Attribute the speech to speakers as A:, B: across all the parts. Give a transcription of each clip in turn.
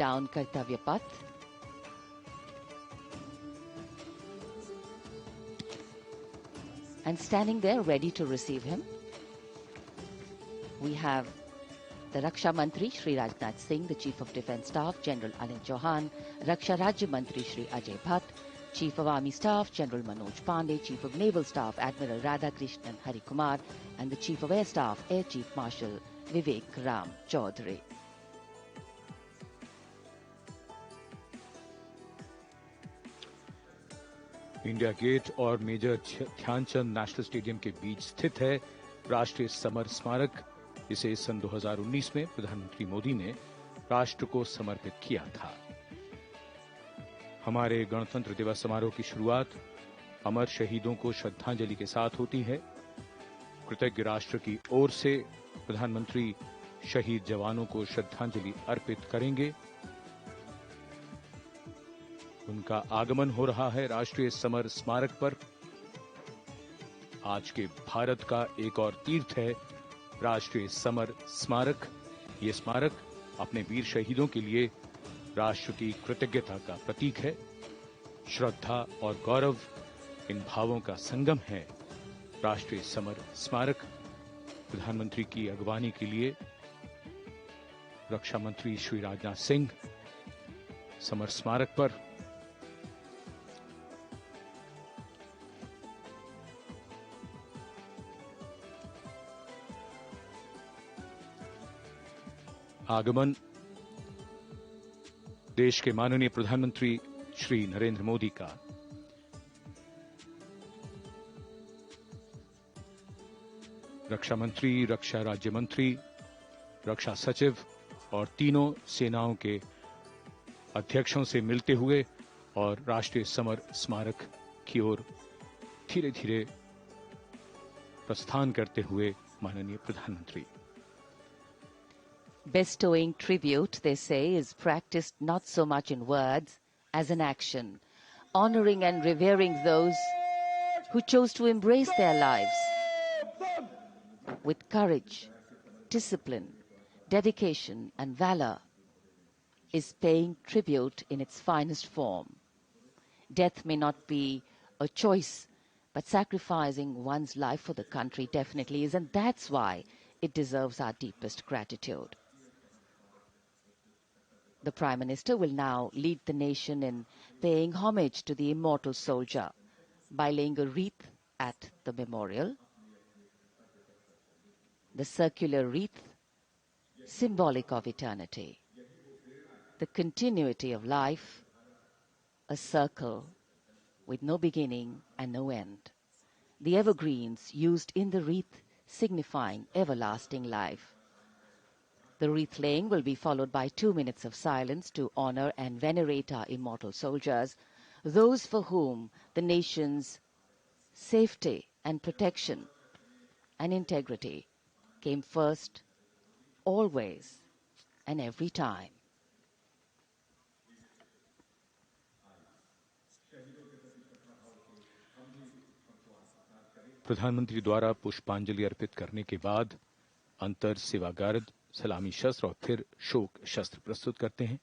A: down Kartavya Path. And standing there ready to receive him, we have the Raksha Mantri Shri Rajnath Singh, the Chief of Defence Staff General Anil Chauhan, Raksha Rajya Mantri Shri Ajay Bhatt, Chief of Army Staff General Manoj Pandey, Chief of Naval Staff Admiral Radhakrishnan Harikumar, and the Chief of Air Staff Air Chief Marshal Vivek Ram Chaudhary.
B: India Gate और major Dhyanchand national stadium के बीच स्थित है राष्ट्रीय summer स्मारक। इसे सन 2019 में प्रधानमंत्री मोदी ने राष्ट्र को समर्पित किया था। हमारे गणतंत्र दिवस समारोह की शुरुआत अमर शहीदों को श्रद्धांजलि के साथ होती है। कृतज्ञ राष्ट्र की ओर से प्रधानमंत्री शहीद जवानों को श्रद्धांजलि अर्पित करेंगे। उनका आगमन हो रहा है राष्ट्रीय समर स्मारक पर। आज के भारत का एक और तीर्थ है राष्ट्रीय समर स्मारक। ये स्मारक अपने वीर शहीदों के लिए राष्ट्र की कृतज्ञता का प्रतीक है। श्रद्धा और गौरव, इन भावों का संगम है राष्ट्रीय समर स्मारक। प्रधानमंत्री की अगवानी के लिए रक्षा मंत्री श्री राजनाथ सिंह समर स्मारक पर आगमन देश के माननीय प्रधानमंत्री श्री नरेंद्र मोदी का। रक्षा मंत्री, रक्षा राज्य मंत्री, रक्षा सचिव और तीनों सेनाओं के अध्यक्षों से मिलते हुए और राष्ट्रीय समर स्मारक की ओर धीरे धीरे प्रस्थान करते हुए माननीय प्रधानमंत्री।
A: Bestowing tribute, they say, is practiced not so much in words as in action, honoring and revering those who chose to embrace their lives with courage, discipline, dedication, and valor is paying tribute in its finest form. Death may not be a choice, but sacrificing one's life for the country definitely is, and that's why it deserves our deepest gratitude. The Prime Minister will now lead the nation in paying homage to the immortal soldier by laying a wreath at the memorial. The circular wreath, symbolic of eternity, the continuity of life, a circle with no beginning and no end. The evergreens used in the wreath signifying everlasting life. The wreath laying will be followed by 2 minutes of silence to honor and venerate our immortal soldiers, those for whom the nation's safety and protection and integrity came first, always and every time.
B: प्रधानमंत्री द्वारा पुष्पांजलि अर्पित करने के बाद अंतर सेवागार्द सलामी शस्त्र और फिर शोक शस्त्र प्रस्तुत करते हैं।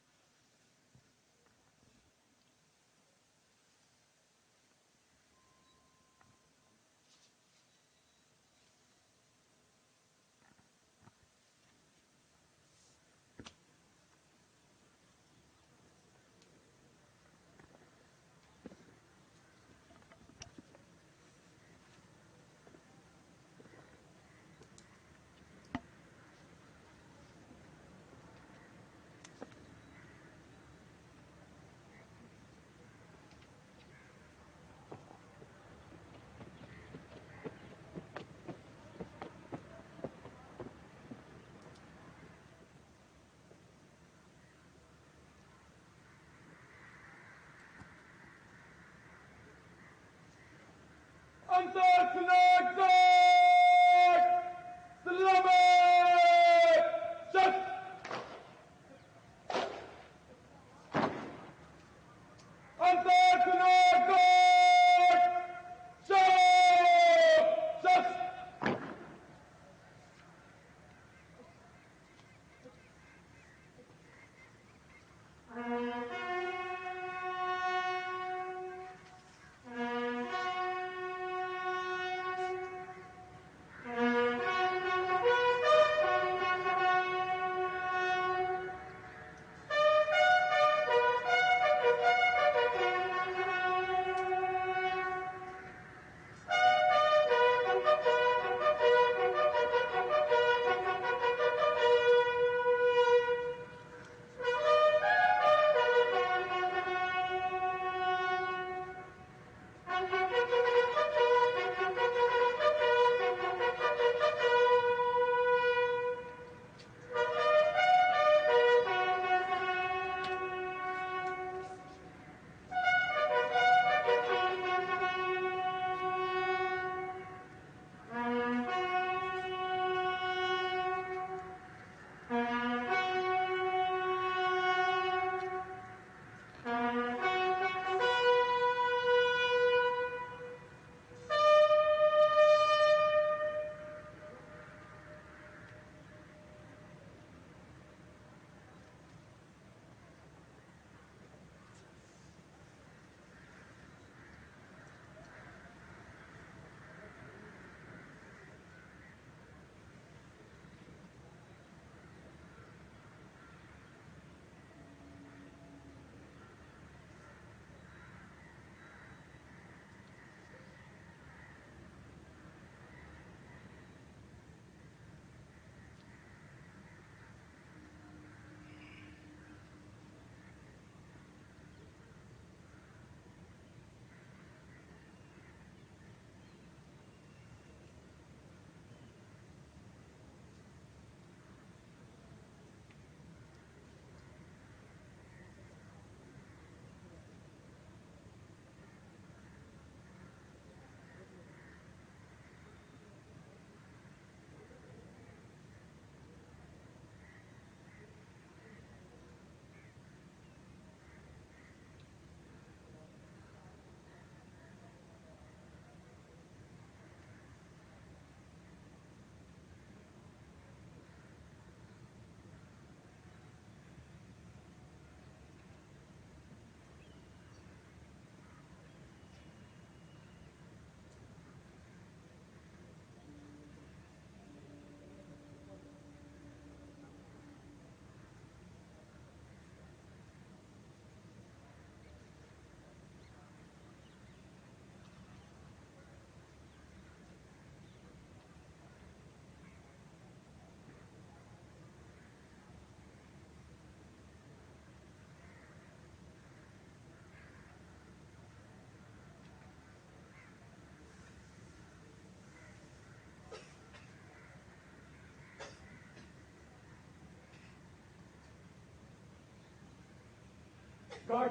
C: Gott!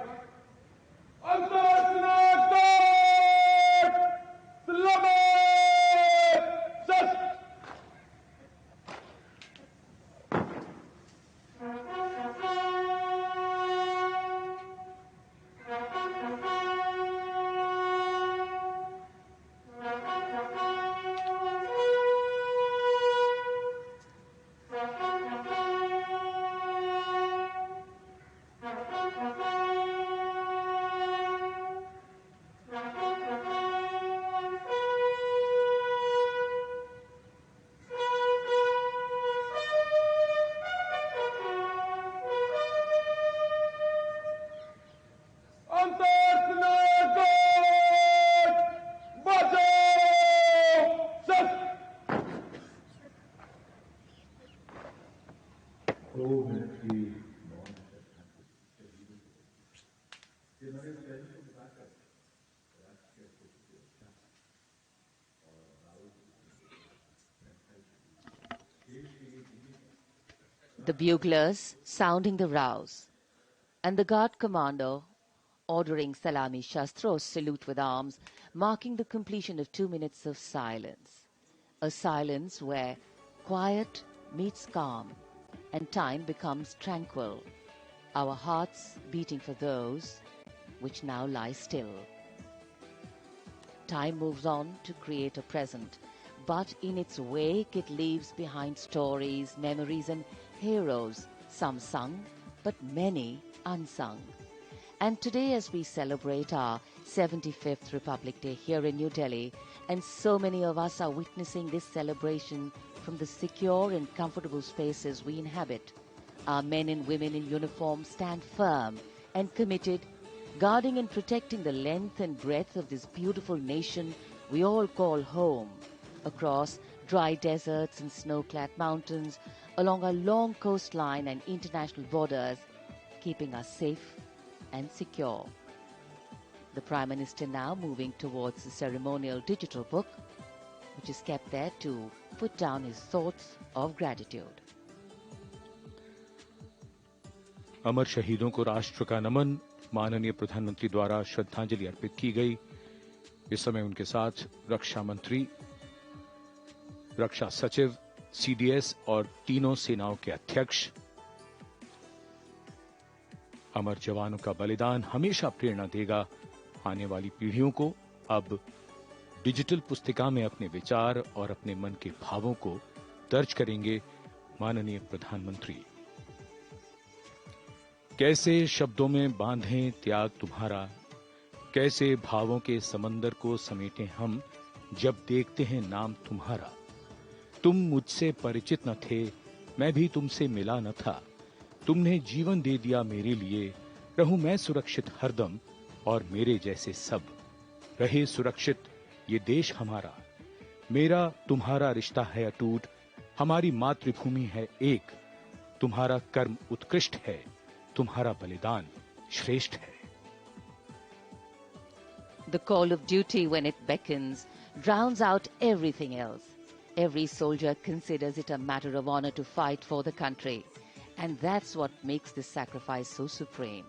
C: Ansatznacht! Slamme! Schuss! Ansatznacht! Bateau! Schuss!
A: The buglers sounding the rouse, and the guard commander ordering Salami Shastros salute with arms, marking the completion of 2 minutes of silence. A silence where quiet meets calm and time becomes tranquil, our hearts beating for those which now lie still. Time moves on to create a present, but in its wake it leaves behind stories, memories and heroes, some sung, but many unsung. And today, as we celebrate our 75th Republic Day here in New Delhi, and so many of us are witnessing this celebration from the secure and comfortable spaces we inhabit, our men and women in uniform stand firm and committed, guarding and protecting the length and breadth of this beautiful nation we all call home, across dry deserts and snow-clad mountains, along our long coastline and international borders, keeping us safe and secure. The Prime Minister now moving towards the ceremonial digital book, which is kept there to put down his thoughts of gratitude.
B: अमर शहीदों को राष्ट्र का नमन, माननीय प्रधानमंत्री द्वारा श्रद्धांजलि अर्पित की गई। इस समय उनके साथ रक्षा मंत्री, रक्षा सचिव, सीडीएस और तीनों सेनाओं के अध्यक्ष। अमर जवानों का बलिदान हमेशा प्रेरणा देगा आने वाली पीढ़ियों को। अब डिजिटल पुस्तिका में अपने विचार और अपने मन के भावों को दर्ज करेंगे माननीय प्रधानमंत्री। कैसे शब्दों में बांधें त्याग तुम्हारा, कैसे भावों के समंदर को समेटें हम, जब देखते हैं नाम तुम्हारा। तुम मुझसे परिचित न थे, मैं भी तुमसे मिला न था, तुमने जीवन दे दिया मेरे लिए, रहूं मैं सुरक्षित हरदम और मेरे जैसे सब। रहे सुरक्षित ये देश हमारा, मेरा तुम्हारा रिश्ता है अटूट, हमारी मातृभूमि है एक, तुम्हारा कर्म उत्कृष्ट है, तुम्हारा बलिदान श्रेष्ठ है।
A: The call of duty, when it beckons, drowns out everything else. Every soldier considers it a matter of honor to fight for the country. And that's what makes this sacrifice so supreme.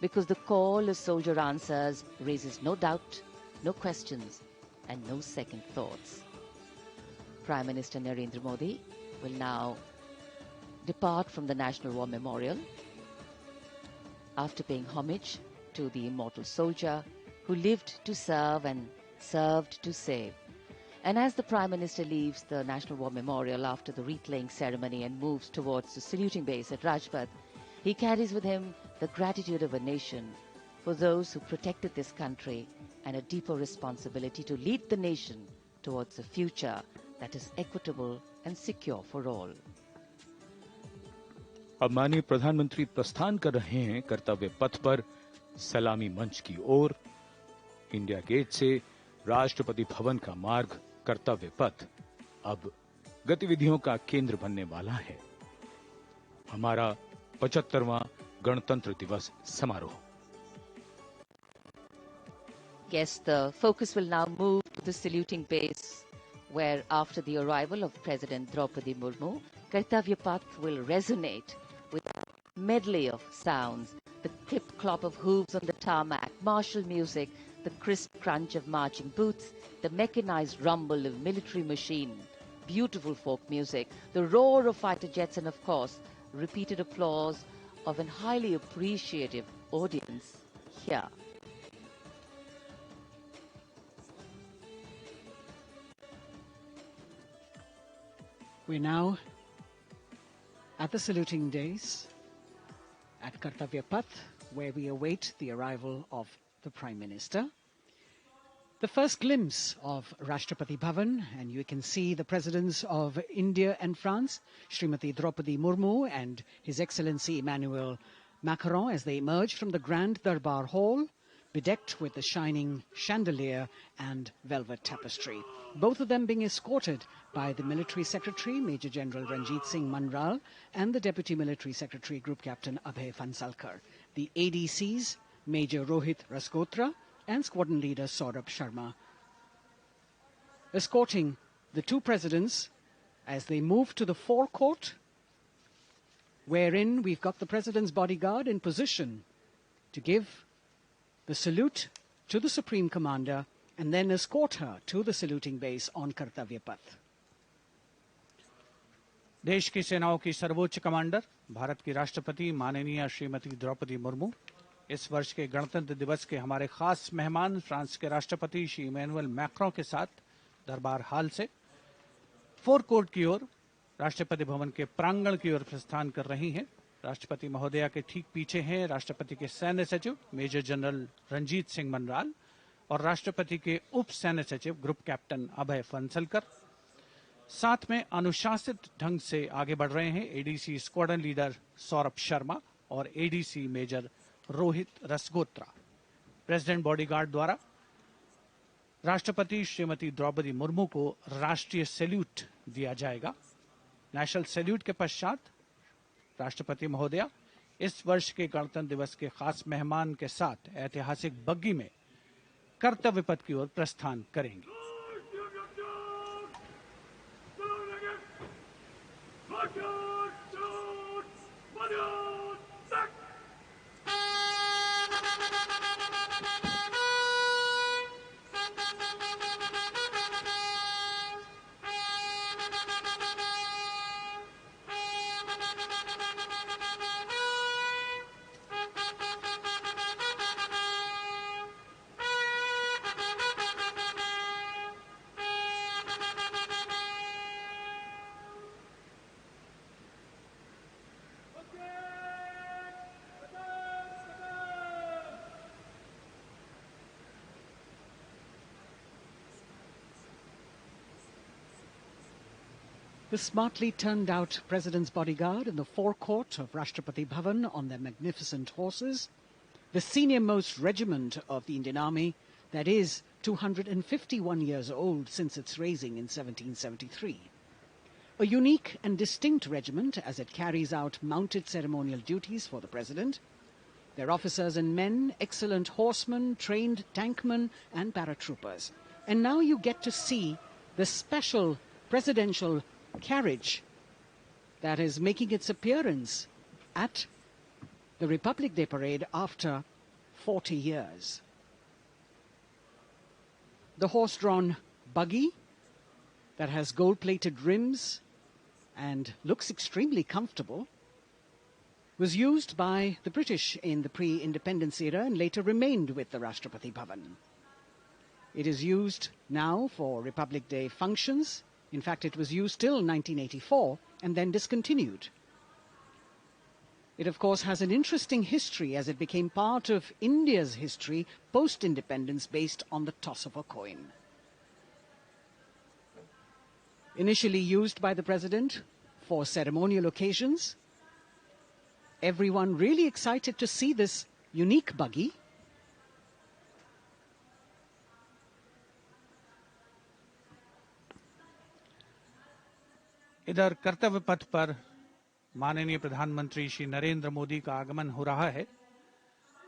A: Because the call a soldier answers raises no doubt, no questions, and no second thoughts. Prime Minister Narendra Modi will now depart from the National War Memorial after paying homage to the immortal soldier who lived to serve and served to save. And as the Prime Minister leaves the National War Memorial after the wreath-laying ceremony and moves towards the saluting base at Rajpath, he carries with him the gratitude of a nation for those who protected this country and a deeper responsibility to lead the nation towards a future that is equitable and secure for all.
B: अब माननीय प्रधानमंत्री प्रस्थान कर रहे हैं कर्तव्य पथ पर सलामी मंच की ओर। इंडिया गेट से राष्ट्रपति भवन का मार्ग कर्तव्य पथ अब गतिविधियों का केंद्र बनने वाला है। हमारा 75वां गणतंत्र दिवस समारोह।
A: Yes, the focus will now move to the saluting base, where after the arrival of President Draupadi Murmu, Kartavya Path will resonate with a medley of sounds, the clip-clop of hooves on the tarmac, martial music, the crisp crunch of marching boots, the mechanized rumble of military machine, beautiful folk music, the roar of fighter jets, and of course, repeated applause of an highly appreciative audience here.
D: We're now at the saluting days at Kartavya Path, where we await the arrival of the Prime Minister. The first glimpse of Rashtrapati Bhavan, and you can see the presidents of India and France, Srimati Draupadi Murmu and His Excellency Emmanuel Macron, as they emerge from the Grand Darbar Hall, bedecked with the shining chandelier and velvet tapestry. Both of them being escorted by the Military Secretary, Major General Ranjit Singh Manral, and the Deputy Military Secretary, Group Captain Abhay Phansalkar. The ADCs, Major Rohit Rasgotra and Squadron Leader Saurabh Sharma, escorting the two presidents as they move to the forecourt, wherein we've got the President's bodyguard in position to give the salute to the Supreme Commander and then escort her to the saluting base on Kartavya Path.
E: देश की सेनाओं की सर्वोच्च commander Bharat की राष्ट्रपति माननीय श्रीमती द्रौपदी मुर्मू इस वर्ष के गणतंत्र दिवस के हमारे खास मेहमान फ्रांस के राष्ट्रपति श्री इमैनुअल मैक्रों के साथ दरबार हाल से फोर कोर्ट की ओर राष्ट्रपति भवन के प्रांगण की ओर प्रस्थान कर रही हैं। राष्ट्रपति महोदया के ठीक पीछे हैं राष्ट्रपति के सैन्य सचिव मेजर जनरल रंजीत सिंह मनराल और राष्ट्रपति के उप सैन्य सचिव ग्रुप कैप्टन अभय फंसलकर। साथ में अनुशासित ढंग से आगे बढ़ रहे हैं ADC squadron leader Saurabh Sharma और ADC major Rohit Rasgotra. President bodyguard द्वारा राष्ट्रपति श्रीमती द्रौपदी मुर्मू को राष्ट्रीय सैल्यूट दिया जाएगा। नेशनल सैल्यूट के पश्चात राष्ट्रपति महोदया इस वर्ष के गणतंत्र दिवस के खास मेहमान के साथ ऐतिहासिक बग्गी में कर्तव्य पथ की ओर प्रस्थान करेंगे।
D: The smartly turned out President's bodyguard in the forecourt of Rashtrapati Bhavan on their magnificent horses, the senior-most regiment of the Indian Army that is 251 years old since its raising in 1773. A unique and distinct regiment as it carries out mounted ceremonial duties for the President. Their officers and men, excellent horsemen, trained tankmen and paratroopers. And now you get to see the special presidential carriage that is making its appearance at the Republic Day parade after 40 years. The horse-drawn buggy that has gold-plated rims and looks extremely comfortable was used by the British in the pre-independence era and later remained with the Rashtrapati Bhavan. It is used now for Republic Day functions. In fact, it was used till 1984 and then discontinued. It, of course, has an interesting history as it became part of India's history post-independence based on the toss of a coin. Initially used by the President for ceremonial occasions, everyone really excited to see this unique buggy.
E: इधर कर्तव्य पथ पर माननीय प्रधानमंत्री श्री नरेंद्र मोदी का आगमन हो रहा है।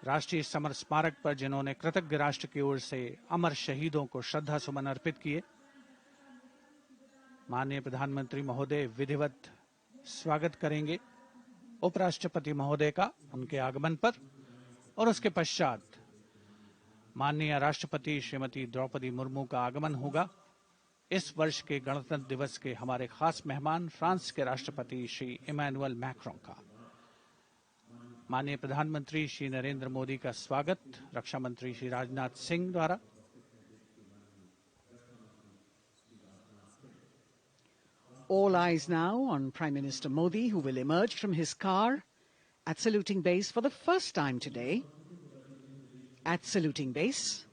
E: राष्ट्रीय समर स्मारक पर जिन्होंने कृतज्ञ राष्ट्र की ओर से अमर शहीदों को श्रद्धा सुमन अर्पित किए, माननीय प्रधानमंत्री महोदय विधिवत स्वागत करेंगे उपराष्ट्रपति महोदय का उनके आगमन पर और उसके पश्चात माननीय राष्ट्रपति श्रीमती द्रौपदी मुर्मू का आगमन होगा। इस वर्ष के गणतंत्र दिवस के हमारे खास मेहमान फ्रांस के राष्ट्रपति श्री इमैनुअल मैक्रों का माननीय प्रधानमंत्री श्री नरेंद्र मोदी का स्वागत रक्षा मंत्री श्री राजनाथ सिंह द्वारा।
D: All eyes now on Prime Minister Modi, who will emerge from his car at saluting base for the first time today. At saluting base.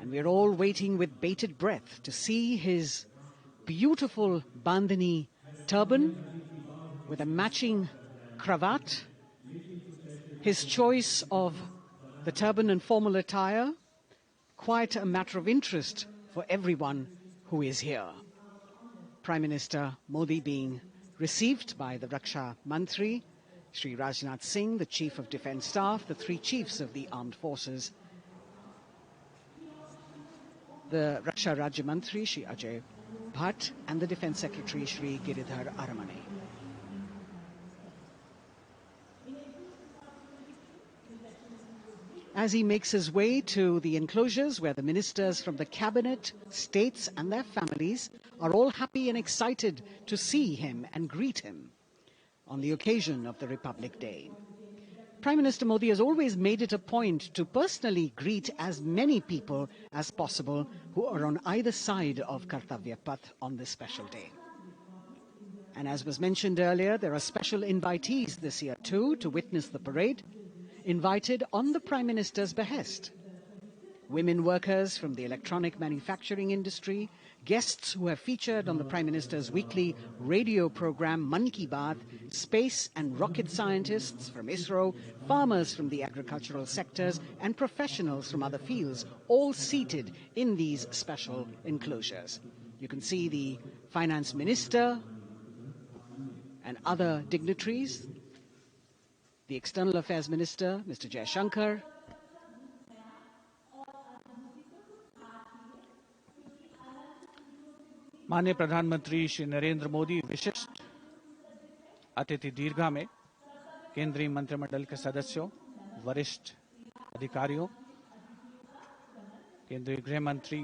D: And we're all waiting with bated breath to see his beautiful bandhani turban with a matching cravat. His choice of the turban and formal attire, quite a matter of interest for everyone who is here. Prime Minister Modi being received by the Raksha Mantri, Shri Rajnath Singh, the Chief of Defence Staff, the three chiefs of the armed forces, the Raksha Rajya Mantri, Shri Ajay Bhatt, and the Defence Secretary, Shri Giridhar Aramane. As he makes his way to the enclosures where the ministers from the cabinet, states and their families are all happy and excited to see him and greet him on the occasion of the Republic Day. Prime Minister Modi has always made it a point to personally greet as many people as possible who are on either side of Kartavya Path on this special day. And as was mentioned earlier, there are special invitees this year too to witness the parade, invited on the Prime Minister's behest. Women workers from the electronic manufacturing industry, guests who have featured on the Prime Minister's weekly radio program Mann Ki Baat, space and rocket scientists from ISRO, farmers from the agricultural sectors and professionals from other fields, all seated in these special enclosures. You can see the Finance Minister and other dignitaries, the External Affairs Minister, Mr. Jaishankar,
E: माननीय प्रधानमंत्री श्री नरेंद्र मोदी विशिष्ट अतिथि दीर्घा में केंद्रीय मंत्रिमंडल के सदस्यों, वरिष्ठ अधिकारियों, केंद्रीय गृह मंत्री,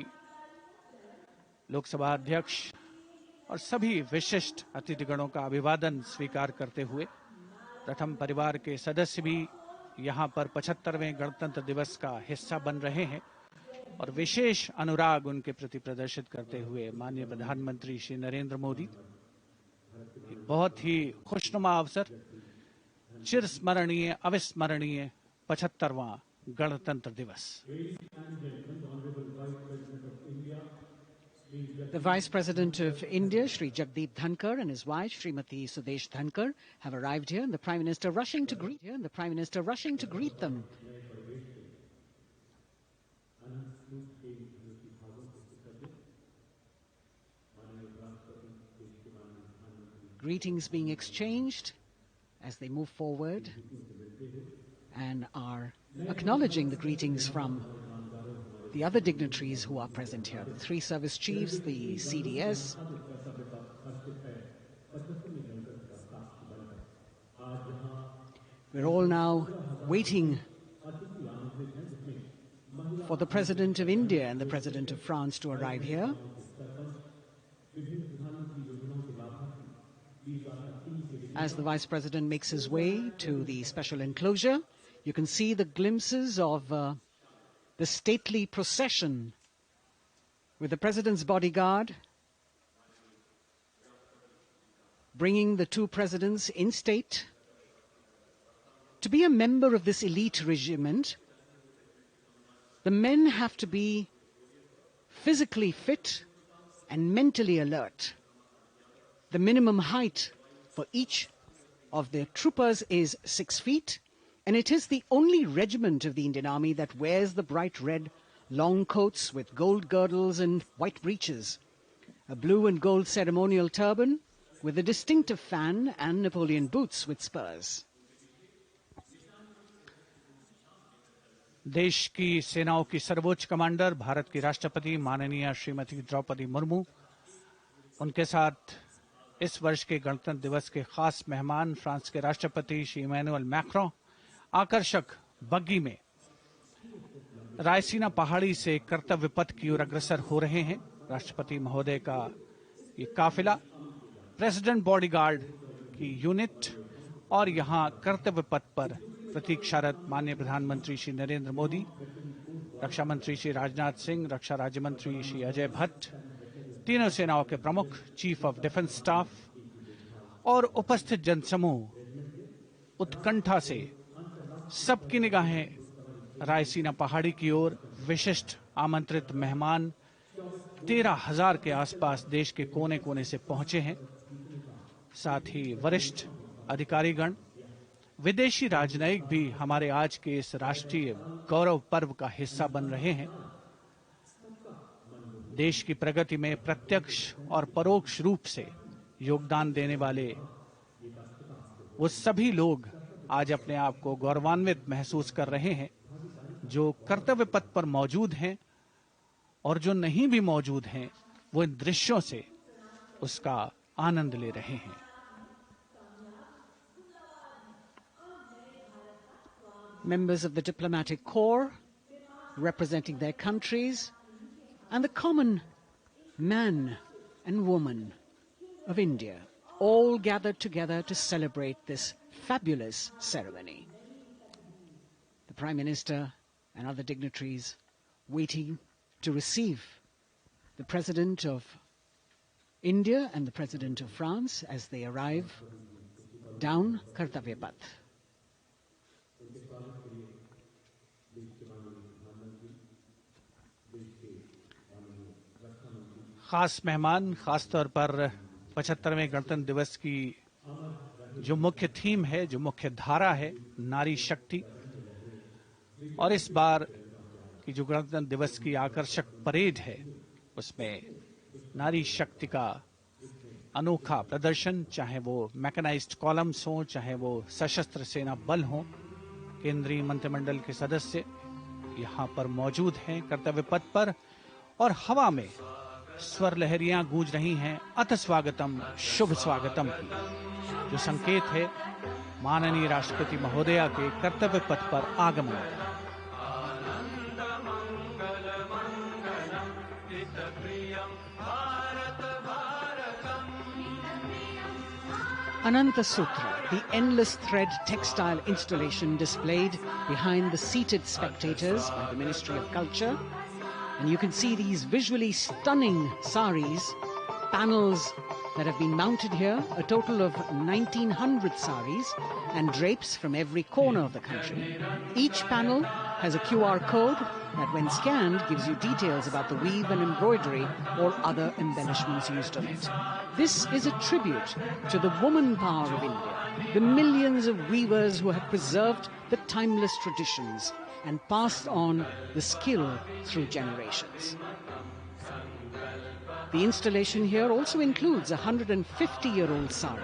E: लोकसभा अध्यक्ष और सभी विशिष्ट अतिथिगणों का अभिवादन स्वीकार करते हुए प्रथम परिवार के सदस्य भी यहां पर 75वें गणतंत्र दिवस का हिस्सा बन रहे हैं और विशेष अनुराग उनके प्रति प्रदर्शित करते हुए माननीय प्रधानमंत्री श्री नरेंद्र मोदी, बहुत ही खुशनुमा अवसर, चिरस्मरणीय अविस्मरणीय 75वां गणतंत्र दिवस।
D: The Vice President of India, Shri Jagdeep Dhankar, and his wife, Srimati Sudesh Dhankar, have arrived here, and the Prime Minister rushing to greet them. Greetings being exchanged as they move forward and are acknowledging the greetings from the other dignitaries who are present here, the three service chiefs, the CDS. We're all now waiting for the President of India and the President of France to arrive here. As the Vice President makes his way to the special enclosure, you can see the glimpses of the stately procession with the President's bodyguard bringing the two presidents in state. To be a member of this elite regiment, the men have to be physically fit and mentally alert. The minimum height for each of the troopers is 6 feet, and it is the only regiment of the Indian Army that wears the bright red long coats with gold girdles and white breeches, a blue and gold ceremonial turban with a distinctive fan and Napoleon boots with spurs.
E: देश की सेनाओं की सर्वोच्च commander Bharat की राष्ट्रपति माननीय श्रीमती द्रौपदी मुर्मू, उनके साथ इस वर्ष के गणतंत्र दिवस के खास मेहमान फ्रांस के राष्ट्रपति श्री इमैनुअल मैक्रों आकर्षक बग्गी में रायसीना पहाड़ी से कर्तव्य पथ की ओर अग्रसर हो रहे हैं। राष्ट्रपति महोदय का ये काफिला प्रेसिडेंट बॉडीगार्ड की यूनिट और यहां कर्तव्य पथ पर प्रतीक्षारत माननीय प्रधानमंत्री श्री नरेंद्र मोदी, रक्षा मंत्री श्री राजनाथ सिंह, रक्षा राज्य मंत्री श्री अजय भट्ट, तीनों सेनाओं के प्रमुख, चीफ ऑफ डिफेंस स्टाफ और उपस्थित जनसमूह उत्कंठा से सबकी निगाहें रायसीना पहाड़ी की ओर। विशिष्ट आमंत्रित मेहमान 13,000 के आसपास देश के कोने कोने से पहुंचे हैं। साथ ही वरिष्ठ अधिकारीगण, विदेशी राजनयिक भी हमारे आज के इस राष्ट्रीय गौरव पर्व का हिस्सा बन रहे हैं। देश की प्रगति में प्रत्यक्ष और परोक्ष रूप से योगदान देने वाले वो सभी लोग आज अपने आप को गौरवान्वित महसूस कर रहे हैं, जो कर्तव्य पथ पर मौजूद हैं और जो नहीं भी मौजूद हैं, वो इन दृश्यों से उसका आनंद ले रहे हैं।
D: Members of the diplomatic corps representing their countries and the common man and woman of India all gathered together to celebrate this fabulous ceremony. The Prime Minister and other dignitaries waiting to receive the President of India and the President of France as they arrive down Kartavya Path.
E: खास मेहमान, खास तौर पर 75वें गणतंत्र दिवस की जो मुख्य थीम है, जो मुख्य धारा है, नारी शक्ति। और इस बार की जो गणतंत्र दिवस की आकर्षक परेड है, उसमें नारी शक्ति का अनोखा प्रदर्शन, चाहे वो मैकेनाइज्ड कॉलम्स हो, चाहे वो सशस्त्र सेना बल हो। केंद्रीय मंत्रिमंडल के सदस्य यहां पर मौजूद हैं कर्तव्य पथ पर, और हवा में स्वर लहरियां गूंज रही हैं अथ स्वागतम, शुभ स्वागतम की, जो संकेत है माननीय राष्ट्रपति महोदया के कर्तव्य पथ पर आगमन का।
D: Ananta Sutra, the endless thread textile installation displayed behind the seated spectators by the Ministry of Culture. And you can see these visually stunning saris, panels that have been mounted here, a total of 1900 saris and drapes from every corner of the country. Each panel has a QR code that when scanned gives you details about the weave and embroidery or other embellishments used on it. This is a tribute to the woman power of India, the millions of weavers who have preserved the timeless traditions and passed on the skill through generations. The installation here also includes a 150-year-old sari.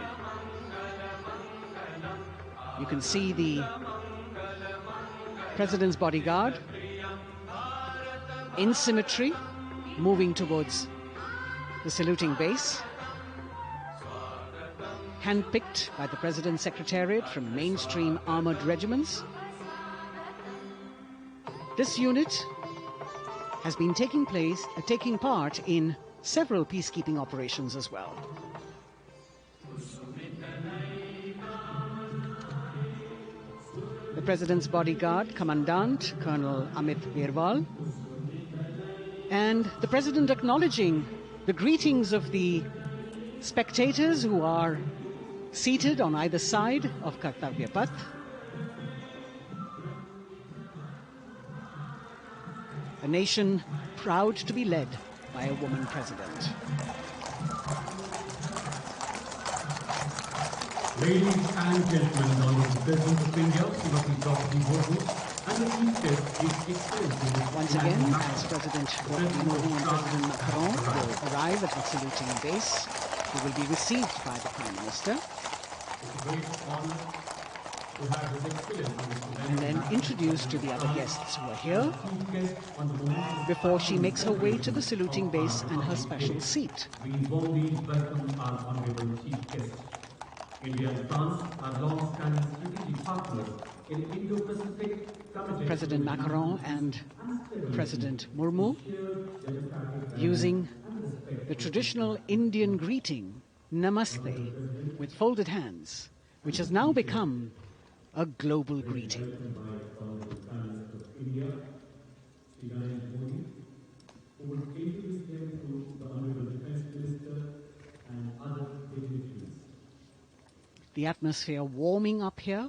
D: You can see the President's bodyguard in symmetry moving towards the saluting base, handpicked by the President's Secretariat from mainstream armored regiments. This unit has been taking part in several peacekeeping operations as well. The President's bodyguard, Commandant Colonel Amit Birwal, and the President acknowledging the greetings of the spectators who are seated on either side of Kartavya Path. A nation proud to be led by a woman president.
F: Ladies and gentlemen, honorable President of India, Srimati Draupadi Murmu, and the Chief Guest, His Excellency.
D: Once again, as President Draupadi Murmu and President Macron will arrive at the saluting base, he will be received by the Prime Minister.
F: It's a great honor to have His Excellency
D: and then introduced to the other guests who are here before she makes her way to the saluting base and her special seat.
F: We warmly welcome our honorable Chief Guest. India and France are long-standing strategic partners in Indo-Pacific committed.
D: President Macron and President Murmu using the traditional Indian greeting, Namaste, with folded hands, which has now become a global greeting. The atmosphere warming up here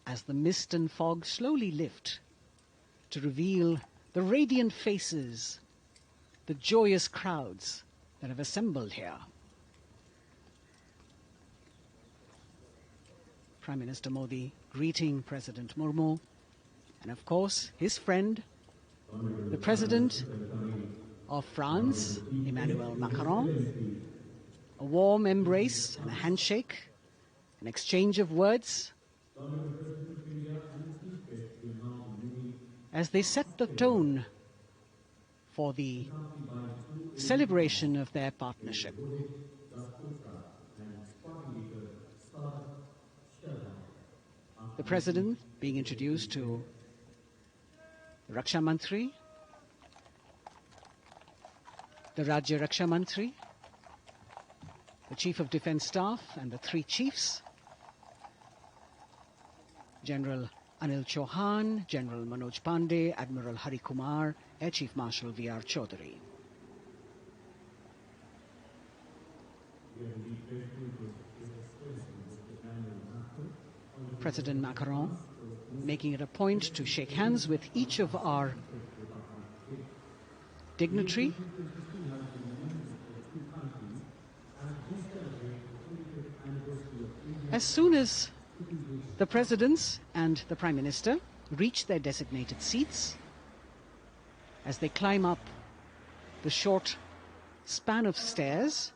D: as the mist and fog slowly lift to reveal the radiant faces, the joyous crowds that have assembled here. Prime Minister Modi greeting President Murmu, and of course his friend, the President of France, Emmanuel Macron. A warm embrace and a handshake, an exchange of words as they set the tone for the celebration of their partnership. The President being introduced to the Raksha Mantri, the Rajya Raksha Mantri, the Chief of Defence Staff and the three chiefs, General Anil Chauhan, General Manoj Pandey, Admiral Hari Kumar, Air Chief Marshal V.R. Chaudhary. President Macron making it a point to shake hands with each of our dignitary. As soon as the presidents and the Prime Minister reach their designated seats, as they climb up the short span of stairs,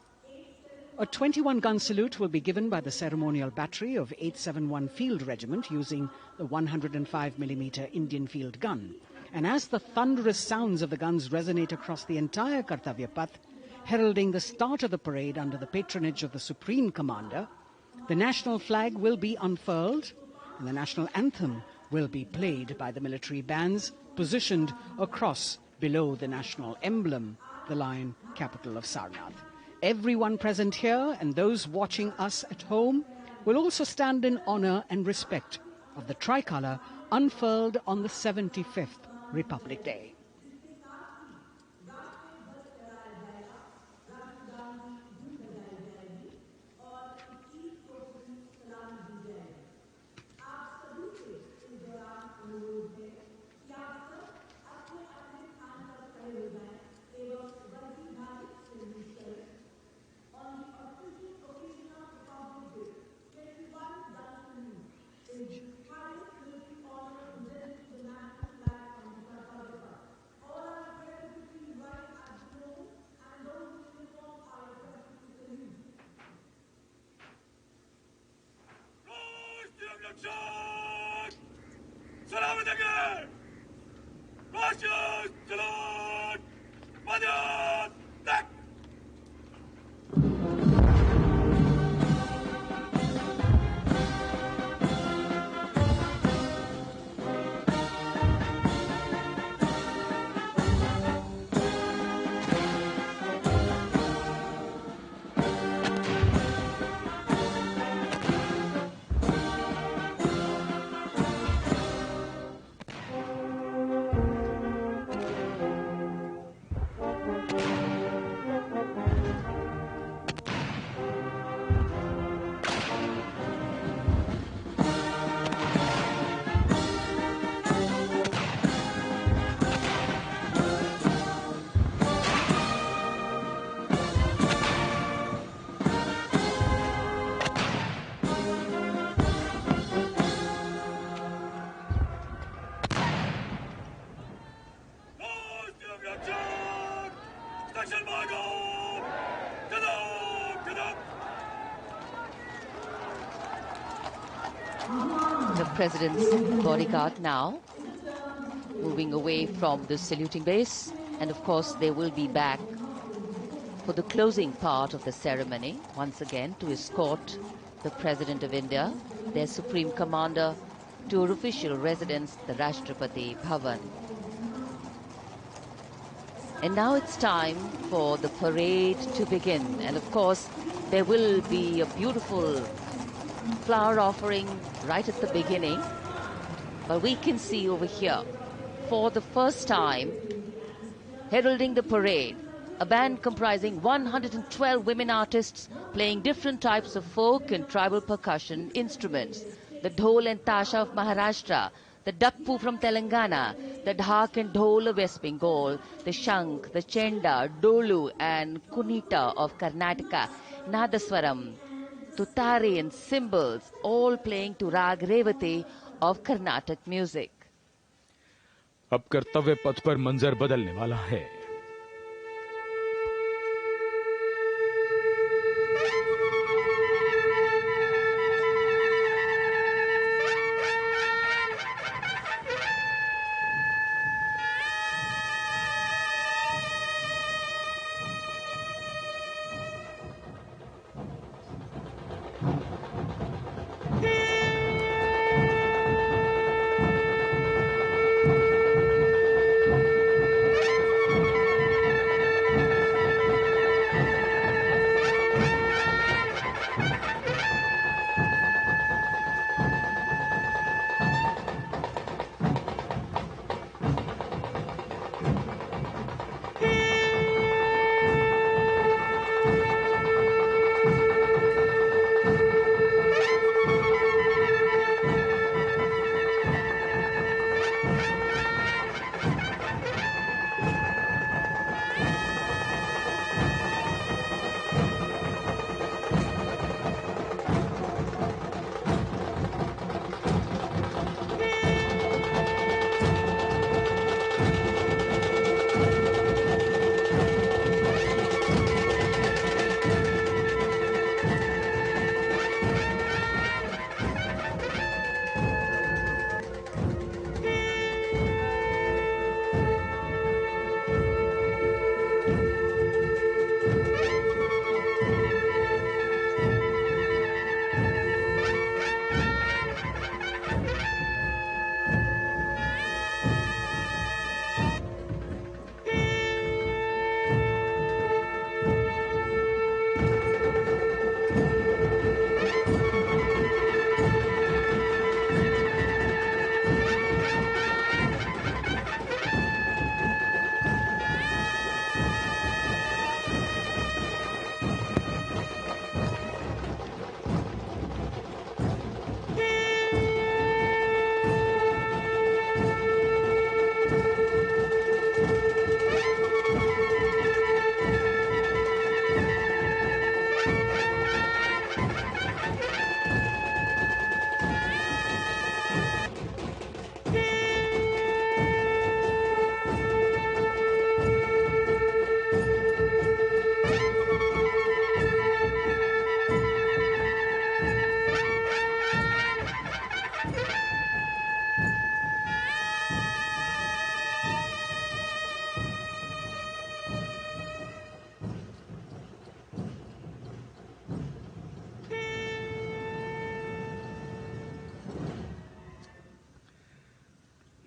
D: a 21-gun salute will be given by the ceremonial battery of 871 Field Regiment using the 105mm Indian field gun. And as the thunderous sounds of the guns resonate across the entire Kartavya Path, heralding the start of the parade under the patronage of the Supreme Commander, the national flag will be unfurled and the national anthem will be played by the military bands positioned across below the national emblem, the lion capital of Sarnath. Everyone present here and those watching us at home will also stand in honor and respect of the tricolour unfurled on the 75th Republic Day.
A: The president's bodyguard now moving away from the saluting base, and of course they will be back for the closing part of the ceremony once again to escort the President of India, their Supreme Commander, to her official residence, the Rashtrapati Bhavan. And now it's time for the parade to begin, and of course there will be a beautiful flower offering right at the beginning, but we can see over here for the first time heralding the parade a band comprising 112 women artists playing different types of folk and tribal percussion instruments, the dhol and tasha of Maharashtra, the dakpu from Telangana, the dhak and dhol of West Bengal, the shank, the chenda, dolu and kunita of Karnataka, nadaswaram, tutari and cymbals, all playing to Rag Revati of Carnatic music.
B: अब कर्तव्य पथ पर मंजर बदलने वाला है।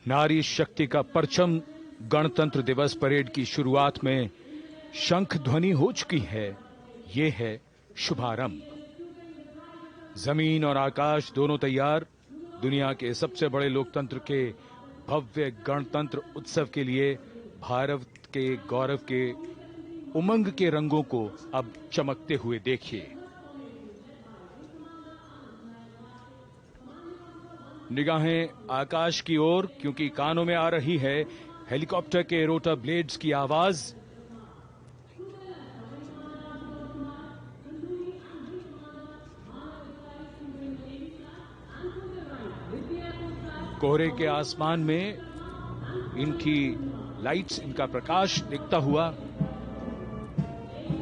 B: नारी शक्ति का परचम गणतंत्र दिवस परेड की शुरुआत में शंख ध्वनि हो चुकी है। ये है शुभारंभ। जमीन और आकाश दोनों तैयार। दुनिया के सबसे बड़े लोकतंत्र के भव्य गणतंत्र उत्सव के लिए भारत के गौरव के उमंग के रंगों को अब चमकते हुए देखिए। निगाहें आकाश की ओर, क्योंकि कानों में आ रही है हेलीकॉप्टर के रोटर ब्लेड्स की आवाज। कोहरे के आसमान में इनकी लाइट्स, इनका प्रकाश दिखता हुआ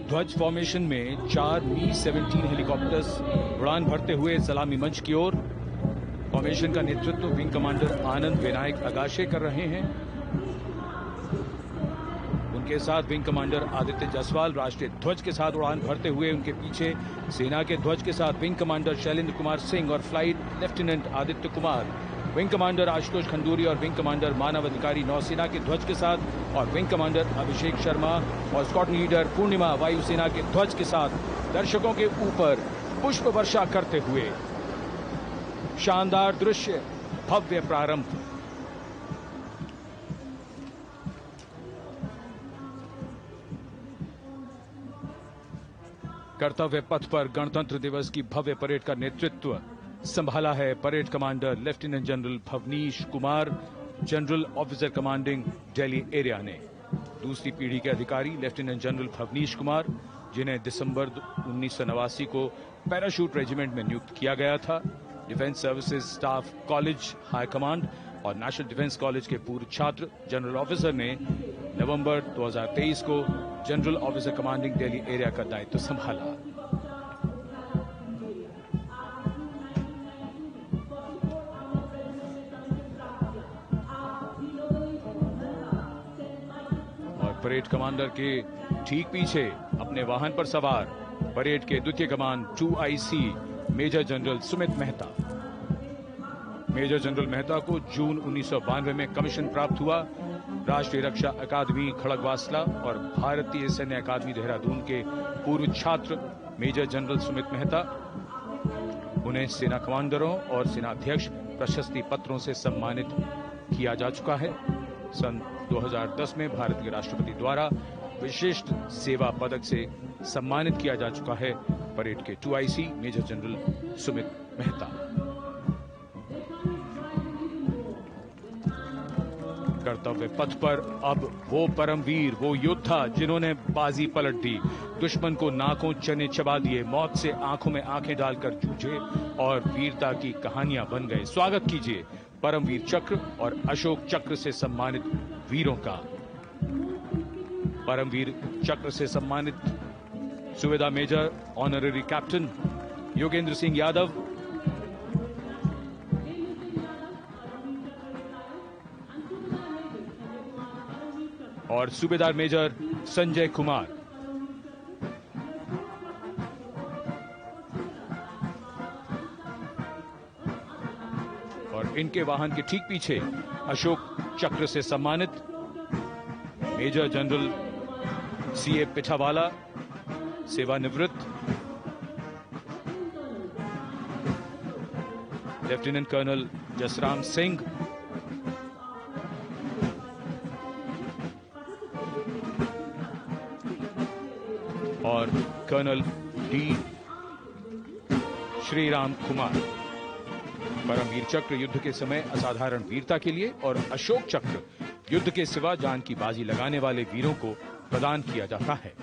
B: ध्वज फॉर्मेशन में 4 मी-17 हेलीकॉप्टर्स उड़ान भरते हुए सलामी मंच की ओर। फॉर्मेशन का नेतृत्व विंग कमांडर आनंद विनायक अगाशे कर रहे हैं। उनके साथ विंग कमांडर आदित्य जायसवाल राष्ट्रीय ध्वज के साथ उड़ान भरते हुए, उनके पीछे सेना के ध्वज के साथ विंग कमांडर शैलेंद्र कुमार सिंह और flight lieutenant Aditya Kumar, wing commander Ashutosh Khanduri और विंग कमांडर मानव अधिकारी नौसेना के ध्वज के साथ, और विंग कमांडर अभिषेक शर्मा और स्क्वाड्रन लीडर पूर्णिमा वायुसेना के ध्वज के साथ दर्शकों के ऊपर पुष्प वर्षा करते हुए। शानदार दृश्य, भव्य प्रारंभ। कर्तव्य पथ पर गणतंत्र दिवस की भव्य परेड का नेतृत्व संभाला है parade commander lieutenant general Bhavnish Kumar, general officer commanding Delhi area ने। दूसरी पीढ़ी के अधिकारी लेफ्टिनेंट जनरल भवनीश कुमार, जिन्हें दिसंबर 1989 को पैराशूट रेजिमेंट में नियुक्त किया गया था। Defence services staff college high command और नेशनल डिफेंस कॉलेज के पूर्व छात्र जनरल ऑफिसर ने नवंबर 2023 को general officer commanding Delhi area का दायित्व संभाला। परेड कमांडर के ठीक पीछे अपने वाहन पर सवार परेड के द्वितीय कमान 2IC major general Sumit Mehta. Major general Mehta को जून 1992 में कमीशन प्राप्त हुआ। राष्ट्रीय रक्षा अकादमी खड़गवासला और भारतीय सैन्य अकादमी देहरादून के पूर्व छात्र मेजर जनरल सुमित मेहता। उन्हें सेना कमांडरों और सेनाध्यक्ष प्रशस्ति पत्रों से सम्मानित किया जा चुका है। सन 2010 में भारत के राष्ट्रपति द्वारा विशिष्ट सेवा पदक से सम्मानित किया जा चुका है परेड के 2IC major general Sumit Mehta. कर्तव्य पथ पर अब वो परमवीर, वो योद्धा जिन्होंने बाजी पलट दी, दुश्मन को नाकों चने चबा दिए, मौत से आंखों में आंखें डालकर जूझे और वीरता की कहानियां बन गए। स्वागत कीजिए परमवीर चक्र और अशोक चक्र से सम्मानित वीरों का। परमवीर चक्र से सम्मानित सुवेदा major honorary captain Yogendra Singh Yadav, और सूबेदार मेजर संजय कुमार। और इनके वाहन के ठीक पीछे अशोक चक्र से सम्मानित मेजर जनरल CA पिठावाला, सेवानिवृत्त, लेफ्टिनेंट कर्नल जसराम सिंह, और कर्नल D श्रीराम कुमार। परमवीर चक्र युद्ध के समय असाधारण वीरता के लिए और अशोक चक्र युद्ध के सिवा जान की बाजी लगाने वाले वीरों को प्रदान किया जाता है।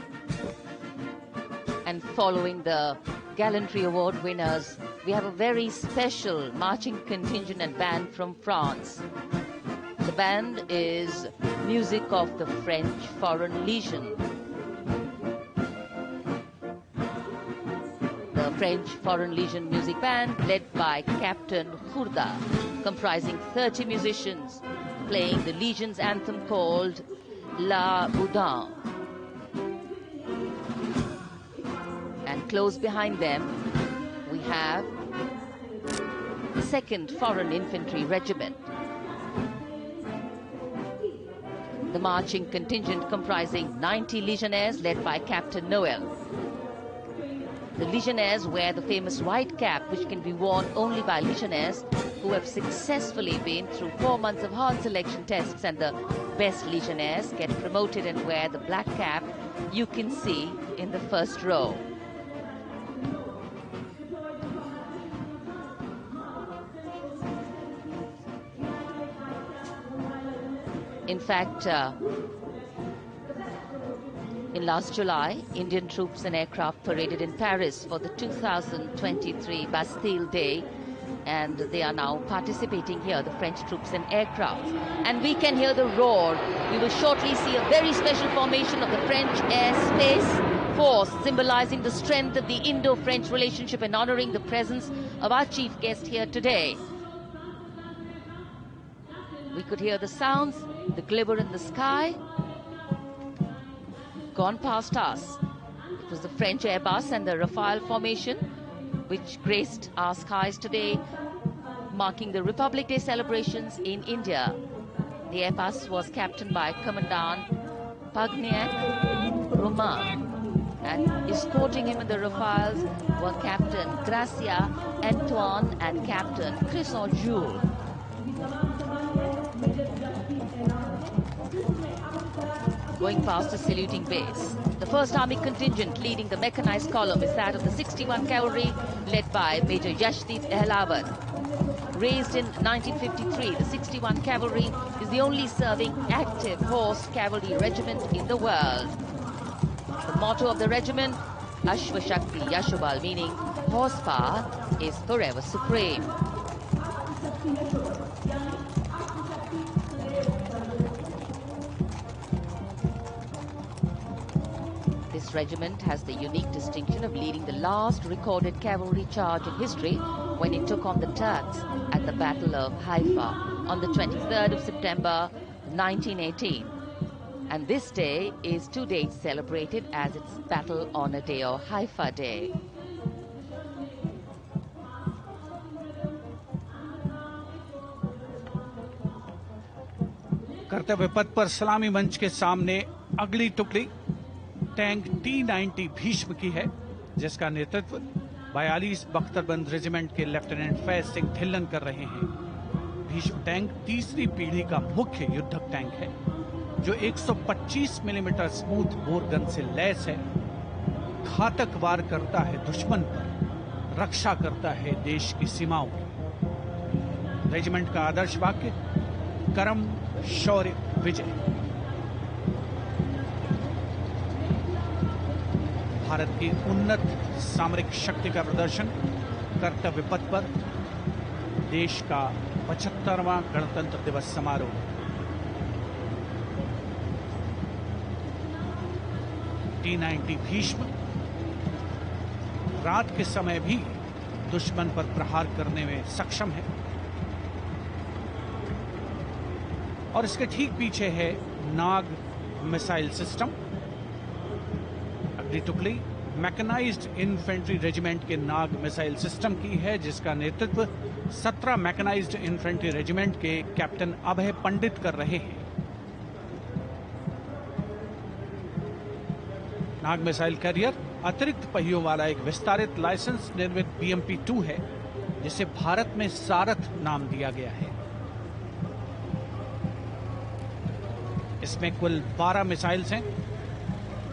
A: And following the Gallantry Award winners, we have a very special marching contingent and band from France. The band is music of the French Foreign Legion. The French Foreign Legion music band led by Captain Khourda, comprising 30 musicians, playing the Legion's anthem called La Boudin. And close behind them, we have the 2nd Foreign Infantry Regiment. the marching contingent comprising 90 legionnaires led by Captain Noel. The legionnaires wear the famous white cap, which can be worn only by legionnaires who have successfully been through 4 months of hard selection tests, and the best legionnaires get promoted and wear the black cap you can see in the first row. In fact, in last July, Indian troops and aircraft paraded in Paris for the 2023 Bastille Day, and they are now participating here, the French troops and aircraft. And we can hear the roar. We will shortly see a very special formation of the French Air Space Force, symbolizing the strength of the Indo-French relationship and honoring the presence of our chief guest here today. We could hear the sounds, the glimmer in the sky, gone past us. It was the French Airbus and the Rafale formation which graced our skies today, marking the Republic Day celebrations in India. The Airbus was captained by Commandant Pagniac Roman, and escorting him in the Rafales were Captain Gracia Antoine and Captain Crisson Jules. Going past the saluting base, the 1st Army contingent leading the mechanized column is that of the 61 Cavalry, led by Major Yashdeep Ehlawan. Raised in 1953, the 61 Cavalry is the only serving active horse cavalry regiment in the world. The motto of the regiment, Ashwa Shakti Yashobal, meaning horsepower is forever supreme. This regiment has the unique distinction of leading the last recorded cavalry charge in history when it took on the Turks at the Battle of Haifa on the 23rd of September 1918. And this day is to date celebrated as its Battle Honor Day or Haifa Day.
E: कर्तव्य पथ पर सलामी मंच के सामने अगली टुकड़ी tank T-90 Bhishma की है, जिसका नेतृत्व 42 बख्तरबंद रेजिमेंट के लेफ्टिनेंट फैज सिंह ढिल्लन कर रहे हैं। भीष्म टैंक तीसरी पीढ़ी का मुख्य युद्धक टैंक है, जो 125 मिलीमीटर स्मूथ बोर गन से लैस है, घातक वार करता है दुश्मन पर, रक्षा करता है देश की सीमाओं की। रेजिमेंट का आदर्श वाक्य कर्म शौर्य विजय। भारत की उन्नत सामरिक शक्ति का प्रदर्शन कर्तव्य पथ पर देश का 75वां गणतंत्र दिवस समारोह। T-90 भीष्म रात के समय भी दुश्मन पर प्रहार करने में सक्षम है, और इसके ठीक पीछे है नाग मिसाइल सिस्टम। अगली टुकड़ी मैकेनाइज्ड इन्फेंट्री रेजिमेंट के नाग मिसाइल सिस्टम की है, जिसका नेतृत्व 17 मैकेनाइज्ड इन्फेंट्री रेजिमेंट के कैप्टन अभय पंडित कर रहे हैं। नाग मिसाइल कैरियर अतिरिक्त पहियों वाला एक विस्तारित लाइसेंस निर्मित BMP-2 है, जिसे भारत में सारथ नाम दिया गया है। इसमें कुल 12 मिसाइल्स हैं,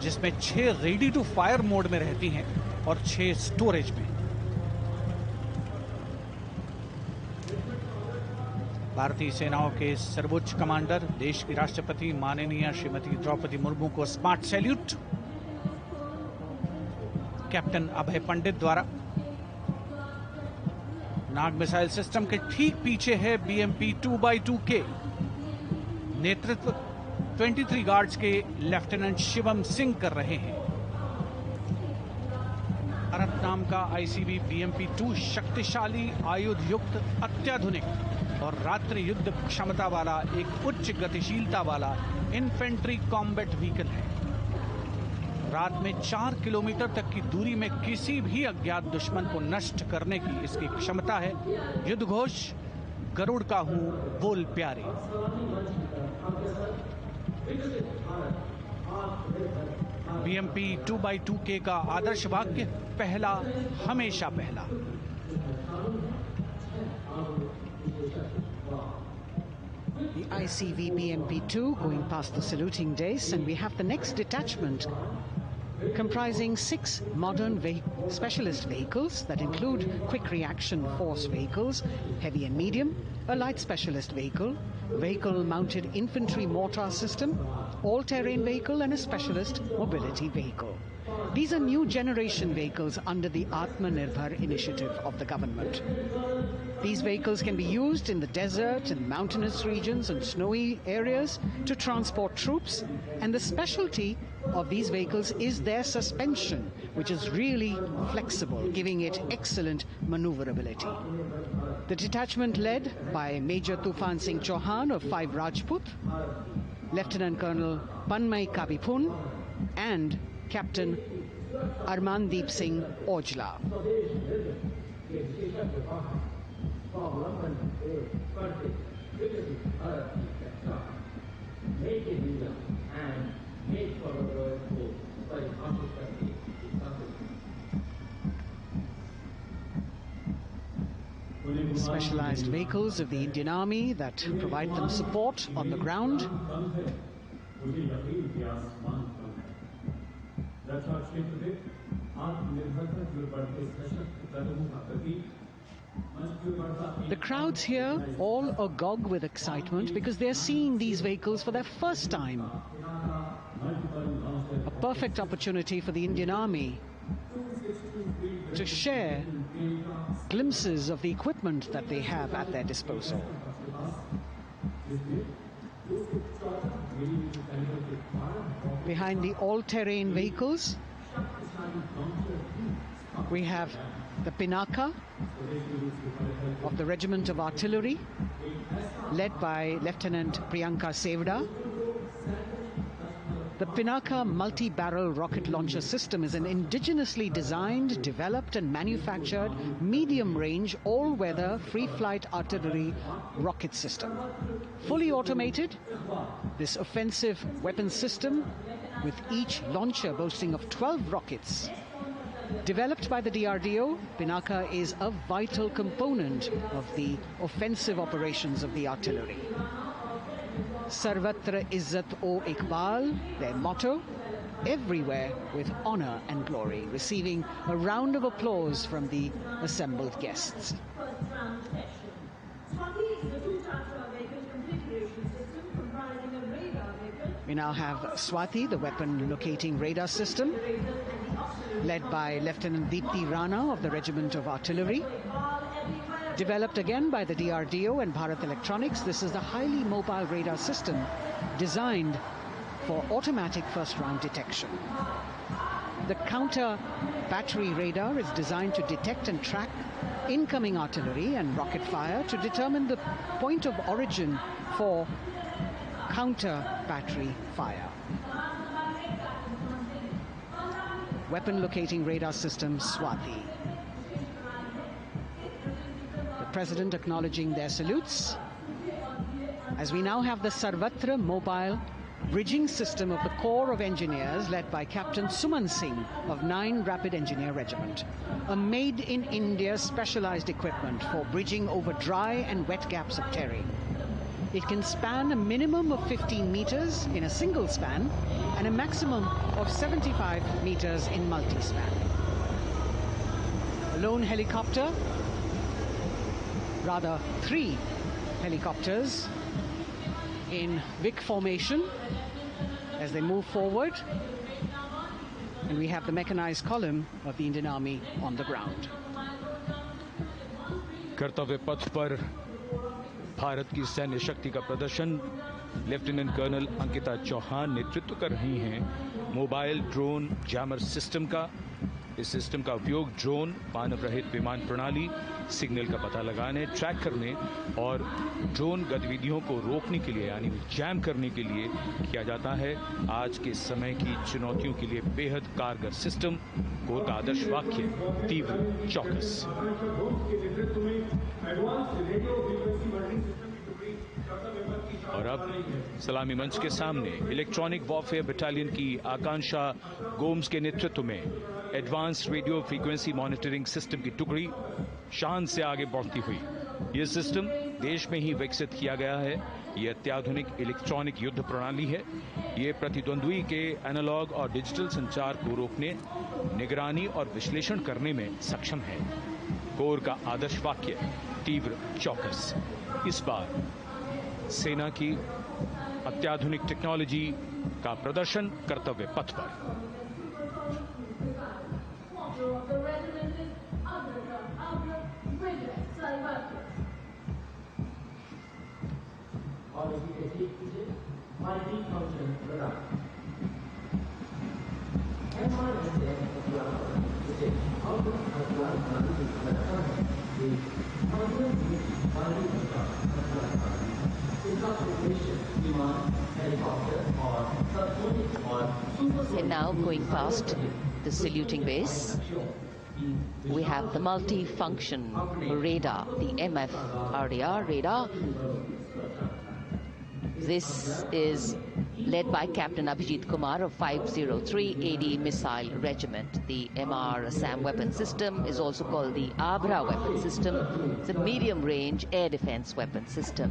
E: जिसमें 6 रेडी टू फायर मोड में रहती हैं और 6 स्टोरेज में। भारतीय सेनाओं के सर्वोच्च कमांडर देश की राष्ट्रपति माननीय श्रीमती द्रौपदी मुर्मू को स्मार्ट सैल्यूट कैप्टन अभय पंडित द्वारा। नाग मिसाइल सिस्टम के ठीक पीछे है BMP-2x2K। नेतृत्व 23 गार्ड्स के लेफ्टिनेंट शिवम सिंह कर रहे हैं। भारत नाम का ICB BMP-2 शक्तिशाली आयुध युक्त अत्याधुनिक और रात्रि युद्ध क्षमता वाला एक उच्च गतिशीलता वाला इन्फेंट्री कॉम्बैट व्हीकल है। रात में 4 किलोमीटर तक की दूरी में किसी भी अज्ञात दुश्मन को नष्ट करने की इसकी क्षमता है। युद्ध घोष गरुड़ का हूं बोल प्यारे। BMP 2x2K का आदर्श वाक्य, पहला हमेशा पहला।
D: The ICV BMP-2 going past the saluting dais, and we have the next detachment comprising 6 modern specialist vehicles that include quick reaction force vehicles, heavy and medium, a light specialist vehicle, vehicle-mounted infantry mortar system, all-terrain vehicle, and a specialist mobility vehicle. These are new generation vehicles under the Atmanirbhar initiative of the government. These vehicles can be used in the desert and mountainous regions and snowy areas to transport troops, and the specialty of these vehicles is their suspension, which is really flexible, giving it excellent maneuverability. The detachment led by Major Tufan Singh Chauhan of 5 Rajput, Lieutenant Colonel Panmay Kabipun, and Captain Armandeep Singh Ojla. Specialized vehicles of the Indian Army that provide them support on the ground. The crowds here all agog with excitement because they're seeing these vehicles for their first time. A perfect opportunity for the Indian Army to share glimpses of the equipment that they have at their disposal. Behind the all-terrain vehicles, we have the Pinaka of the Regiment of Artillery, led by Lieutenant Priyanka Sevda. The Pinaka multi-barrel rocket launcher system is an indigenously designed, developed and manufactured medium-range, all-weather, free-flight artillery rocket system. Fully automated, this offensive weapon system, with each launcher boasting of 12 rockets, developed by the DRDO, Pinaka is a vital component of the offensive operations of the artillery. Sarvatra Izzat o Iqbal, their motto, everywhere with honor and glory, receiving a round of applause from the assembled guests. We now have Swati, the weapon locating radar system, led by Lieutenant Deepti Rana of the Regiment of Artillery. Developed again by the DRDO and Bharat Electronics, this is a highly mobile radar system designed for automatic first-round detection. The counter battery radar is designed to detect and track incoming artillery and rocket fire to determine the point of origin for counter battery fire. Weapon locating radar system Swati. The President acknowledging their salutes, as we now have the Sarvatra mobile bridging system of the Corps of Engineers, led by Captain Suman Singh of 9 Rapid Engineer Regiment, a made-in-India specialized equipment for bridging over dry and wet gaps of terrain. It can span a minimum of 15 meters in a single span and a maximum of 75 meters in multi-span. A lone helicopter, rather 3 helicopters in Vic formation as they move forward, and we have the mechanized column of the Indian Army on the ground.
B: कर्तव्य पथ पर भारत की सैन्य शक्ति का प्रदर्शन lieutenant colonel Ankita Chauhan नेतृत्व कर रही हैं मोबाइल ड्रोन जैमर सिस्टम का। इस सिस्टम का उपयोग ड्रोन, मानव रहित विमान प्रणाली, सिग्नल का पता लगाने, ट्रैक करने और ड्रोन गतिविधियों को रोकने के लिए यानी जैम करने के लिए किया जाता है। आज के समय की चुनौतियों के लिए बेहद कारगर सिस्टम। कोर का आदर्श वाक्य, तीव्र चौकस। और अब सलामी मंच के सामने इलेक्ट्रॉनिक वॉरफेयर बटालियन की आकांक्षा गोम्स के नेतृत्व में advance radio frequency monitoring system की टुकड़ी शान से आगे बढ़ती हुई। यह सिस्टम देश में ही विकसित किया गया है। यह अत्याधुनिक इलेक्ट्रॉनिक युद्ध प्रणाली है। यह प्रतिद्वंद्वी के एनालॉग और डिजिटल संचार को रोकने, निगरानी और विश्लेषण करने में सक्षम है। कोर का आदर्श वाक्य तीव्र चौकस। इस बार सेना की अत्याधुनिक टेक्नोलॉजी का प्रदर्शन कर्तव्य पथ पर।
A: And now going past the saluting base, we have the multi-function radar, the MFRDR radar. This is led by Captain Abhijit Kumar of 503 AD Missile Regiment. The MR SAM weapon system is also called the Abra weapon system. It's a medium-range air defense weapon system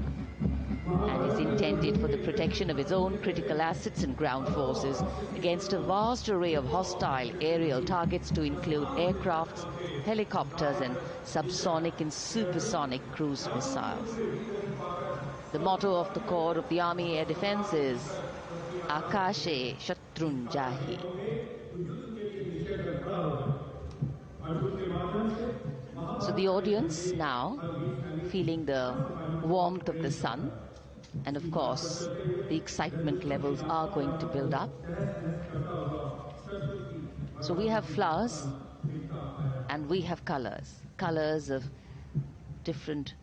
A: and is intended for the protection of its own critical assets and ground forces against a vast array of hostile aerial targets to include aircrafts, helicopters and subsonic and supersonic cruise missiles. The motto of the Corps of the Army Air Defense is Akashe Shatrunjahi. So the audience now feeling the warmth of the sun, and of course the excitement levels are going to build up. So we have flowers and we have colors of different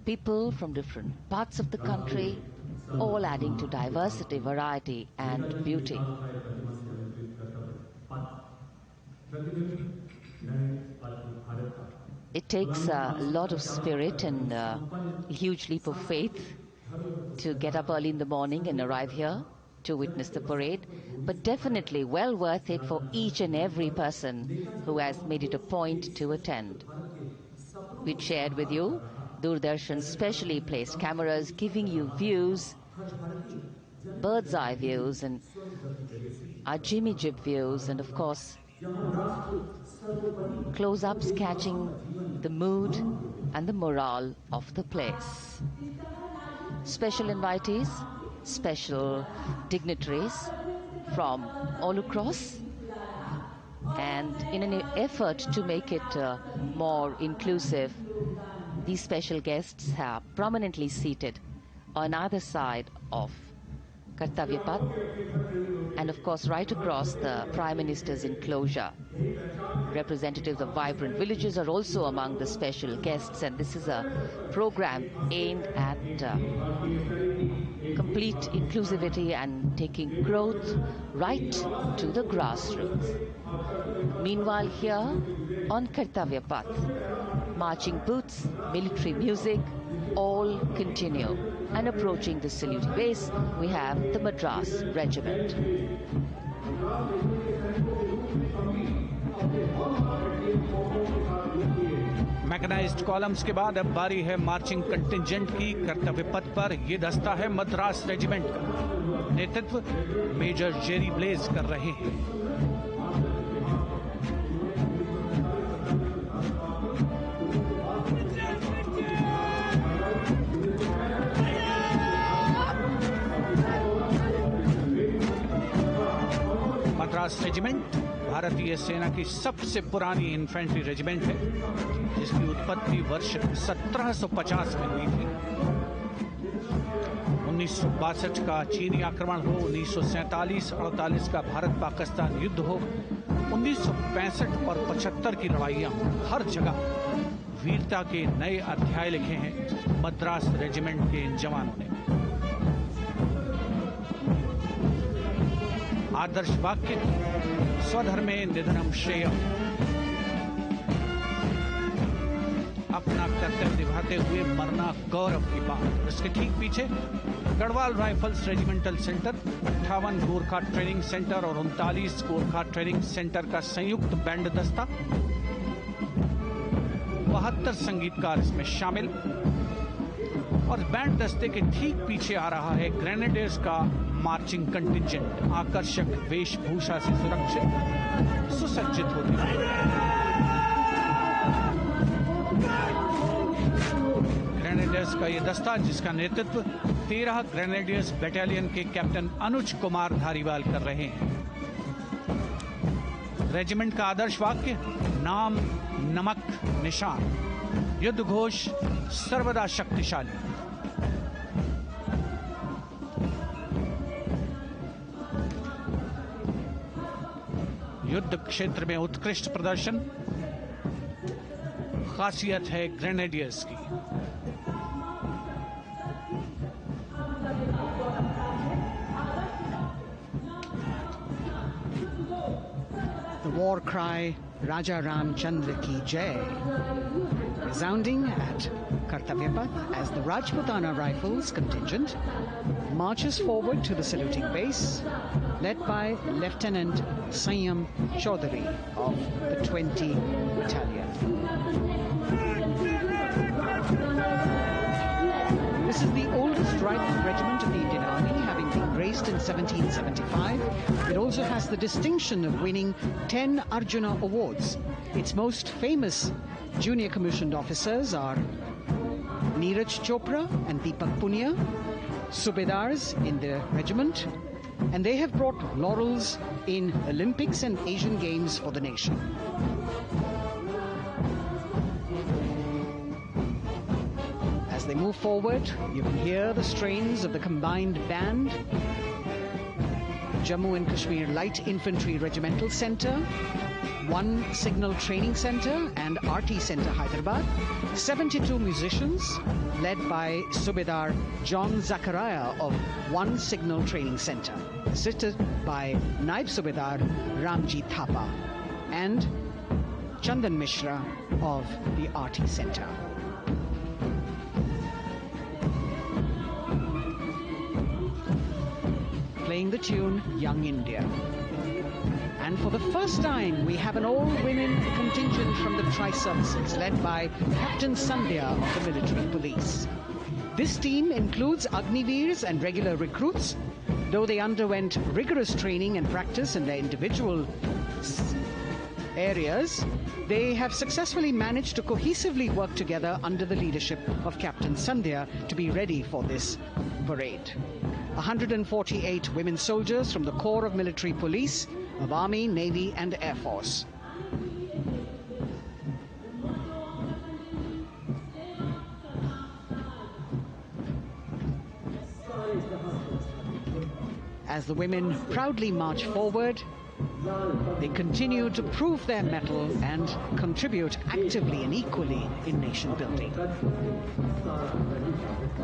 A: people from different parts of the country, all adding to diversity, variety and beauty. It takes a lot of spirit and a huge leap of faith to get up early in the morning and arrive here to witness the parade, but definitely well worth it for each and every person who has made it a point to attend. We shared with you Doordarshan's specially placed cameras giving you views, bird's eye views and our Jimmy Jib views, and of course close-ups catching the mood and the morale of the place. Special invitees, special dignitaries from all across, and in an effort to make it more inclusive, these special guests are prominently seated on either side of Kartavya Path, and of course right across the Prime Minister's enclosure. Representatives of vibrant villages are also among the special guests, and this is a program aimed at complete inclusivity and taking growth right to the grassroots. Meanwhile here on Kartavya Path, marching boots, military music, all continue. And approaching the saluting base, we have the Madras Regiment.
E: Mechanised columns के बाद अब बारी है marching contingent की। कर्तव्य पथ पर ये दस्ता है मद्रास रेजिमेंट का। नेतृत्व मेजर जेरी ब्लेज कर रहे हैं। मद्रास रेजिमेंट भारतीय सेना की सबसे पुरानी इन्फेंट्री रेजिमेंट है, जिसकी उत्पत्ति वर्ष 1750 में हुई थी। 1962 का चीनी आक्रमण हो, 1947-48 का भारत पाकिस्तान युद्ध हो, 1965 और 75 की लड़ाइयां, हर जगह वीरता के नए अध्याय लिखे हैं मद्रास रेजिमेंट के इन जवानों ने। आदर्श वाक्य स्वधर्मे निधनम श्रेयः। अपना कर्तव्य निभाते हुए मरना गौरव की बात। उसके ठीक पीछे Garhwal rifles regimental centre, 58 Gorkha training centre और 39 गोरखा ट्रेनिंग सेंटर का संयुक्त बैंड दस्ता, 72 संगीतकार इसमें शामिल। और बैंड दस्ते के ठीक पीछे आ रहा है ग्रेनेडियर्स का मार्चिंग कंटिंजेंट, आकर्षक वेशभूषा से सुरक्षित सुसज्जित होते हुए। ग्रेनेडियर्स का यह दस्ता, जिसका नेतृत्व 13 ग्रेनेडियर्स बटालियन के कैप्टन अनुज कुमार धारीवाल कर रहे हैं। रेजिमेंट का आदर्श वाक्य नाम नमक निशान, युद्ध घोष सर्वदा शक्तिशाली। युद्ध क्षेत्र में उत्कृष्ट प्रदर्शन खासियत है ग्रेनेडियर्स की।
D: The war cry Raja Ramchandra Ki Jai, resounding at Kartavya Path as the Rajputana Rifles contingent marches forward to the saluting base, led by Lieutenant Sanyam Chaudhary of the 20 Battalion. This is the oldest rifle regiment of the Indian Army, having been raised in 1775. It also has the distinction of winning 10 Arjuna Awards. Its most famous junior commissioned officers are Neeraj Chopra and Deepak Punia, Subedars in the regiment, and they have brought laurels in Olympics and Asian Games for the nation. As they move forward, you can hear the strains of the combined band. Jammu and Kashmir Light Infantry Regimental Centre, 1 Signal Training Centre and RT Centre Hyderabad, 72 musicians led by Subedar John Zachariah of 1 Signal Training Centre, assisted by Naib Subedar Ramji Thapa and Chandan Mishra of the RT Centre. Playing the tune Young India. And for the first time, we have an all-women contingent from the Tri-Services, led by Captain Sandhya of the Military Police. This team includes Agniveers and regular recruits. Though they underwent rigorous training and practice in their individual areas, they have successfully managed to cohesively work together under the leadership of Captain Sandhya to be ready for this parade. 148 women soldiers from the Corps of Military Police, of Army, Navy and Air Force. As the women proudly march forward, they continue to prove their mettle and contribute actively and equally in nation building.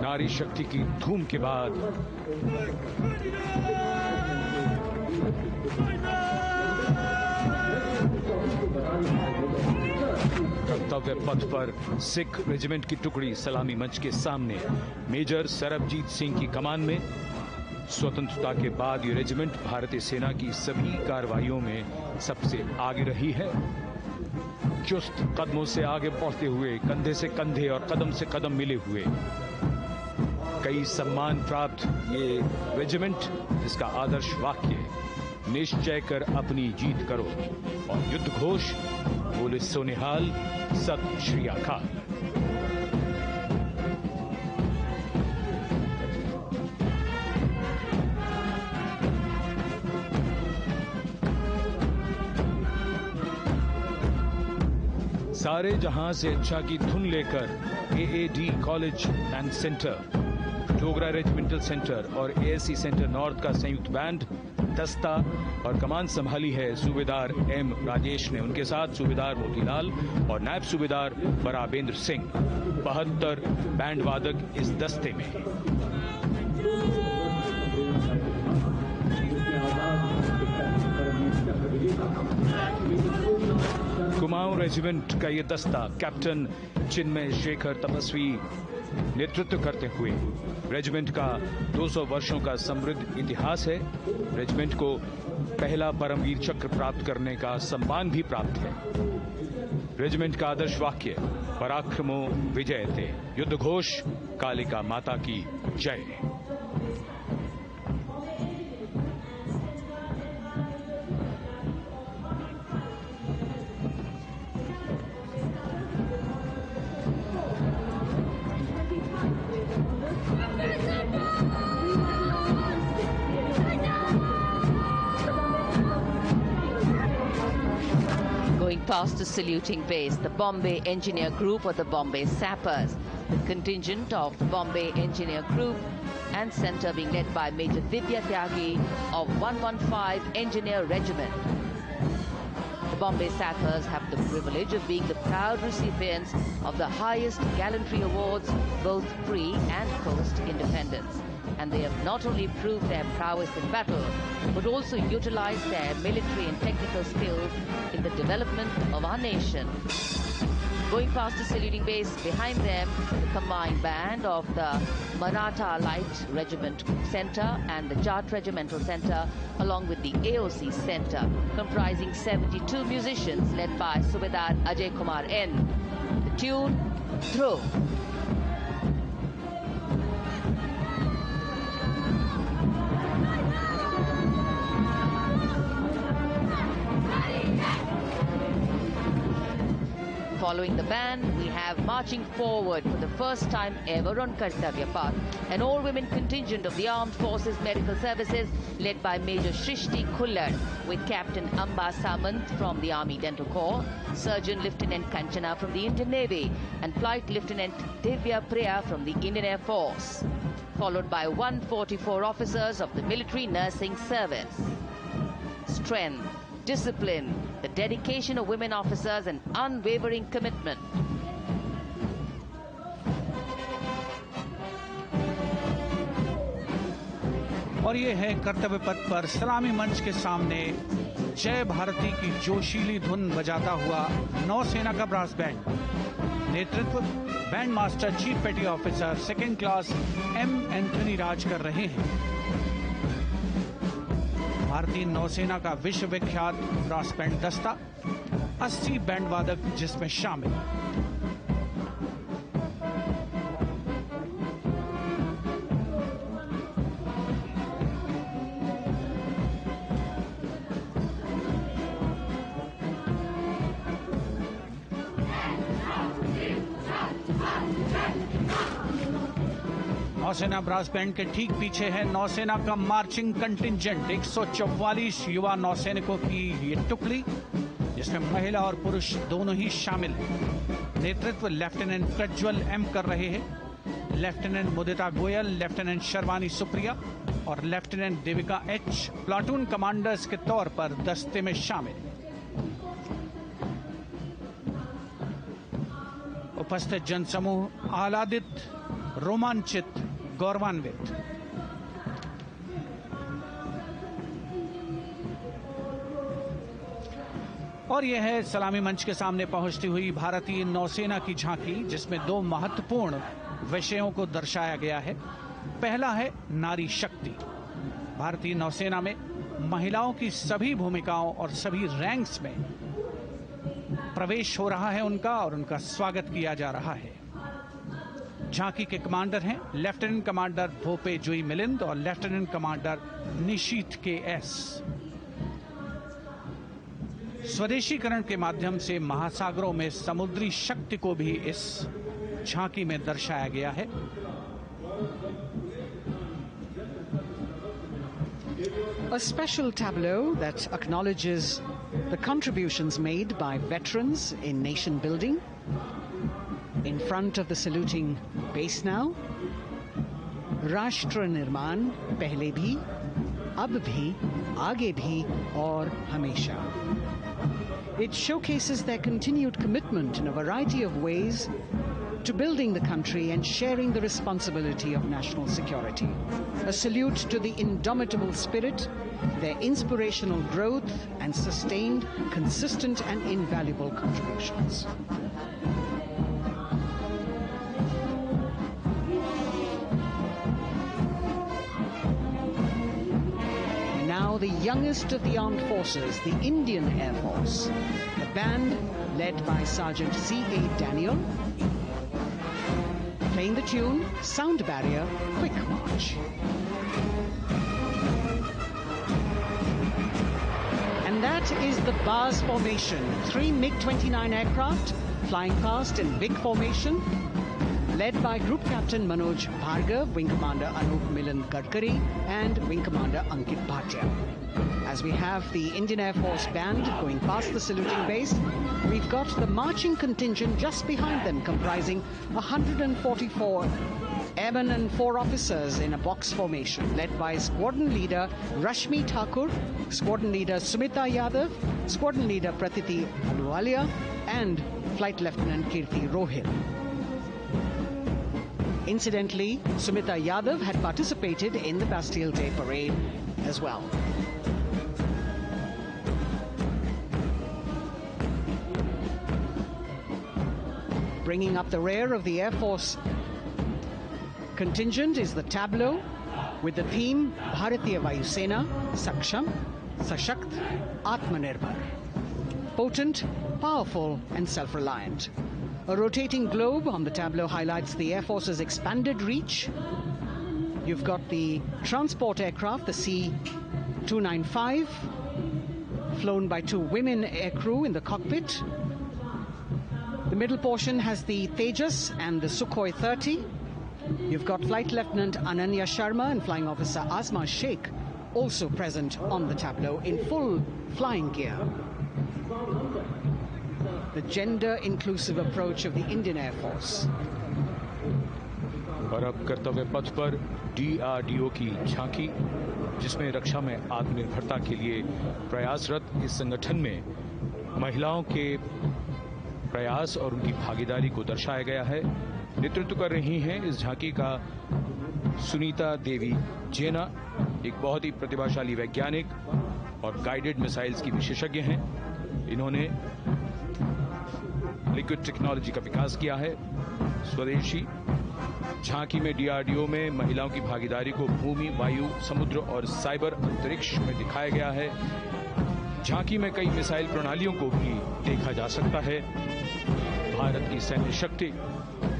B: नारी शक्ति की धूम के बाद कर्तव्य पथ पर Sikh regiment की टुकड़ी सलामी मंच के सामने मेजर सरबजीत सिंह की कमान में। स्वतंत्रता के बाद ये रेजिमेंट भारतीय सेना की सभी कार्रवाइयों में सबसे आगे रही है। चुस्त कदमों से आगे बढ़ते हुए, कंधे से कंधे और कदम से कदम मिले हुए, कई सम्मान प्राप्त ये रेजिमेंट, जिसका आदर्श वाक्य निश्चय कर अपनी जीत करो और युद्ध घोष बोले सोनिहाल सत श्री अकाल। सारे जहां से अच्छा की धुन लेकर AAD college and centre, Dogra regimental centre और एएससी सेंटर नॉर्थ का संयुक्त बैंड दस्ता और कमान संभाली है सूबेदार एम राजेश ने। उनके साथ सूबेदार मोतीलाल और नायब सूबेदार बराबेंद्र सिंह। 72 बैंड वादक इस दस्ते में। कुमाऊं रेजिमेंट का ये दस्ता कैप्टन चिन्मय शेखर तपस्वी नेतृत्व करते हुए रेजिमेंट का 200 वर्षों का समृद्ध इतिहास है। रेजिमेंट को पहला परमवीर चक्र प्राप्त करने का सम्मान भी प्राप्त है। रेजिमेंट का आदर्श वाक्य पराक्रमो विजयते, युद्ध घोष कालिका माता की जय।
A: Going past the saluting base, the Bombay Engineer Group or the Bombay Sappers, the contingent of the Bombay Engineer Group and Centre being led by Major Divya Tyagi of 115 Engineer Regiment. The Bombay Sappers have the privilege of being the proud recipients of the highest gallantry awards, both pre and post independence. And they have not only proved their prowess in battle, but also utilized their military and technical skills in the development of our nation. Going past the saluting base, behind them, the combined band of the Maratha Light Regiment Centre and the Jat Regimental Centre, along with the AOC Centre, comprising 72 musicians led by Subedar Ajay Kumar N. The tune, Dhruv. Following the band, we have marching forward for the first time ever on Kartavya Path, an all-women contingent of the Armed Forces Medical Services led by Major Shrishti Khullar, with Captain Amba Samant from the Army Dental Corps, Surgeon Lieutenant Kanchana from the Indian Navy, and Flight Lieutenant Divya Priya from the Indian Air Force, followed by 144 officers of the Military Nursing Service. Strength, discipline, the dedication of women officers and unwavering commitment.
E: और ये है कर्तव्य पथ पर सलामी मंच के सामने जय भारती की जोशीली धुन बजाता हुआ नौसेना का ब्रास बैंड। नेतृत्व band master chief petty officer second class M Anthony Raj कर रहे हैं। भारतीय नौसेना का विश्व विख्यात ब्रास बैंड दस्ता, 80 बैंड वादक जिसमें शामिल। नौसेना ब्रास बैंड के ठीक पीछे है नौसेना का मार्चिंग कंटिंजेंट, 144 युवा नौसैनिकों की ये टुकड़ी, जिसमें महिला और पुरुष दोनों ही शामिल हैं। नेतृत्व लेफ्टिनेंट प्रज्वल एम कर रहे हैं। लेफ्टिनेंट मुदिता गोयल, लेफ्टिनेंट शर्वानी सुप्रिया और lieutenant Devika H platoon commanders के तौर पर दस्ते में शामिल। उपस्थित जनसमूह आह्लादित, रोमांचित, गौरवान्वित। और यह है सलामी मंच के सामने पहुंचती हुई भारतीय नौसेना की झांकी, जिसमें दो महत्वपूर्ण विषयों को दर्शाया गया है। पहला है नारी शक्ति। भारतीय नौसेना में महिलाओं की सभी भूमिकाओं और सभी रैंक्स में प्रवेश हो रहा है उनका, और उनका स्वागत किया जा रहा है। झांकी के कमांडर हैं लेफ्टिनेंट कमांडर भोपे जुई मिलिंद और लेफ्टिनेंट कमांडर निशीथ के एस। स्वदेशीकरण के माध्यम से महासागरों में समुद्री शक्ति को भी इस झांकी में दर्शाया गया है।
D: A special tableau that acknowledges the contributions made by veterans in nation building. In front of the saluting base now, राष्ट्र निर्माण पहले भी, अब भी, आगे भी और हमेशा. It showcases their continued commitment in a variety of ways to building the country and sharing the responsibility of national security. A salute to the indomitable spirit, their inspirational growth, and sustained, consistent, and invaluable contributions. And now the youngest of the armed forces, the Indian Air Force. The band, led by Sergeant C.A. Daniel, playing the tune, Sound Barrier, Quick March. And that is the BARS formation, 3 MiG-29 aircraft flying past in big formation, led by Group Captain Manoj Bhargav, Wing Commander Anup Milan Gadkari, and Wing Commander Ankit Bhatia. As we have the Indian Air Force band going past the saluting base, we've got the marching contingent just behind them, comprising 144 airmen and 4 officers in a box formation, led by Squadron Leader Rashmi Thakur, Squadron Leader Sumita Yadav, Squadron Leader Pratiti Aluwalia, and Flight Lieutenant Kirti Rohil. Incidentally, Sumita Yadav had participated in the Bastille Day Parade as well. Bringing up the rear of the Air Force contingent is the tableau with the theme Bharatiya Vayu Sena, Saksham, Sashakt, Atmanirbhar. Potent, powerful, and self-reliant. A rotating globe on the tableau highlights the Air Force's expanded reach. You've got the transport aircraft, the C-295, flown by 2 women aircrew in the cockpit. The middle portion has the Tejas and the Sukhoi 30. You've got Flight Lieutenant Ananya Sharma and Flying Officer Azma Sheikh also present on the tableau in full flying gear. The gender-inclusive approach of the Indian Air Force.
B: और अब कर्तव्य पथ पर DRDO की झांकी, जिसमें रक्षा में आत्मनिर्भरता के लिए प्रयासरत इस संगठन में महिलाओं के प्रयास और उनकी भागीदारी को दर्शाया गया है। नेतृत्व कर रही हैं इस झांकी का सुनीता देवी जेना, एक बहुत ही प्रतिभाशाली वैज्ञानिक और गाइडेड मिसाइल्स की विशेषज्ञ हैं। इन्होंने लिक्विड टेक्नोलॉजी का विकास किया है, स्वदेशी। झांकी में DRDO में महिलाओं की भागीदारी को भूमि, वायु, समुद्र और साइबर अंतरिक्ष में दिखाया गया है। झांकी में कई मिसाइल प्रणालियों को भी देखा जा सकता है। भारत की सैन्य शक्ति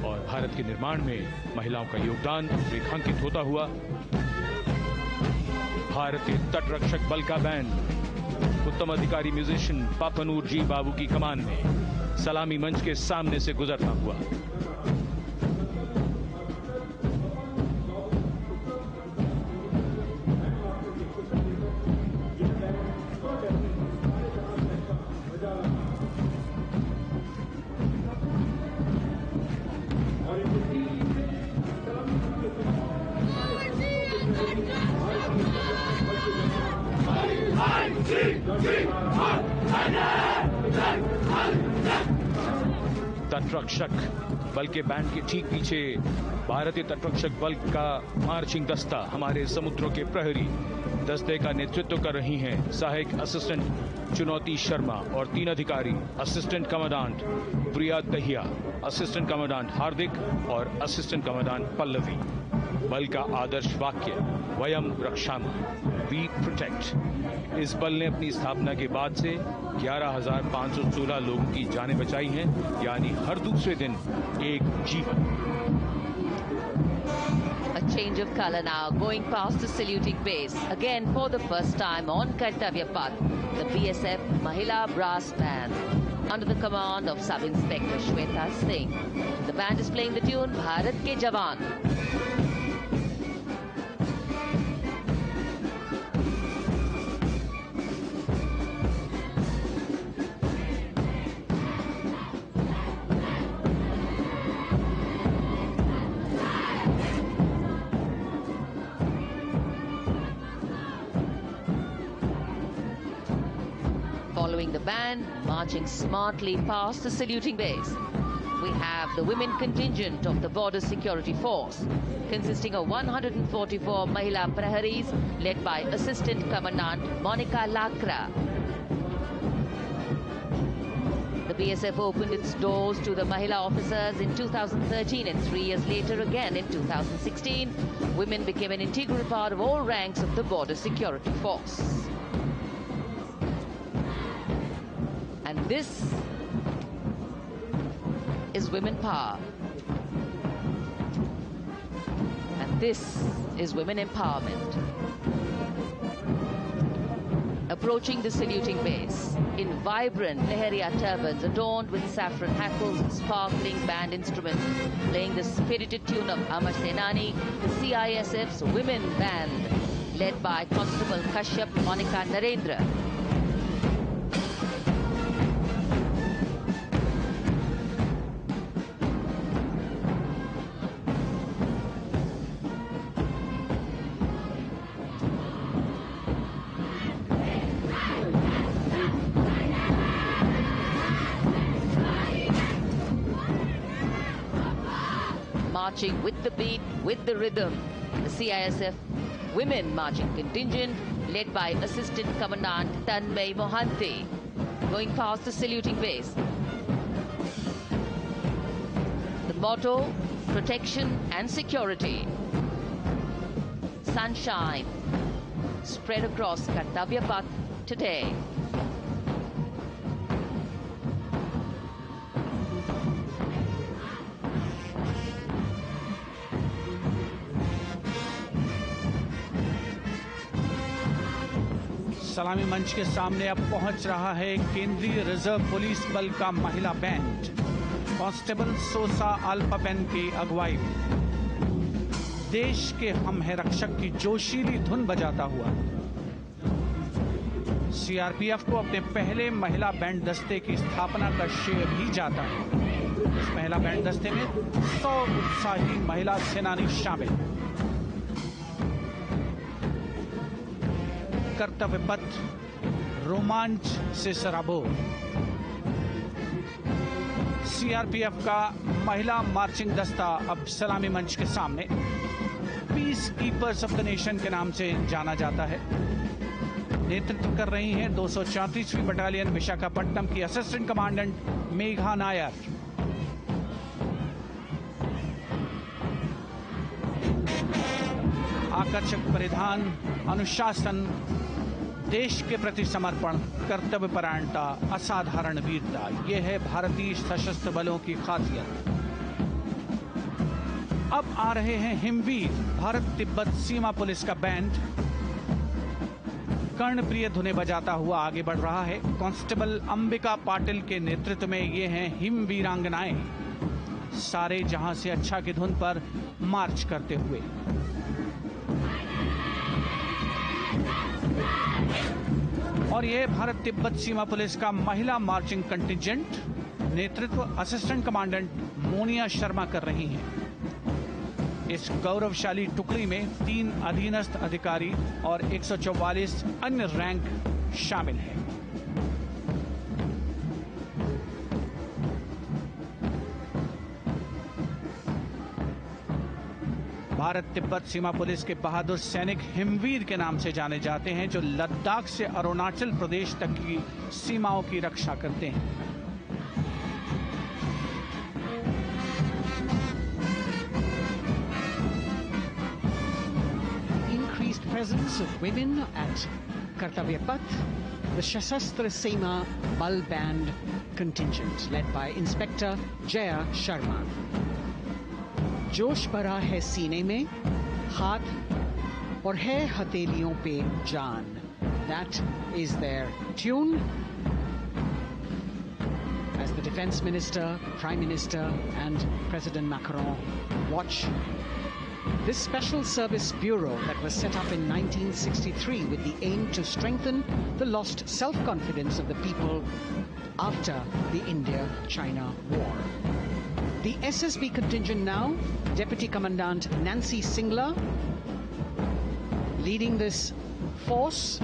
B: और भारत के निर्माण में महिलाओं का योगदान रेखांकित होता हुआ भारतीय तटरक्षक बल का बैंड उत्तम अधिकारी म्यूजिशियन पापनूर जी बाबू की कमान में सलामी मंच के सामने से गुजरता हुआ। तटरक्षक बल के बैंड के ठीक पीछे भारतीय तटरक्षक बल का मार्चिंग दस्ता हमारे समुद्रों के प्रहरी दस्ते का नेतृत्व कर रही हैं सहायक असिस्टेंट चुनौती शर्मा और 3 अधिकारी, असिस्टेंट कमांडेंट प्रिया दहिया, असिस्टेंट कमांडेंट हार्दिक और असिस्टेंट कमांडेंट पल्लवी। बल का आदर्श वाक्य वयम रक्षामः, वी प्रोटेक्ट। इस बल ने अपनी स्थापना के बाद से 11,516 लोगों की जानें बचाई हैं, यानी हर दूसरे दिन एक जीवन।
A: A change of color now, going past the saluting base. Again, for the first time on Kartavya Path, the BSF Mahila Brass Band, under the command of Sub-Inspector Shweta Singh. The band is playing the tune Bharat Ke Jawan. Following the band, marching smartly past the saluting base. we have the women contingent of the Border Security Force, consisting of 144 Mahila Praharis, led by Assistant Commandant Monica Lakra. The BSF opened its doors to the Mahila officers in 2013, and 3 years later again in 2016. Women became an integral part of all ranks of the Border Security Force. And this is women power. And this is women empowerment. Approaching the saluting base in vibrant Leheria turbans adorned with saffron hackles and sparkling band instruments, playing the spirited tune of Amar Senani, the CISF's women band, led by Constable Kashyap Monica Narendra. Marching with the beat, with the rhythm, the CISF Women Marching Contingent, led by Assistant Commandant Tanmay Mohanty, going past the saluting base. The motto, protection and security. Sunshine spread across Kartavya Path today.
E: सलामी मंच के सामने अब पहुंच रहा है केंद्रीय reserve police बल का महिला बैंड कांस्टेबल सोसा अल्पापेन की अगुवाई में देश के हम है रक्षक की जोशीली धुन बजाता हुआ सीआरपीएफ को अपने पहले महिला बैंड दस्ते की स्थापना का श्रेय भी जाता है। इस महिला बैंड दस्ते में 100 उत्साही महिला सेनानी शामिल। कर्तव्य पथ रोमांच से सराबोर। सीआरपीएफ का महिला मार्चिंग दस्ता अब सलामी मंच के सामने peace keepers of the nation के नाम से जाना जाता है। नेतृत्व कर रही हैं 234वीं बटालियन विशाखापट्टनम की असिस्टेंट कमांडेंट मेघा नायर। आकर्षक परिधान, अनुशासन, देश के प्रति समर्पण, कर्तव्य परायणता, असाधारण वीरता, ये है भारतीय सशस्त्र बलों की खासियत। अब आ रहे हैं हिमवीर भारत तिब्बत सीमा पुलिस का बैंड कर्णप्रिय धुनें बजाता हुआ आगे बढ़ रहा है। कांस्टेबल अंबिका पाटिल के नेतृत्व में ये हैं हिम वीरांगनाएं, सारे जहां से अच्छा की धुन पर मार्च करते हुए। और ये भारत तिब्बत सीमा पुलिस का महिला मार्चिंग कंटिजेंट, नेतृत्व असिस्टेंट कमांडेंट मोनिया शर्मा कर रही हैं। इस गौरवशाली टुकड़ी में 3 अधीनस्थ अधिकारी और 144 अन्य रैंक शामिल हैं। भारत तिब्बत सीमा पुलिस के बहादुर सैनिक हिमवीर के नाम से जाने जाते हैं, जो लद्दाख से अरुणाचल प्रदेश तक की सीमाओं की रक्षा करते हैं।
D: Increased presence of women at Kartavya Path, the Shasastra Seema Bal Band contingent led by Inspector Jaya Sharma. जोश भरा है सीने में, हाथ और है हथेलियों पे जान. That is their tune. As the Defense Minister, Prime Minister and President Macron watch this Special Service Bureau that was set up in 1963 with the aim to strengthen the lost self-confidence of the people after the India-China war. The SSB contingent now, Deputy Commandant Nancy Singla, leading this force,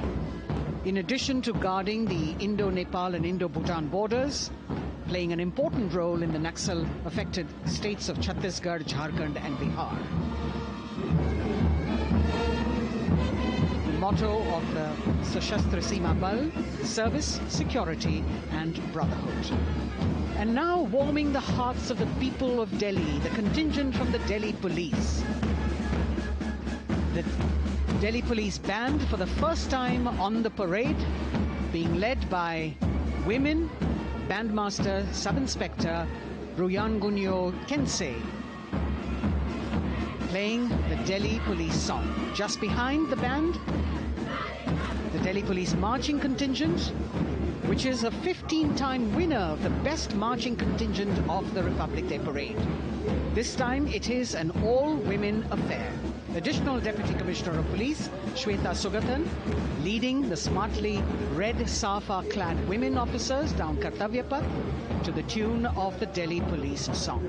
D: in addition to guarding the Indo-Nepal and Indo-Bhutan borders, playing an important role in the Naxal-affected states of Chhattisgarh, Jharkhand and Bihar. The motto of the Sashastra Seema Bal: service, security and brotherhood. And now warming the hearts of the people of Delhi, the contingent from the Delhi Police. The Delhi Police Band for the first time on the parade, being led by women, Bandmaster Sub-Inspector Ruyangunyo Kensei, playing the Delhi Police song. Just behind the band, the Delhi Police Marching Contingent, which is a 15-time winner of the best marching contingent of the Republic Day Parade. This time it is an all-women affair. Additional Deputy Commissioner of Police, Shweta Sugatan, leading the smartly red safa-clad women officers down Kartavya Path to the tune of the Delhi Police song.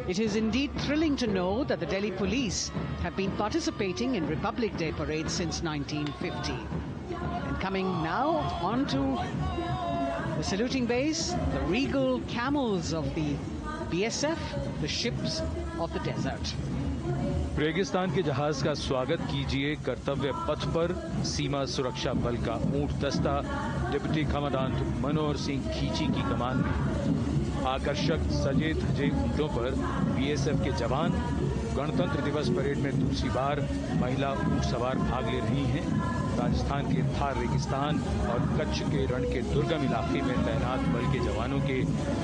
D: It is indeed thrilling to know that the Delhi Police have been participating in Republic Day Parade since 1950. And coming now onto the saluting base, the regal camels of the BSF, the ships of the desert.
B: रेगिस्तान के जहाज का स्वागत कीजिए कर्तव्य पथ पर सीमा सुरक्षा बल का ऊंट दस्ता डिप्टी कमांडेंट मनोहर सिंह खींची की कमान में। आकर्षक सजे धजे ऊंटों पर बीएसएफ के जवान। गणतंत्र दिवस परेड में दूसरी बार महिला ऊंट सवार भाग ले रही हैं। राजस्थान के थार रेगिस्तान और कच्छ के रण के दुर्गम इलाके में तैनात बल के जवानों के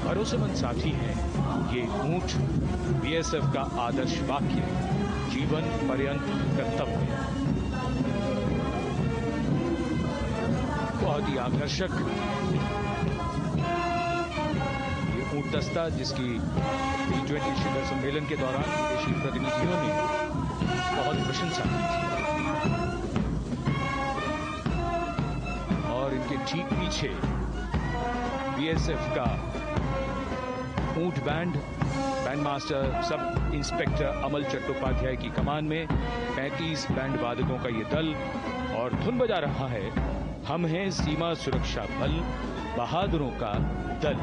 B: भरोसेमंद साथी हैं। ये ऊंट बीएसएफ का आदर्श वाक्य, जीवन पर्यंत कर्तव्य। बहुत ही आकर्षक ये ऊंट दस्ता, जिसकी G20 शिखर सम्मेलन के दौरान विदेशी प्रतिनिधियों ने बहुत प्रशंसा की थी। और इनके ठीक पीछे बीएसएफ का ऊंट बैंड मास्टर सब इंस्पेक्टर अमल चट्टोपाध्याय की कमान में 35 बैंड वादकों का ये दल और धुन बजा रहा है, हम हैं सीमा सुरक्षा बल, बहादुरों का दल।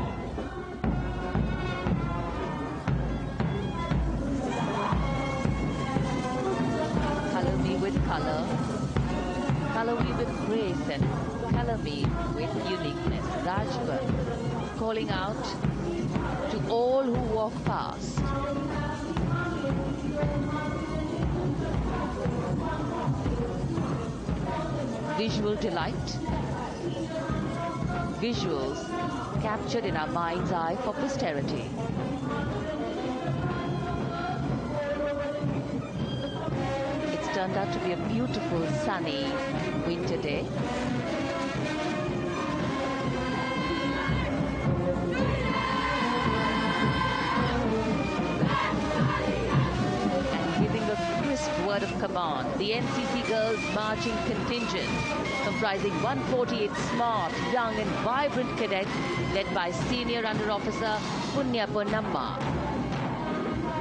A: Color me with color, color me with grace, and color me with uniqueness. Rajput calling out to all who walk past. Visual delight, visuals captured in our mind's eye for posterity. It's turned out to be a beautiful sunny winter day. Word of command, the NCC Girls Marching Contingent, comprising 148 smart, young and vibrant cadets led by Senior Under Officer Punya Ponnamma.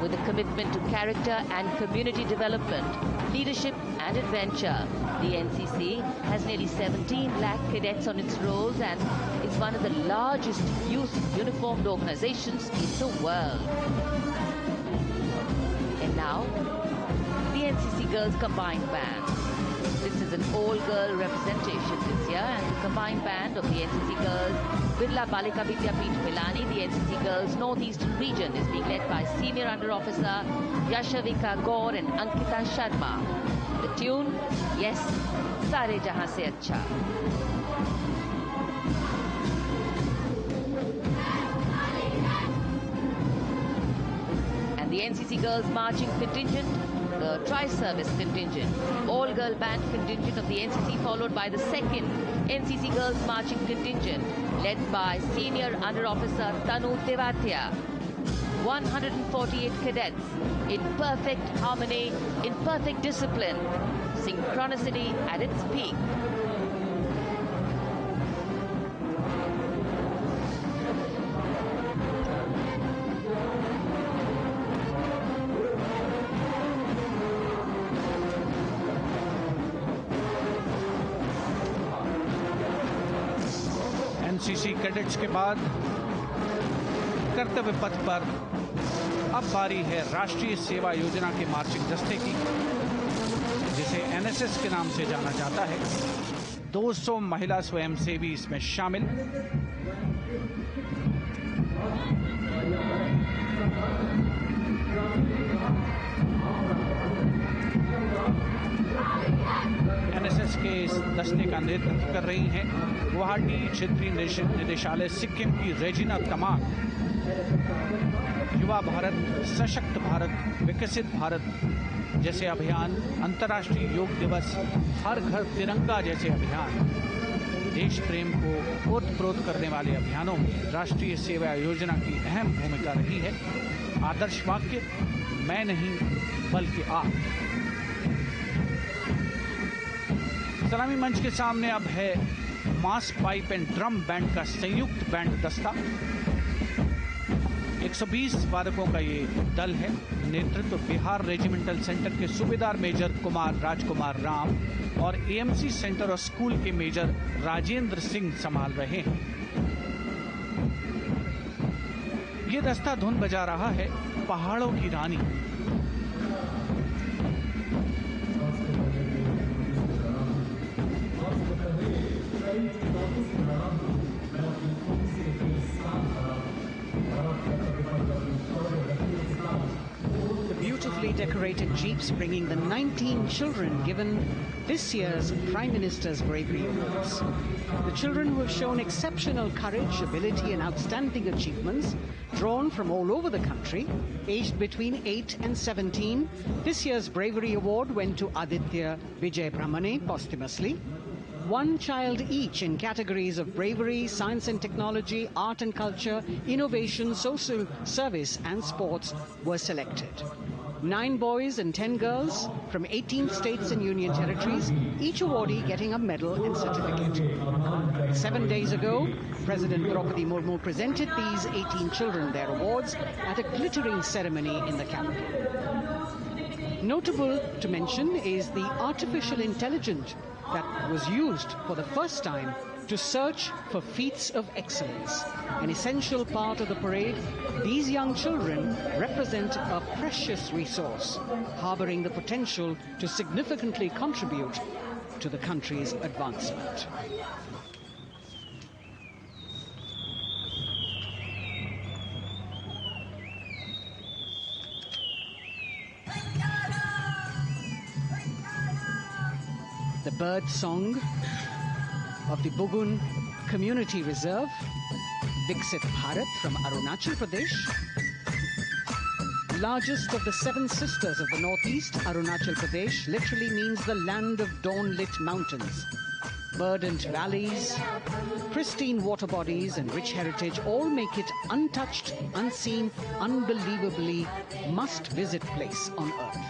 A: With a commitment to character and community development, leadership and adventure, the NCC has nearly 17 lakh cadets on its rolls and is one of the largest youth uniformed organizations in the world. And now, the NCC Girls Combined Band. This is an all-girl representation this year, and the combined band of the NCC Girls Birla Balika Vidyapeeth Milani, the NCC Girls Northeastern region, is being led by Senior Under Officer Yashavika Gaur and Ankita Sharma. The tune, yes, Sare Jahan Se Acha. And the NCC Girls Marching Contingent, the Tri-Service Contingent, all-girl band contingent of the NCC, followed by the second NCC Girls Marching Contingent, led by Senior Under Officer Tanu Tewatia. 148 cadets in perfect harmony, in perfect discipline, synchronicity at its peak.
E: NCC cadets के बाद कर्तव्य पथ पर अब बारी है राष्ट्रीय सेवा योजना के मार्चिंग दस्ते की, जिसे एनएसएस के नाम से जाना जाता है। 200 महिला स्वयंसेवी इसमें शामिल। एनएसएस के इस दस्ते का नेतृत्व कर रही हैं गुवाहाटी क्षेत्रीय निदेशालय सिक्किम की रेजिना तमांग। युवा भारत, सशक्त भारत, विकसित भारत जैसे अभियान, अंतर्राष्ट्रीय योग दिवस, हर घर तिरंगा जैसे अभियान, देश प्रेम को ओतप्रोत करने वाले अभियानों में राष्ट्रीय सेवा योजना की अहम भूमिका रही है। आदर्श वाक्य, मैं नहीं बल्कि आप। सलामी मंच के सामने अब है मास पाइप एंड ड्रम बैंड का संयुक्त बैंड दस्ता। 120 वादकों का ये दल है। नेतृत्व बिहार रेजिमेंटल सेंटर के सूबेदार मेजर कुमार राजकुमार राम और एएमसी सेंटर और स्कूल के मेजर राजेंद्र सिंह संभाल रहे हैं। ये दस्ता धुन बजा रहा है पहाड़ों की रानी।
D: Beautifully decorated jeeps bringing the 19 children given this year's Prime Minister's Bravery Awards. The children who have shown exceptional courage, ability and outstanding achievements, drawn from all over the country, aged between 8 and 17. This year's Bravery Award went to Aditya Vijay Brahmane posthumously. One child each in categories of bravery, science and technology, art and culture, innovation, social service and sports were selected. 9 boys and 10 girls from 18 states and union territories, each awardee getting a medal and certificate. 7 days ago, President Draupadi Murmu presented these 18 children their awards at a glittering ceremony in the capital. Notable to mention is the artificial intelligence that was used for the first time to search for feats of excellence. An essential part of the parade, these young children represent a precious resource, harboring the potential to significantly contribute to the country's advancement. The bird song of the Bugun Community Reserve, Viksit Bharat from Arunachal Pradesh. Largest of the 7 sisters of the Northeast, Arunachal Pradesh literally means the land of dawn-lit mountains. Verdant valleys, pristine water bodies and rich heritage all make it untouched, unseen, unbelievably must-visit place on earth.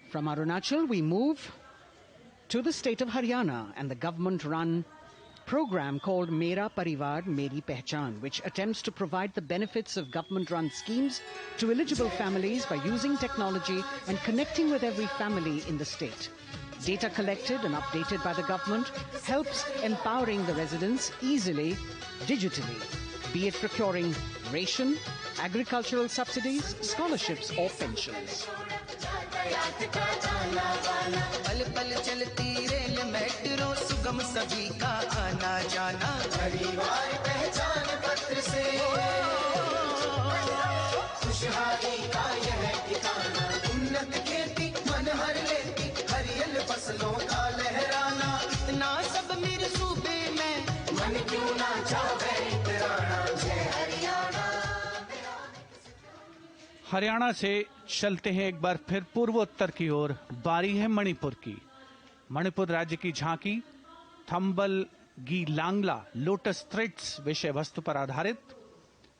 D: From Arunachal, we move to the state of Haryana and the government-run program called Mera Parivar Meri Pehchan, which attempts to provide the benefits of government-run schemes to eligible families by using technology and connecting with every family in the state. Data collected and updated by the government helps empowering the residents easily, digitally, be it procuring ration, agricultural subsidies, scholarships or pensions.
G: पल पल चलती rail metro सुगम सभी का आना जाना परिवार पहचान पत्र से खुशहाली का यह ठिकाना उन्नत खेती मन हर लेती हरियल फसलों का लहराना इतना सब मेरे सूबे में मन क्यों ना चाहे इतराना जय हरियाणा।
E: हरियाणा से चलते हैं एक बार फिर पूर्वोत्तर की ओर। बारी है मणिपुर की। मणिपुर राज्य की झांकी थंबल गी लांगला लोटस थ्रेड्स विषय वस्तु पर आधारित।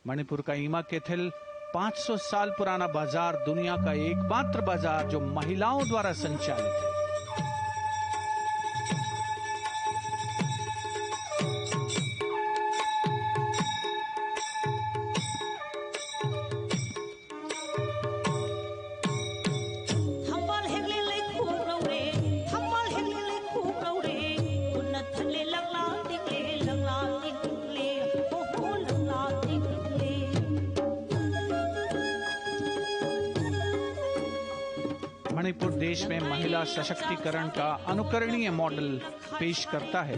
E: मणिपुर का ईमा केथिल 500 साल पुराना बाजार, दुनिया का एकमात्र बाजार जो महिलाओं द्वारा संचालित है। देश में महिला सशक्तिकरण का अनुकरणीय मॉडल पेश करता है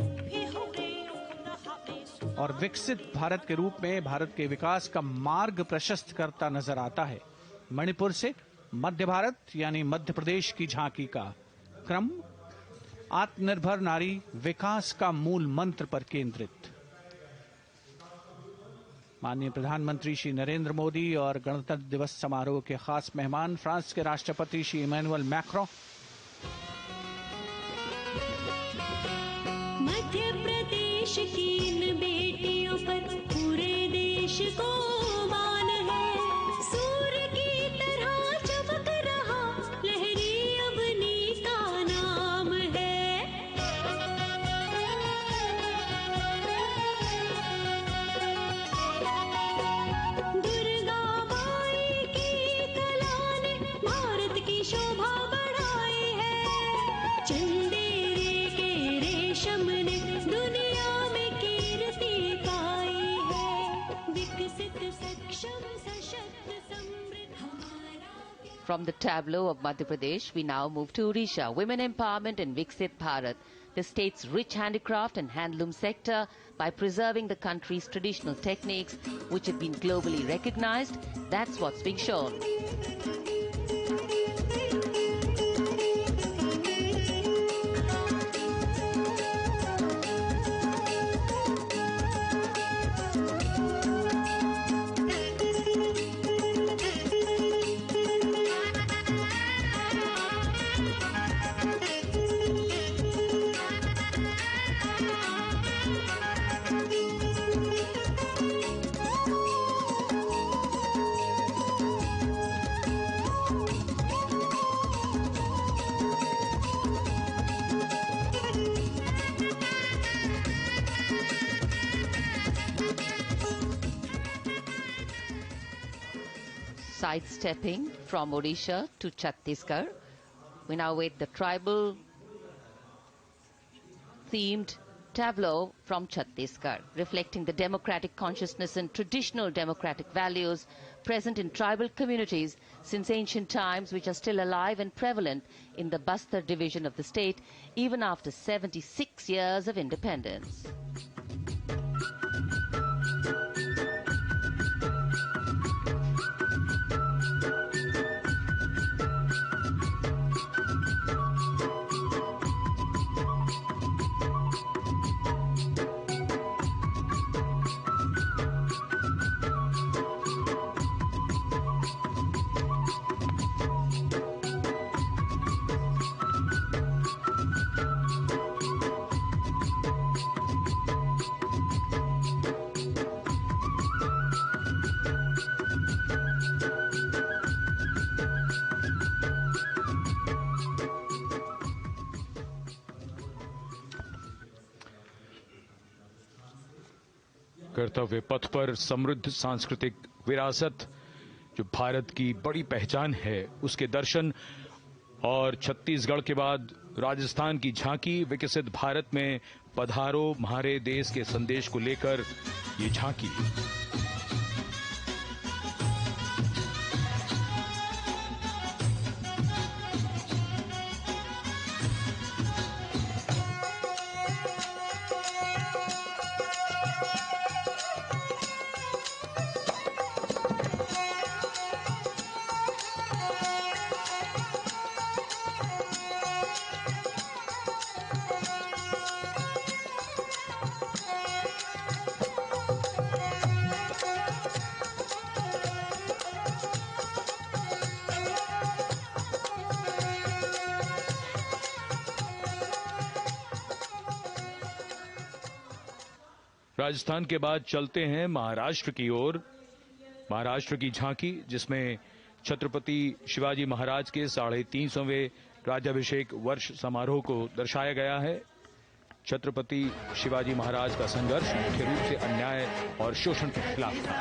E: और विकसित भारत के रूप में भारत के विकास का मार्ग प्रशस्त करता नजर आता है। मणिपुर से मध्य भारत यानी मध्य प्रदेश की झांकी का क्रम आत्मनिर्भर नारी विकास का मूल मंत्र पर केंद्रित। माननीय प्रधानमंत्री श्री नरेंद्र मोदी और गणतंत्र दिवस समारोह के खास मेहमान फ्रांस के राष्ट्रपति श्री इमैनुअल मैक्रों।
H: मध्य प्रदेश की इन बेटियों पर पूरे देश को मान है। सूर्य की तरह चमक रहा लहरी अवनी का नाम है। दुर्गा माई की कला ने भारत की शोभा बढ़ाई है। चंदेरे के रेशम ने दुनिया में कीर्ति पाई है। विकसित सक्षम सशक्त समृद्ध हमारा
A: From the tableau of Madhya Pradesh, we now move to Odisha. Women empowerment in Viksit Bharat, the state's rich handicraft and handloom sector, by preserving the country's traditional techniques, which have been globally recognized. That's what's being shown. Sidestepping from Odisha to Chhattisgarh, we now wait the tribal themed tableau from Chhattisgarh, reflecting the democratic consciousness and traditional democratic values present in tribal communities since ancient times, which are still alive and prevalent in the Bastar division of the state, even after 76 years of independence.
B: कर्तव्य पथ पर समृद्ध सांस्कृतिक विरासत जो भारत की बड़ी पहचान है, उसके दर्शन और छत्तीसगढ़ के बाद राजस्थान की झांकी विकसित भारत में पधारो म्हारे देश के संदेश को लेकर ये झांकी। राजस्थान के बाद चलते हैं महाराष्ट्र की ओर। महाराष्ट्र की झांकी जिसमें छत्रपति शिवाजी महाराज के 350वें राज्याभिषेक वर्ष समारोह को दर्शाया गया है। छत्रपति शिवाजी महाराज का संघर्ष मुख्य रूप से अन्याय और शोषण के खिलाफ था।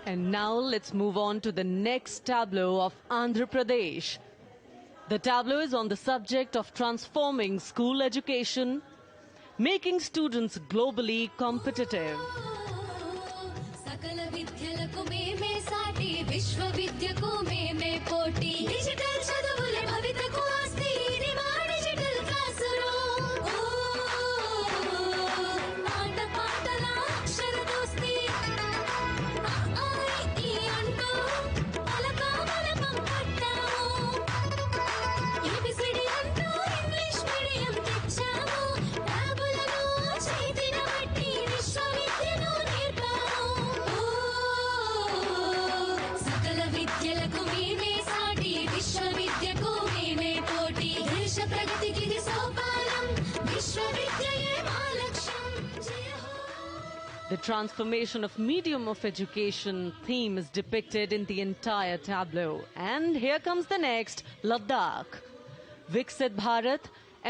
I: And now let's move on to the next tableau of Andhra Pradesh. The tableau is on the subject of transforming school education, making students globally competitive.
H: सकल विद्यలకు మేమే సాటి విశ్వవిద్యకు మేమే పోటీ డిజిటల్ చదువులే భవితకు ఆస్తి ఇది మా డిజిటల్ క్లాస్ రూమ్ పాట పాటల అక్షర దోస్తి ఈ అంటూ పలక బలపం పట్టాము ఏబిసిడి అంటూ ఇంగ్లీష్ మీడియం తెచ్చాము ట్యాబులలో చేతిన బట్టి విశ్వవిద్యను నేర్పాము సకల విద్యలకు మేమే సాటి విశ్వవిద్యకు మేమే పోటీ దేశ ప్రగతికి ఇది సోపానం విశ్వవిద్యయే మా లక్ష్యం జయ హో.
I: The transformation of medium of education theme is depicted in the entire tableau. And here comes the next, Ladakh. Viksit Bharat,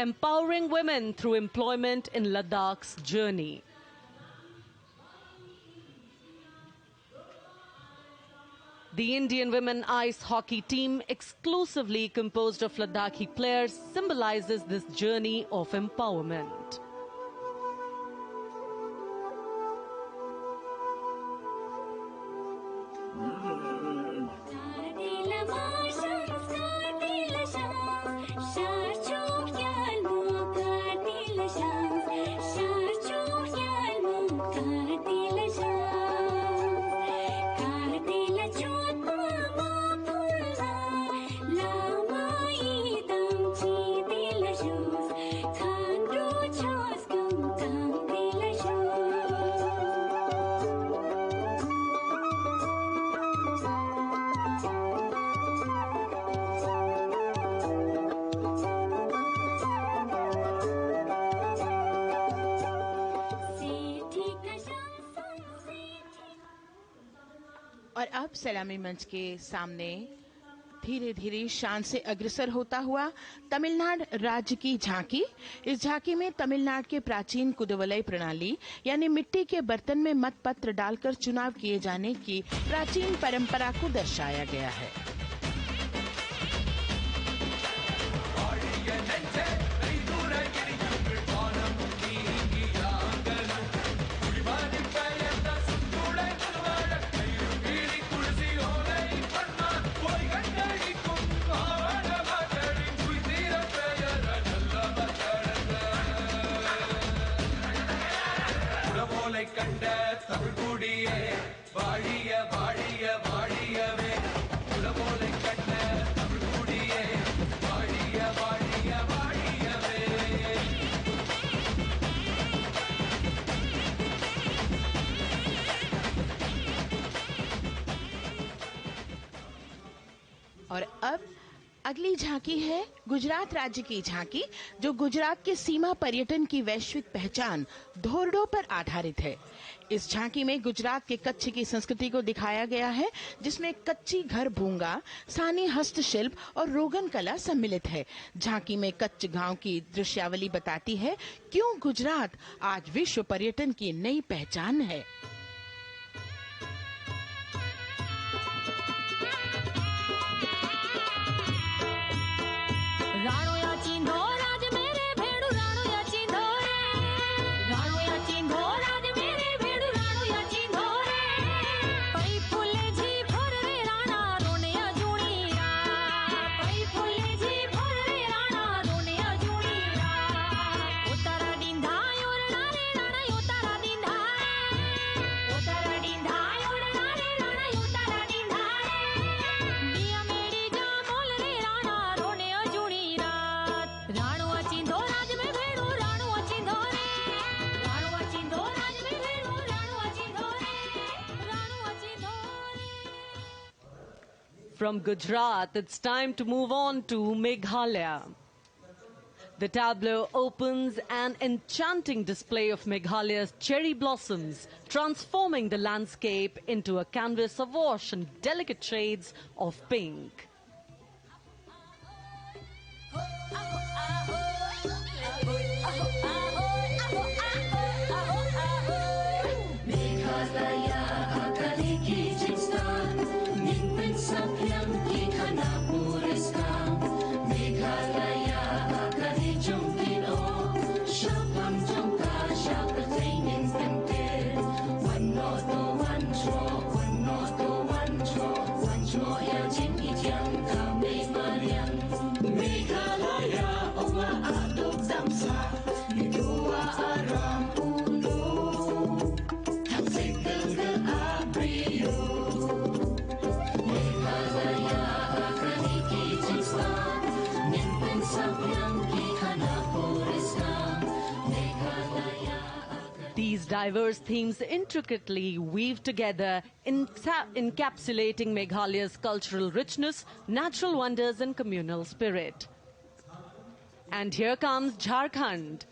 I: empowering women through employment in Ladakh's journey. The Indian women ice hockey team, exclusively composed of Ladakhi players, symbolizes this journey of empowerment.
H: Startila marsham, startila shams, sharchuk yalmu, kartila shams, sharchuk yalmu, kartila shams, kartila chotma mapulla, lama idam chitila shams, khandru choskam kamtila shams.
J: और अब सलामी मंच के सामने धीरे धीरे शान से अग्रसर होता हुआ तमिलनाडु राज्य की झांकी। इस झांकी में तमिलनाडु के प्राचीन कुदवलय प्रणाली यानी मिट्टी के बर्तन में मतपत्र डालकर चुनाव किए जाने की प्राचीन परंपरा को दर्शाया गया है। और अब अगली झांकी है गुजरात राज्य की झांकी, जो गुजरात के सीमा पर्यटन की वैश्विक पहचान धोरडो पर आधारित है। इस झांकी में गुजरात के कच्छ की संस्कृति को दिखाया गया है, जिसमें कच्ची घर भूंगा, स्थानीय हस्तशिल्प और रोगन कला सम्मिलित है। झांकी में कच्छ गांव की दृश्यावली बताती है क्यों गुजरात आज विश्व पर्यटन की नई पहचान है।
H: राणो या चिंधो राज मेरे भेड़ू राणो या चिंधो रे राणो या चिंधो राज मेरे भेड़ू राणो या चिंधो रे पई फुले जी भर रे राणा रोने अजूणीरा पई फुले जी भर रे राणा रोने अजूणीरा उतारा डिंधा योरना रे राणा उतारा डिंधा उतारा डिंधा योरना रे राणा उतारा डिंधा दिया मेरी जा मोल रे राणा रोने अजूणी राणो अचिंधो राज में भेड़ू राणो अचिंधो रे राणो अचिंधो राज में भेड़ू राणो अचिंधो रे राणो अचिंधो रे।
I: From Gujarat, it's time to move on to Meghalaya. The tableau opens an enchanting display of Meghalaya's cherry blossoms, transforming the landscape into a canvas awash in delicate shades of pink.
H: Meghalaya Agri की जिस
I: diverse themes intricately weave together, encapsulating Meghalaya's cultural richness, natural wonders, and communal spirit. And here comes Jharkhand,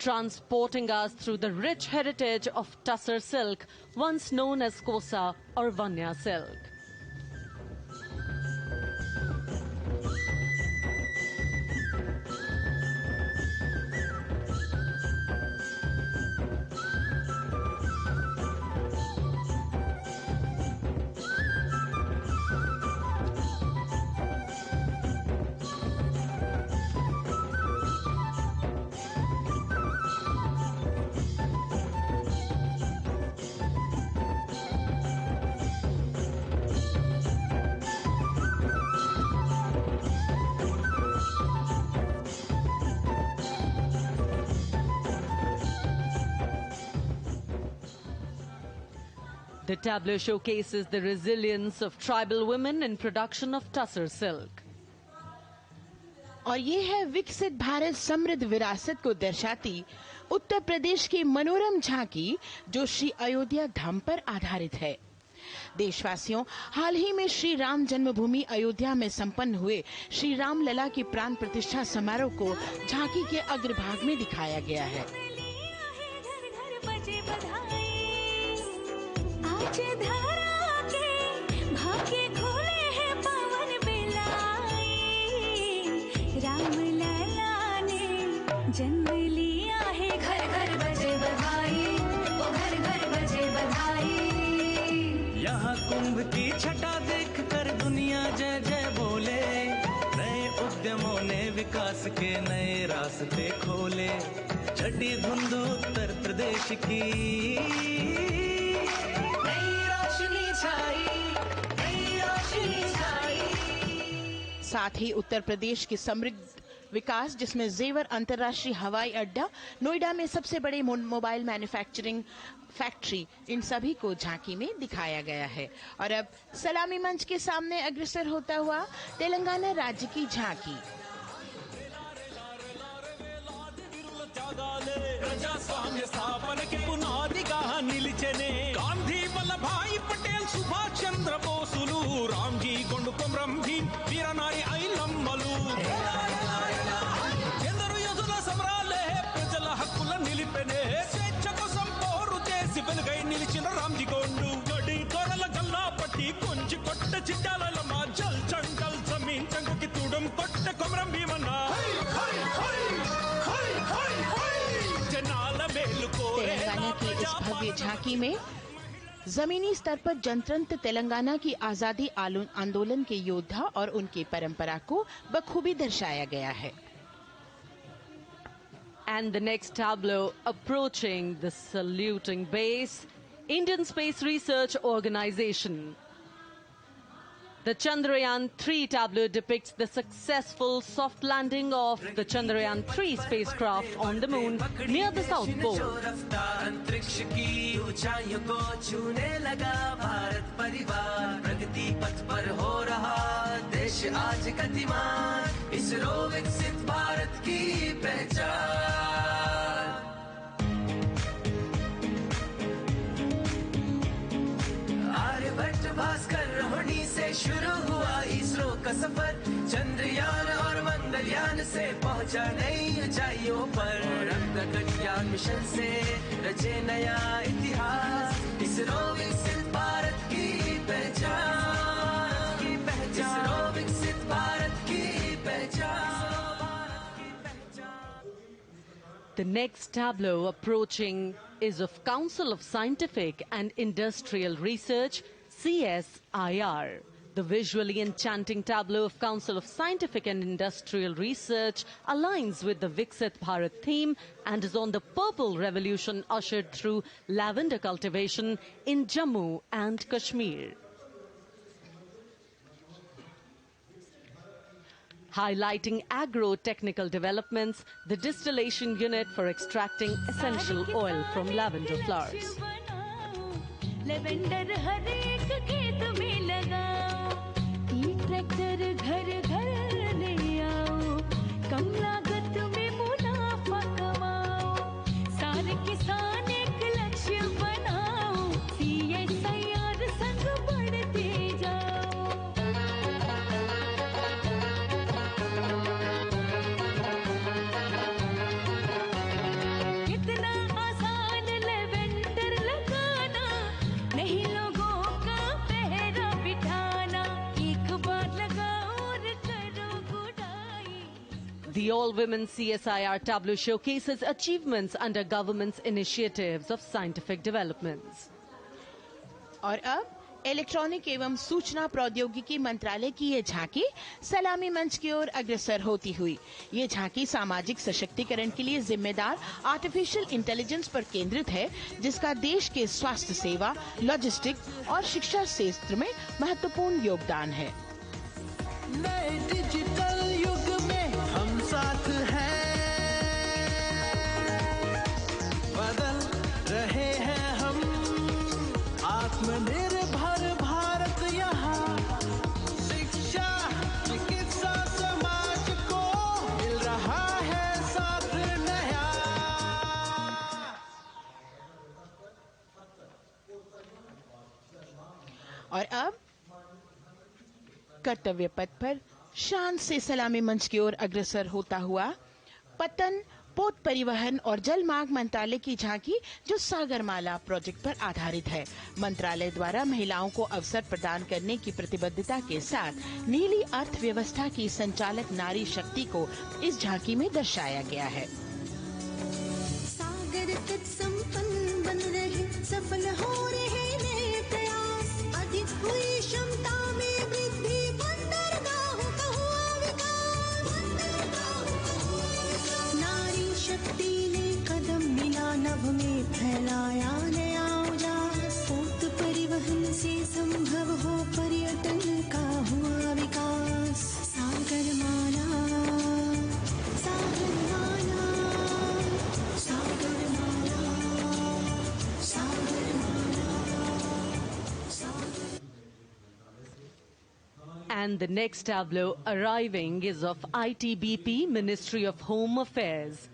I: transporting us through the rich heritage of Tussar silk, once known as Kosa or Vanya silk. The tableau showcases the resilience of tribal women in production of Tussar silk.
J: और ये है विकसित भारत समृद्ध विरासत को दर्शाती उत्तर प्रदेश की मनोरम झांकी, जो श्री अयोध्या धाम पर आधारित है। देशवासियों, हाल ही में श्री राम जन्मभूमि अयोध्या में संपन्न हुए श्री राम लला की प्राण प्रतिष्ठा समारोह को झांकी के अग्रभाग में दिखाया गया है।
H: आज धरा के भाग्य खोले हैं पवन बिलाई, राम लला ने जन्म लिया है, घर घर बजे बधाई, ओ घर घर बजे बधाई।
G: यहाँ कुंभ की छटा देख कर दुनिया जय जय बोले, नए उद्यमों ने विकास के नए रास्ते खोले। छठी धुंध उत्तर प्रदेश की
J: साथ ही उत्तर प्रदेश की समृद्ध विकास, जिसमें जेवर अंतर्राष्ट्रीय हवाई अड्डा, नोएडा में सबसे बड़े मोबाइल मैन्युफैक्चरिंग फैक्ट्री, इन सभी को झांकी में दिखाया गया है। और अब सलामी मंच के सामने अग्रसर होता हुआ तेलंगाना राज्य की झांकी।
K: ప్రజాస్వామ్య స్థాపనకి పునాదిగా నిలిచెనే గాంధీ వల్లభాయ్ పటేల్ సుభాష్ చంద్ర బోసులు రామ్జీ గొండు కొమరం భీం వీరనారి ఐలమ్మలు ఎందరు యోధుల సమరాలే ప్రజల హక్కుల నిలిపెనే స్వేచ్ఛ కోసం పోరు చేసి వెలుగై నిలిచిన రామ్జీ గొండు గడి కొరల గల్లా పట్టి కొంచి కొట్ట చిట్టాలమ్మ జల్ చంగల్ జమీన్ చంగుకి తూడం కొట్ట కొమరం భీమన్న
J: तेलंगाना की इस भव्य झांकी में जमीनी स्तर पर जनतंत्र तेलंगाना की आजादी आंदोलन के योद्धा और उनकी परंपरा को बखूबी दर्शाया गया है।
I: And the next tableau approaching the saluting base, Indian Space Research Organization. The Chandrayaan-3 tableau depicts the successful soft landing of the Chandrayaan-3 spacecraft on the moon near the South Pole.
G: अंतरिक्ष की ऊंचाइयों को छूने लगा भारत परिवार, प्रगति पथ पर हो रहा देश आज गतिमान, इसरो विकसित भारत की पहचान। आर्यभट्ट भास्कर रोहिणी से शुरू हुआ इसरो का सफर, चंद्रयान और मंगलयान से पहुंचा नई ऊंचाइयों पर, गगनयान मिशन से रचे नया इतिहास, इसरो विकसित भारत की पहचान, इसरो विकसित भारत की पहचान।
I: The next tableau approaching is of Council of Scientific and Industrial Research, CSIR. The visually enchanting tableau of Council of Scientific and Industrial Research aligns with the Viksit Bharat theme and is on the Purple Revolution ushered through lavender cultivation in Jammu and Kashmir. Highlighting agro-technical developments, the distillation unit for extracting essential oil from lavender flowers.
H: Lavender हर एक खेत में लगाओ, ई tractor घर घर ले आओ, कम लागत में मुनाफा कमाओ, सारे किसान एक लक्ष्य
I: The all-women CSIR tableau showcases achievements under government's initiatives of scientific developments.
J: और अब इलेक्ट्रॉनिक एवं सूचना प्रौद्योगिकी मंत्रालय की ये झांकी सलामी मंच की ओर अग्रसर होती हुई। ये झांकी सामाजिक सशक्तिकरण के लिए जिम्मेदार आर्टिफिशियल इंटेलिजेंस पर केंद्रित है, जिसका देश के स्वास्थ्य सेवा, लॉजिस्टिक और शिक्षा क्षेत्र में महत्वपूर्ण योगदान है।
G: नए डिजिटल युग में हम साथ हैं, बदल रहे हैं हम, आत्मनिर्भर भारत यहाँ, शिक्षा चिकित्सा समाज को मिल रहा है साथ नया।
J: और अब कर्तव्य पथ पर शान से सलामी मंच की ओर अग्रसर होता हुआ पतन, पोत परिवहन और जल मार्ग मंत्रालय की झांकी, जो सागरमाला प्रोजेक्ट पर आधारित है। मंत्रालय द्वारा महिलाओं को अवसर प्रदान करने की प्रतिबद्धता के साथ नीली अर्थव्यवस्था की संचालक नारी शक्ति को इस झांकी में दर्शाया गया है।
H: सागर तक संपन्न बन रहे, सफल हो रहे नए प्रयास, अधिक हुई क्षमता में वृद्धि, बंदरगाहों का हुआ विकास, नारी शक्ति ने कदम मिला नभ में फैलाया नया उजास, पोत परिवहन से संभव हो पर्यटन का हुआ विकास, सागरमाला सागरमाला सागरमाला सागरमाला सागर।
I: And the next tableau arriving is of ITBP, Ministry of Home Affairs.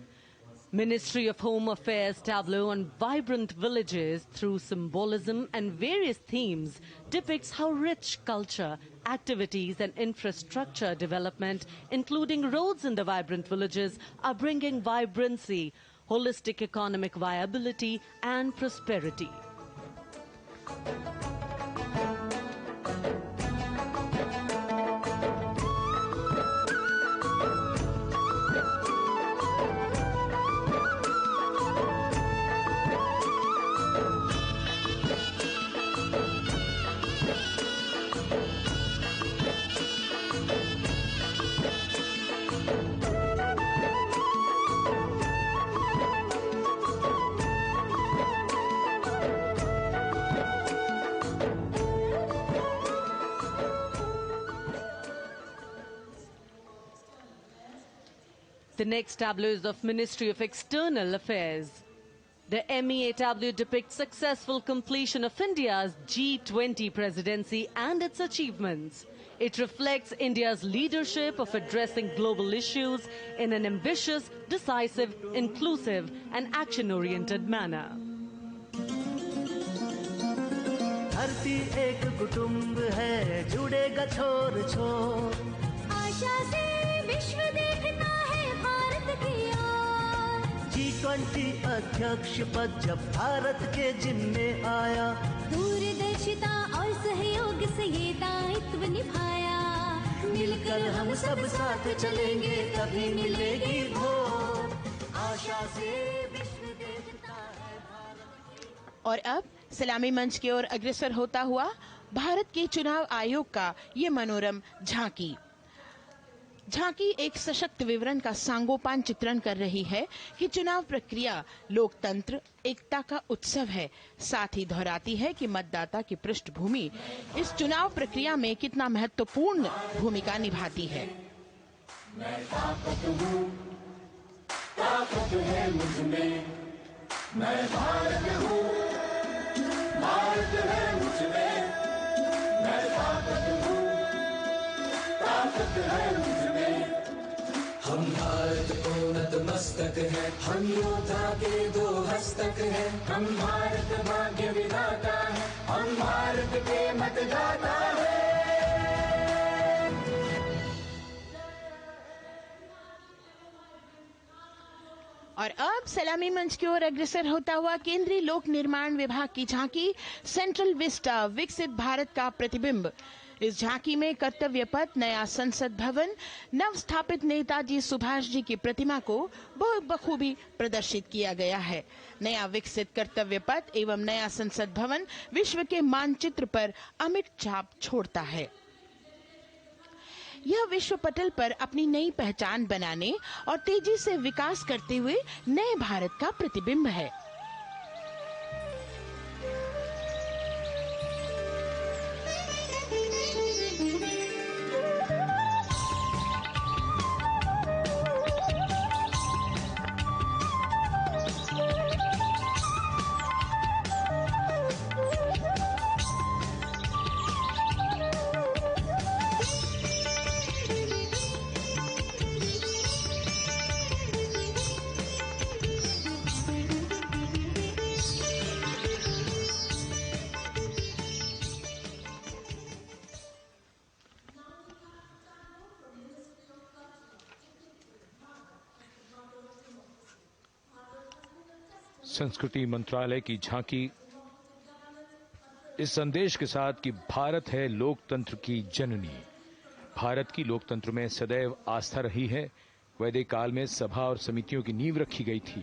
I: Ministry of Home Affairs tableau on vibrant villages through symbolism and various themes depicts how rich culture, activities and infrastructure development, including roads in the vibrant villages, are bringing vibrancy, holistic economic viability and prosperity. The next tableau is of Ministry of External Affairs. The MEA tableau depicts successful completion of India's G20 presidency and its achievements. It reflects India's leadership of addressing global issues in an ambitious, decisive, inclusive and action-oriented manner.
G: धरती एक कुटुंब है, जुड़ेगा छोर छोर,
H: आशा से विश्व देखता है भारत की ओर।
G: G20 अध्यक्ष पद जब भारत के जिम्मे आया,
H: दूरदर्शिता और सहयोग से ये दायित्व निभाया,
G: मिलकर हम सब साथ चलेंगे तभी मिलेगी भोर, आशा से विश्व देखता है भारत।
J: और अब सलामी मंच की ओर अग्रसर होता हुआ भारत के चुनाव आयोग का ये मनोरम झांकी एक सशक्त विवरण का सांगोपान चित्रण कर रही है कि चुनाव प्रक्रिया लोकतंत्र, एकता का उत्सव है। साथ ही दोहराती है कि मतदाता की पृष्ठभूमि इस चुनाव प्रक्रिया में कितना महत्वपूर्ण भूमिका निभाती है।
C: मैं ताकत हूँ, ताकत है मुझ में, मैं भारत हूँ, भारत है मुझ में, मैं ताकत हूँ, ताकत है मुझ में। हम भारत को नतमस्तक है, हम योद्धा के दो हस्तक है, हम भारत भाग्य विधाता है, हम भारत के मतदाता है।
J: और अब सलामी मंच की ओर अग्रसर होता हुआ केंद्रीय लोक निर्माण विभाग की झांकी सेंट्रल विस्टा विकसित भारत का प्रतिबिंब। इस झांकी में कर्तव्य पथ, नया संसद भवन, नव स्थापित नेताजी सुभाष जी की प्रतिमा को बहुत बखूबी प्रदर्शित किया गया है। नया विकसित कर्तव्य पथ एवं नया संसद भवन विश्व के मानचित्र पर अमिट छाप छोड़ता है। यह विश्व पटल पर अपनी नई पहचान बनाने और तेजी से विकास करते हुए नए भारत का प्रतिबिंब है।
B: संस्कृति मंत्रालय की झांकी इस संदेश के साथ कि भारत है लोकतंत्र की जननी। भारत की लोकतंत्र में सदैव आस्था रही है। वैदिक काल में सभा और समितियों की नींव रखी गई थी।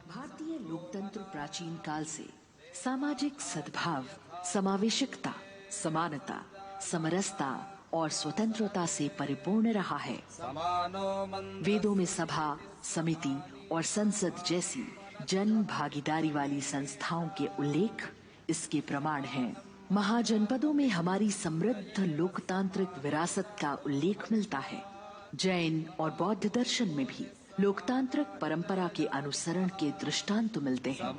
L: भारतीय लोकतंत्र प्राचीन काल से सामाजिक सद्भाव, समावेशिकता, समानता, समरसता और स्वतंत्रता से परिपूर्ण रहा है। वेदों में सभा, समिति और संसद जैसी जन भागीदारी वाली संस्थाओं के उल्लेख इसके प्रमाण हैं। महाजनपदों में हमारी समृद्ध लोकतांत्रिक विरासत का उल्लेख मिलता है। जैन और बौद्ध दर्शन में भी लोकतांत्रिक परंपरा के अनुसरण के दृष्टांत मिलते हैं।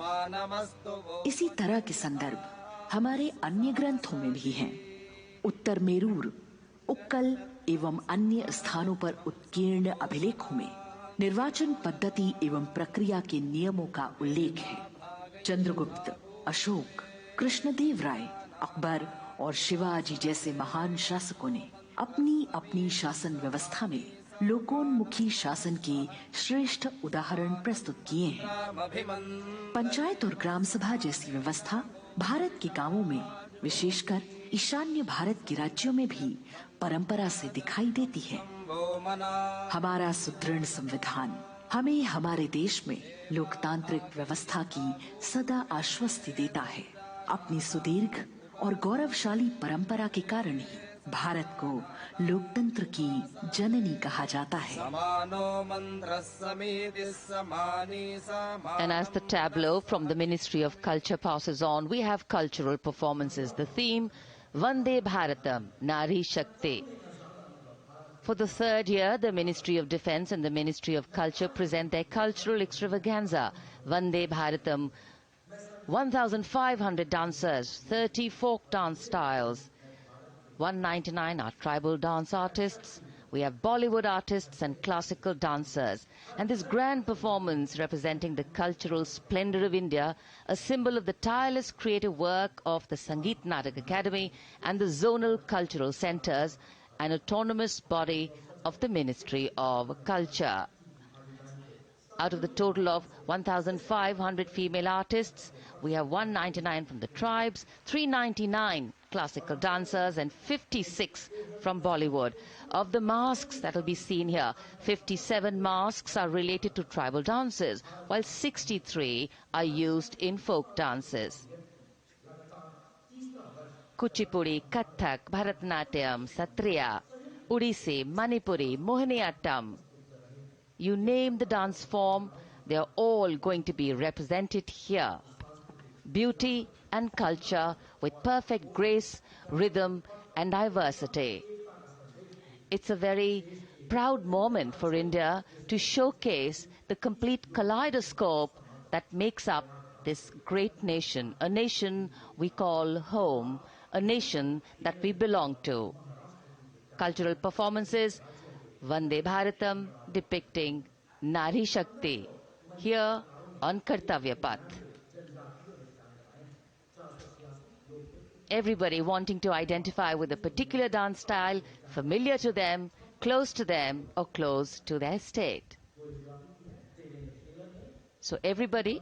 L: इसी तरह के संदर्भ हमारे अन्य ग्रंथों में भी हैं। उत्तर मेरूर, उक्कल एवं अन्य स्थानों पर उत्कीर्ण अभिलेखों में निर्वाचन पद्धति एवं प्रक्रिया के नियमों का उल्लेख है। चंद्रगुप्त, अशोक, कृष्णदेव राय, अकबर और शिवाजी जैसे महान शासकों ने अपनी अपनी शासन व्यवस्था में लोकोन्मुखी शासन के श्रेष्ठ उदाहरण प्रस्तुत किए हैं। पंचायत और ग्राम सभा जैसी व्यवस्था भारत के गांवों में, विशेषकर ईशान्य भारत के राज्यों में भी परंपरा से दिखाई देती है। हमारा सुदृढ़ संविधान हमें हमारे देश में लोकतांत्रिक व्यवस्था की सदा आश्वस्ति देता है। अपनी सुदीर्घ और गौरवशाली परंपरा के कारण ही भारत को लोकतंत्र की जननी कहा जाता है।
A: And as the tableau from the Ministry of Culture passes on, we have cultural performances. The theme, Vande Bharatam, Nari Shakti. For the third year, the Ministry of Defence and the Ministry of Culture present their cultural extravaganza, Vande Bharatam. 1,500 dancers, 30 folk dance styles, 199 are tribal dance artists. We have Bollywood artists and classical dancers. And this grand performance representing the cultural splendor of India, a symbol of the tireless creative work of the Sangeet Natak Academy and the zonal cultural centers, an autonomous body of the Ministry of Culture. Out of the total of 1,500 female artists, we have 199 from the tribes, 399 classical dancers and 56 from Bollywood. Of the masks that will be seen here, 57 masks are related to tribal dances, while 63 are used in folk dances. Kuchipudi, Kathak, Bharatanatyam, Satriya, Odissi, Manipuri, Mohiniyattam. You name the dance form, they are all going to be represented here. Beauty and culture with perfect grace, rhythm and diversity. It's a very proud moment for India to showcase the complete kaleidoscope that makes up this great nation, a nation we call home, a nation that we belong to. Cultural performances, Vande Bharatam depicting Nari Shakti, here on Kartavya Path. Everybody wanting to identify with a particular dance style, familiar to them, close to them, or close to their state. So everybody,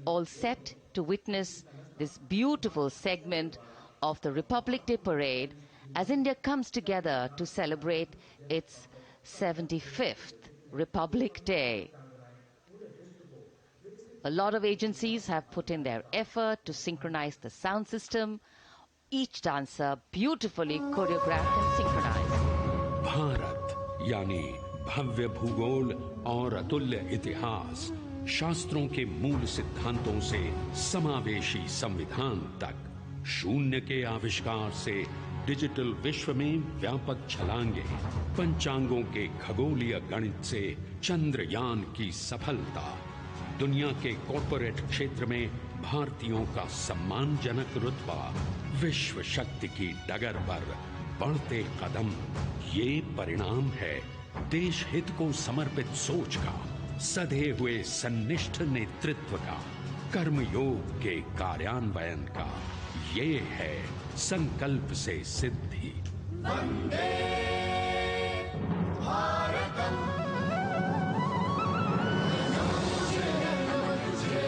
A: all set to witness this beautiful segment of the Republic Day Parade as India comes together to celebrate its 75th Republic Day. A lot of agencies have put in their effort to synchronize the sound system. Each dancer beautifully choreographed and synchronized.
M: Bharat यानी भव्य भूगोल और अतुल्य इतिहास, शास्त्रों के मूल सिद्धांतों से समावेशी संविधान तक, शून्य के आविष्कार से डिजिटल विश्व में व्यापक छलांगे, पंचांगों के खगोलीय गणित से चंद्रयान की सफलता, दुनिया के कॉर्पोरेट क्षेत्र में भारतीयों का सम्मानजनक रुतबा, विश्व शक्ति की डगर पर बढ़ते कदम, ये परिणाम है देश हित को समर्पित सोच का, सधे हुए सन्निष्ठ नेतृत्व का, कर्मयोग के कार्यान्वयन का। ये है संकल्प से सिद्धि।
C: वंदे भारतम, नमन तुझे,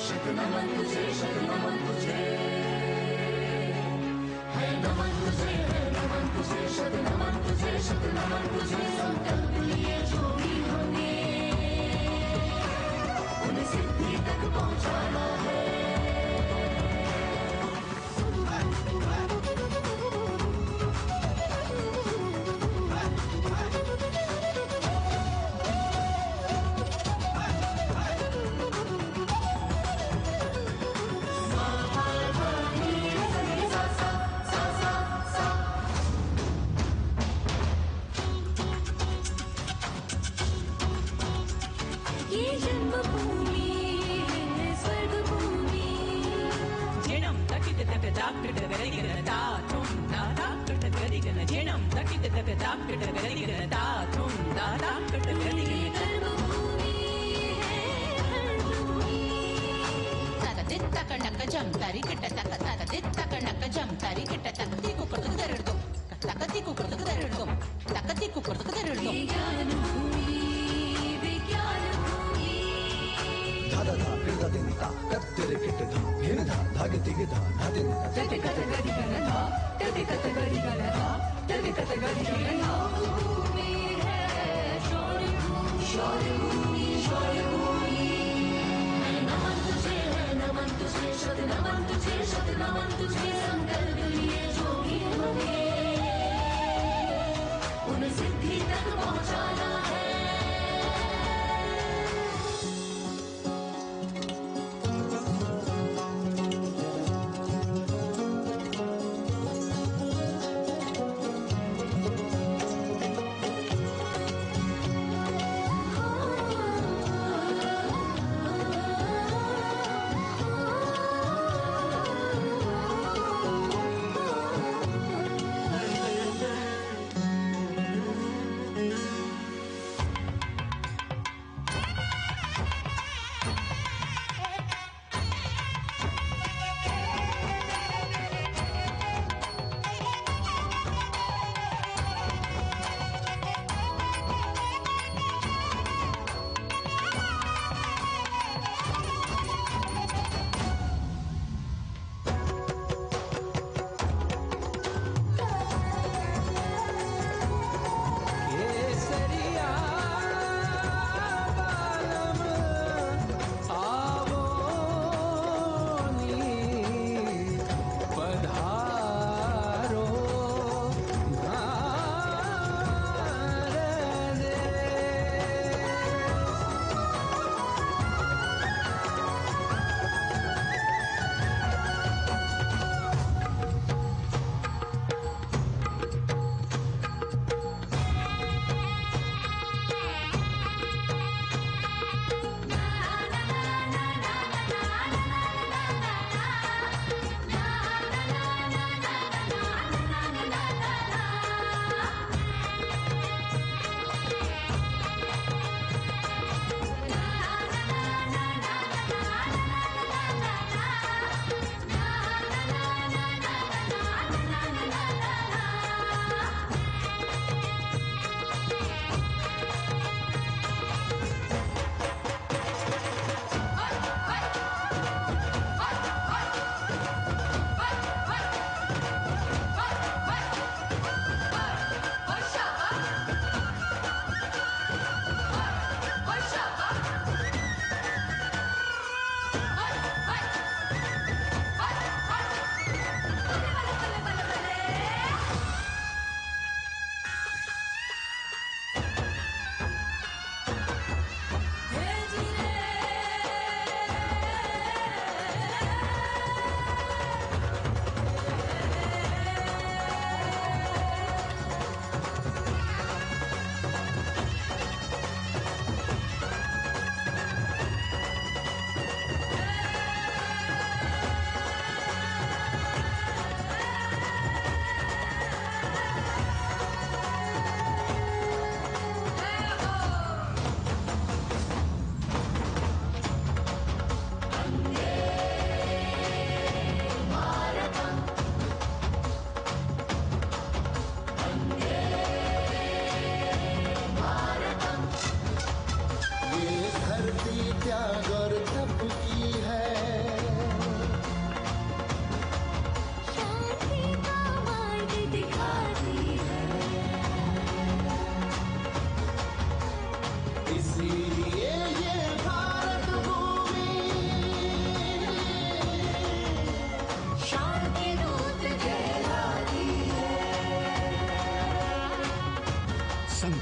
C: शत नमन तुझे, शत नमन तुझे, है नमन तुझे, है नमन तुझे, शत नमन तुझे, शत नमन तुझे। संकल्प लिए जो भी होंगे उन्हें सिद्धि तक पहुंचाना है।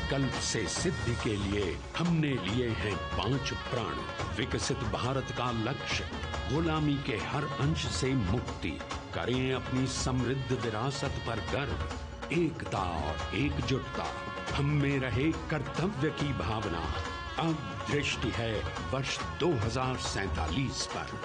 M: संकल्प से सिद्धि के लिए हमने लिए हैं 5 प्रण। विकसित भारत का लक्ष्य, गुलामी के हर अंश से मुक्ति। करें अपनी समृद्ध विरासत पर गर्व, एकता और एकजुटता। हम में रहे कर्तव्य की भावना। अब दृष्टि है वर्ष 2047 पर।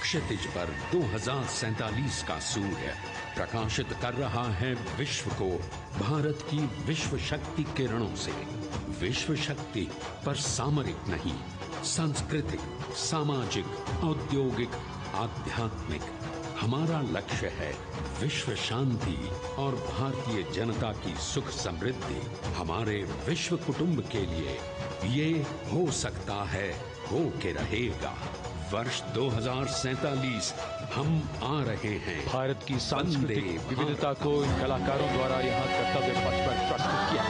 M: क्षितिज पर 2047 का सूर्य प्रकाशित कर रहा है विश्व को भारत की विश्व शक्ति किरणों से। विश्व शक्ति पर सामरिक नहीं, सांस्कृतिक, सामाजिक, औद्योगिक, आध्यात्मिक। हमारा लक्ष्य है विश्व शांति और भारतीय जनता की सुख समृद्धि। हमारे विश्व कुटुंब के लिए ये हो सकता है, हो के रहेगा। वर्ष 2047 हम आ रहे हैं।
B: भारत की सांस्कृतिक विविधता को इन कलाकारों द्वारा यहाँ कर्तव्य पथ पर प्रस्तुत किया।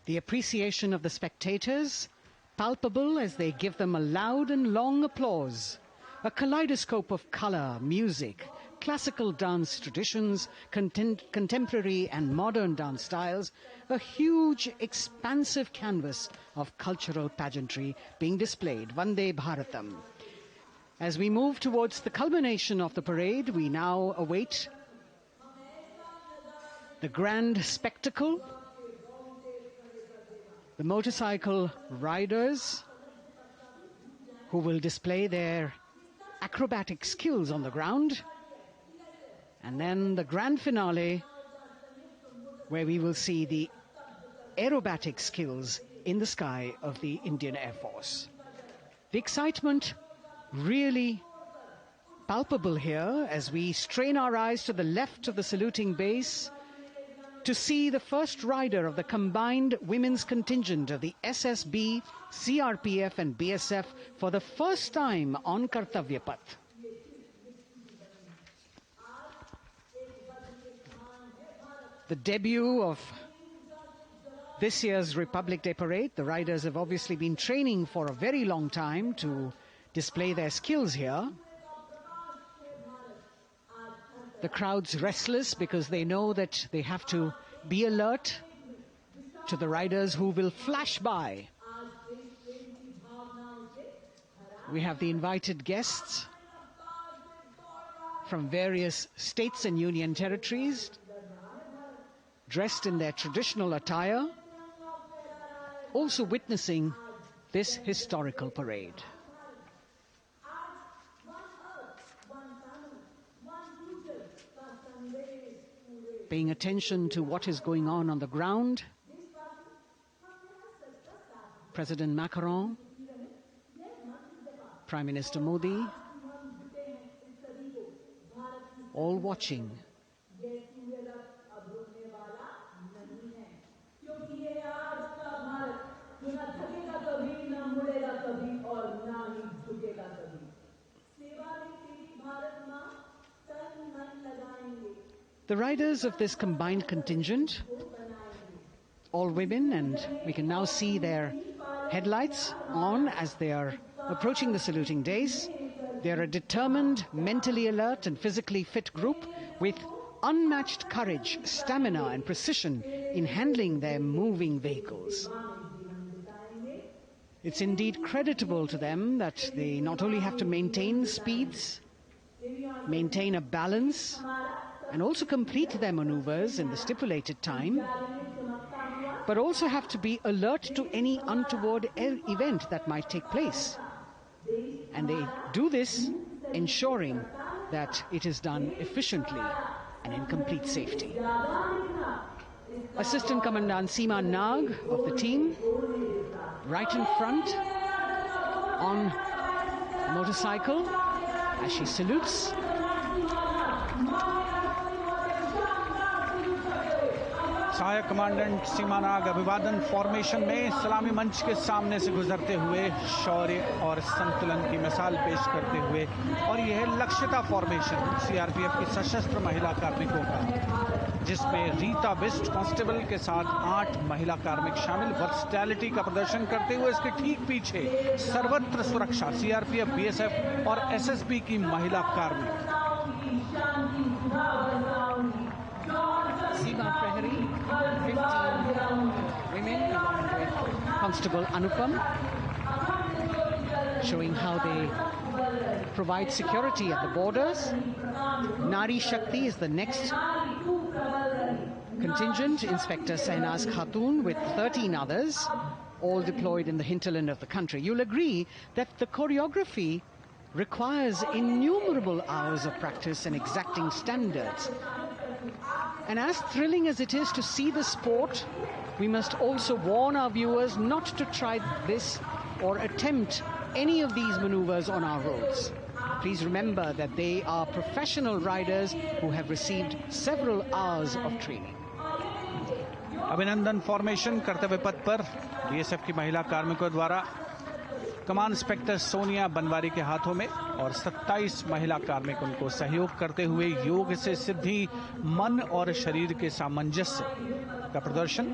D: The appreciation of the spectators, palpable as they give them a loud and long applause. A kaleidoscope of color, music, classical dance traditions, contemporary and modern dance styles, a huge, expansive canvas of cultural pageantry being displayed, Vande Bharatam. As we move towards the culmination of the parade, we now await the grand spectacle. The motorcycle riders who will display their acrobatic skills on the ground. And then the grand finale, where we will see the aerobatic skills in the sky of the Indian Air Force. The excitement really palpable here as we strain our eyes to the left of the saluting base to see the first rider of the combined women's contingent of the SSB, CRPF and BSF for the first time on Kartavya Path. The debut of this year's Republic Day Parade. The riders have obviously been training for a very long time to display their skills here. The crowd's restless because they know that they have to be alert to the riders who will flash by. We have the invited guests from various states and union territories, dressed in their traditional attire, also witnessing this historical parade. Paying attention to what is going on the ground, President Macron, Prime Minister Modi, all watching. The riders of this combined contingent, all women, and we can now see their headlights on as they are approaching the saluting days. They are a determined, mentally alert and physically fit group with unmatched courage, stamina and precision in handling their moving vehicles. It's indeed creditable to them that they not only have to maintain speeds, maintain a balance, and also complete their maneuvers in the stipulated time, but also have to be alert to any untoward event that might take place. And they do this ensuring that it is done efficiently and in complete safety. Assistant Commandant Seema Nag of the team, right in front on a motorcycle as she salutes.
E: सहायक commandant सीमा नाग अभिवादन formation में सलामी मंच के सामने से गुजरते हुए शौर्य और संतुलन की मिसाल पेश करते हुए, और यह लक्ष्यता फॉर्मेशन सीआरपीएफ की सशस्त्र महिला कार्मिकों का, जिसमें रीता बिस्ट कांस्टेबल के साथ 8 महिला कार्मिक शामिल, वर्सटैलिटी का प्रदर्शन करते हुए इसके ठीक पीछे सर्वत्र सुरक्षा सीआरपीएफ, बीएसएफ और एसएसबी की महिला कार्मिक.
D: Seema Prahari, 15 women along with Constable Anupam, showing how they provide security at the borders. Nari Shakti is the next contingent, Inspector Sainaz Khatun with 13 others, all deployed in the hinterland of the country. You'll agree that the choreography requires innumerable hours of practice and exacting standards. And as thrilling as it is to see the sport, we must also warn our viewers not to try this or attempt any of these maneuvers on our roads. Please remember that they are professional riders who have received several hours of training.
E: अभिनंदन formation कर्तव्य पथ पर BSF की महिला कार्मिकों द्वारा कमान inspector Sonia Banwari के हाथों में और 27 महिला कार्मिक उनको सहयोग करते हुए योग से सिद्धि मन और शरीर के सामंजस्य का प्रदर्शन।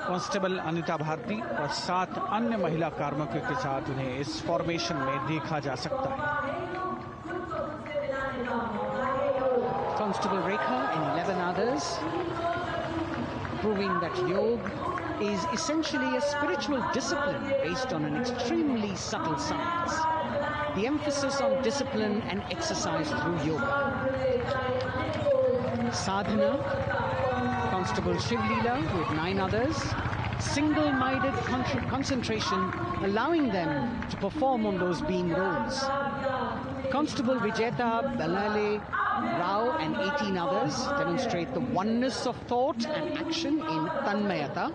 E: कांस्टेबल अनिता भारती और 7 अन्य महिला कार्मिकों के साथ उन्हें इस फॉर्मेशन में देखा जा सकता है।
D: Constable Rekha and 11 others, proving that yoga is essentially a spiritual discipline based on an extremely subtle science. The emphasis on discipline and exercise through yoga. Sadhana, Constable Shivleela with 9 others, single-minded concentration, allowing them to perform on those being roles. Constable Vijeta Balale Rao and 18 others demonstrate the oneness of thought and action in Tanmayata.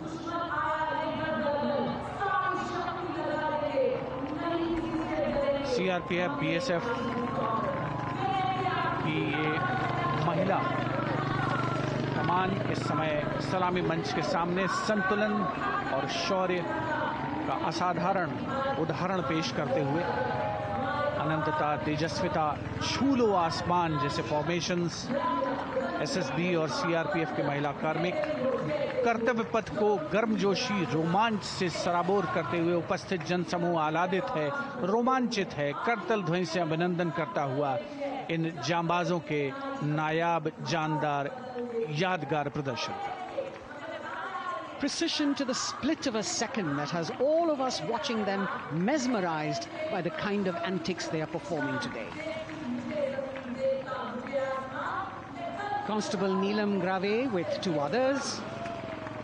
E: CRPF BSF की ये महिला कमान इस समय सलामी मंच के सामने संतुलन और शौर्य का असाधारण उदाहरण पेश करते हुए अनंतता, तेजस्विता, छू लो आसमान जैसे फॉर्मेशंस एसएसबी और सीआरपीएफ के महिला कार्मिक कर्तव्य पथ को गर्मजोशी रोमांच से सराबोर करते हुए उपस्थित जनसमूह आह्लादित है, रोमांचित है, करतल ध्वनि से अभिनंदन करता हुआ इन जांबाजों के नायाब, जानदार, यादगार प्रदर्शन।
D: Precision to the split of a second that has all of us watching them mesmerized by the kind of antics they are performing today. Constable Neelam Grave with 2 others,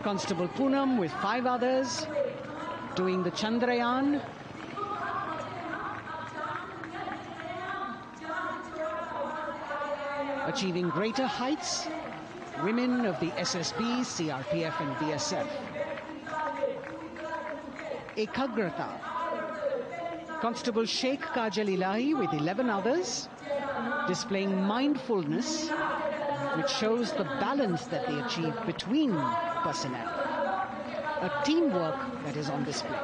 D: Constable Poonam with 5 others, doing the Chandrayaan. Achieving greater heights, women of the SSB, CRPF and BSF. Ekagrata. Constable Sheikh Kajal Ilahi with 11 others, displaying mindfulness, which shows the balance that they achieve between personnel. A teamwork that is on display.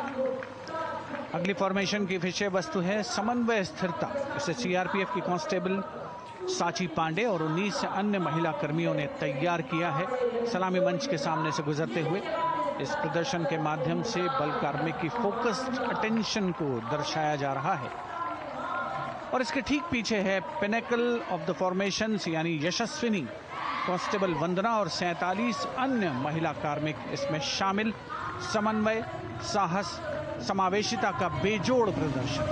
E: अगली formation की विषय वस्तु है समन्वय स्थिरता। इसे CRPF की constable साची पांडे और 19 अन्य महिला कर्मियों ने तैयार किया है। सलामी मंच के सामने से गुजरते हुए इस प्रदर्शन के माध्यम से बल कार्मिक की फोकस्ड अटेंशन को दर्शाया जा रहा है और इसके ठीक पीछे है पिनेकल ऑफ द फॉर्मेशंस यानी यशस्विनी कांस्टेबल वंदना और 47 अन्य महिला कार्मिक इसमें शामिल। समन्वय, साहस, समावेशिता का बेजोड़ प्रदर्शन।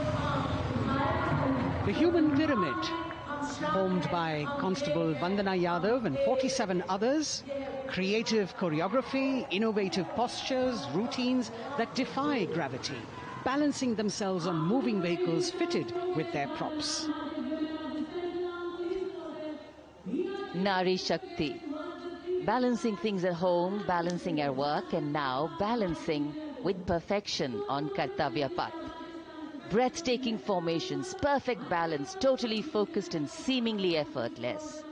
D: The human pyramid, formed by Constable Vandana Yadav and 47 others, creative choreography, innovative postures, routines that defy gravity, balancing themselves on moving vehicles fitted with their props.
A: Nari Shakti, balancing things at home, balancing at work, and now balancing with perfection on Kartavya Path. Breathtaking formations, perfect balance, totally focused and seemingly effortless.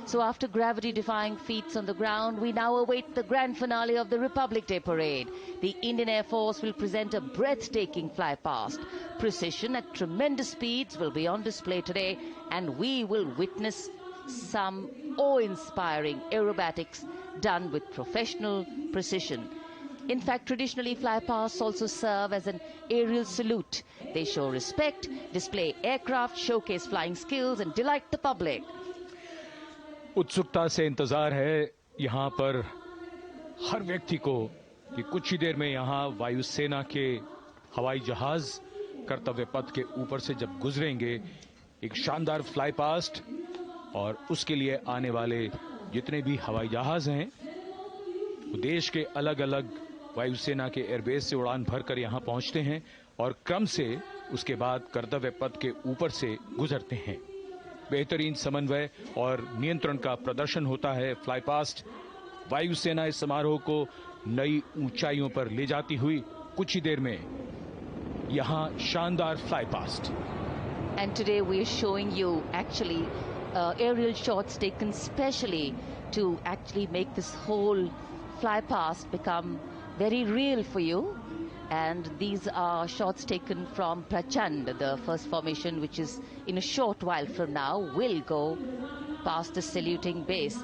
A: So after gravity-defying feats on the ground, we now await the grand finale of the Republic Day Parade. The Indian Air Force will present a breathtaking fly-past. Precision at tremendous speeds will be on display today, and we will witness some awe-inspiring aerobatics done with professional precision. In fact, traditionally, flypasts also serve as an aerial salute. They show respect, display aircraft, showcase flying skills, and delight the public.
B: उत्सुकता से इंतजार है यहाँ पर हर व्यक्ति को कि कुछ ही देर में यहाँ वायुसेना के हवाई जहाज कर्तव्य पथ के ऊपर से जब गुजरेंगे, एक शानदार फ्लाई पास्ट और उसके लिए आने वाले जितने भी हवाई जहाज हैं वो देश के अलग अलग वायुसेना के एयरबेस से उड़ान भरकर यहाँ पहुँचते हैं और क्रम से उसके बाद कर्तव्य पथ के ऊपर से गुजरते हैं। बेहतरीन समन्वय और नियंत्रण का प्रदर्शन होता है। फ्लाई पास्ट वायुसेना इस समारोह को नई ऊंचाइयों पर ले जाती हुई कुछ ही देर में यहाँ शानदार fly past.
A: And today we are showing you actually aerial shots taken specially to actually make this whole fly past become very real for you. And these are shots taken from Prachand, the first formation, which is in a short while from now will go past the saluting base.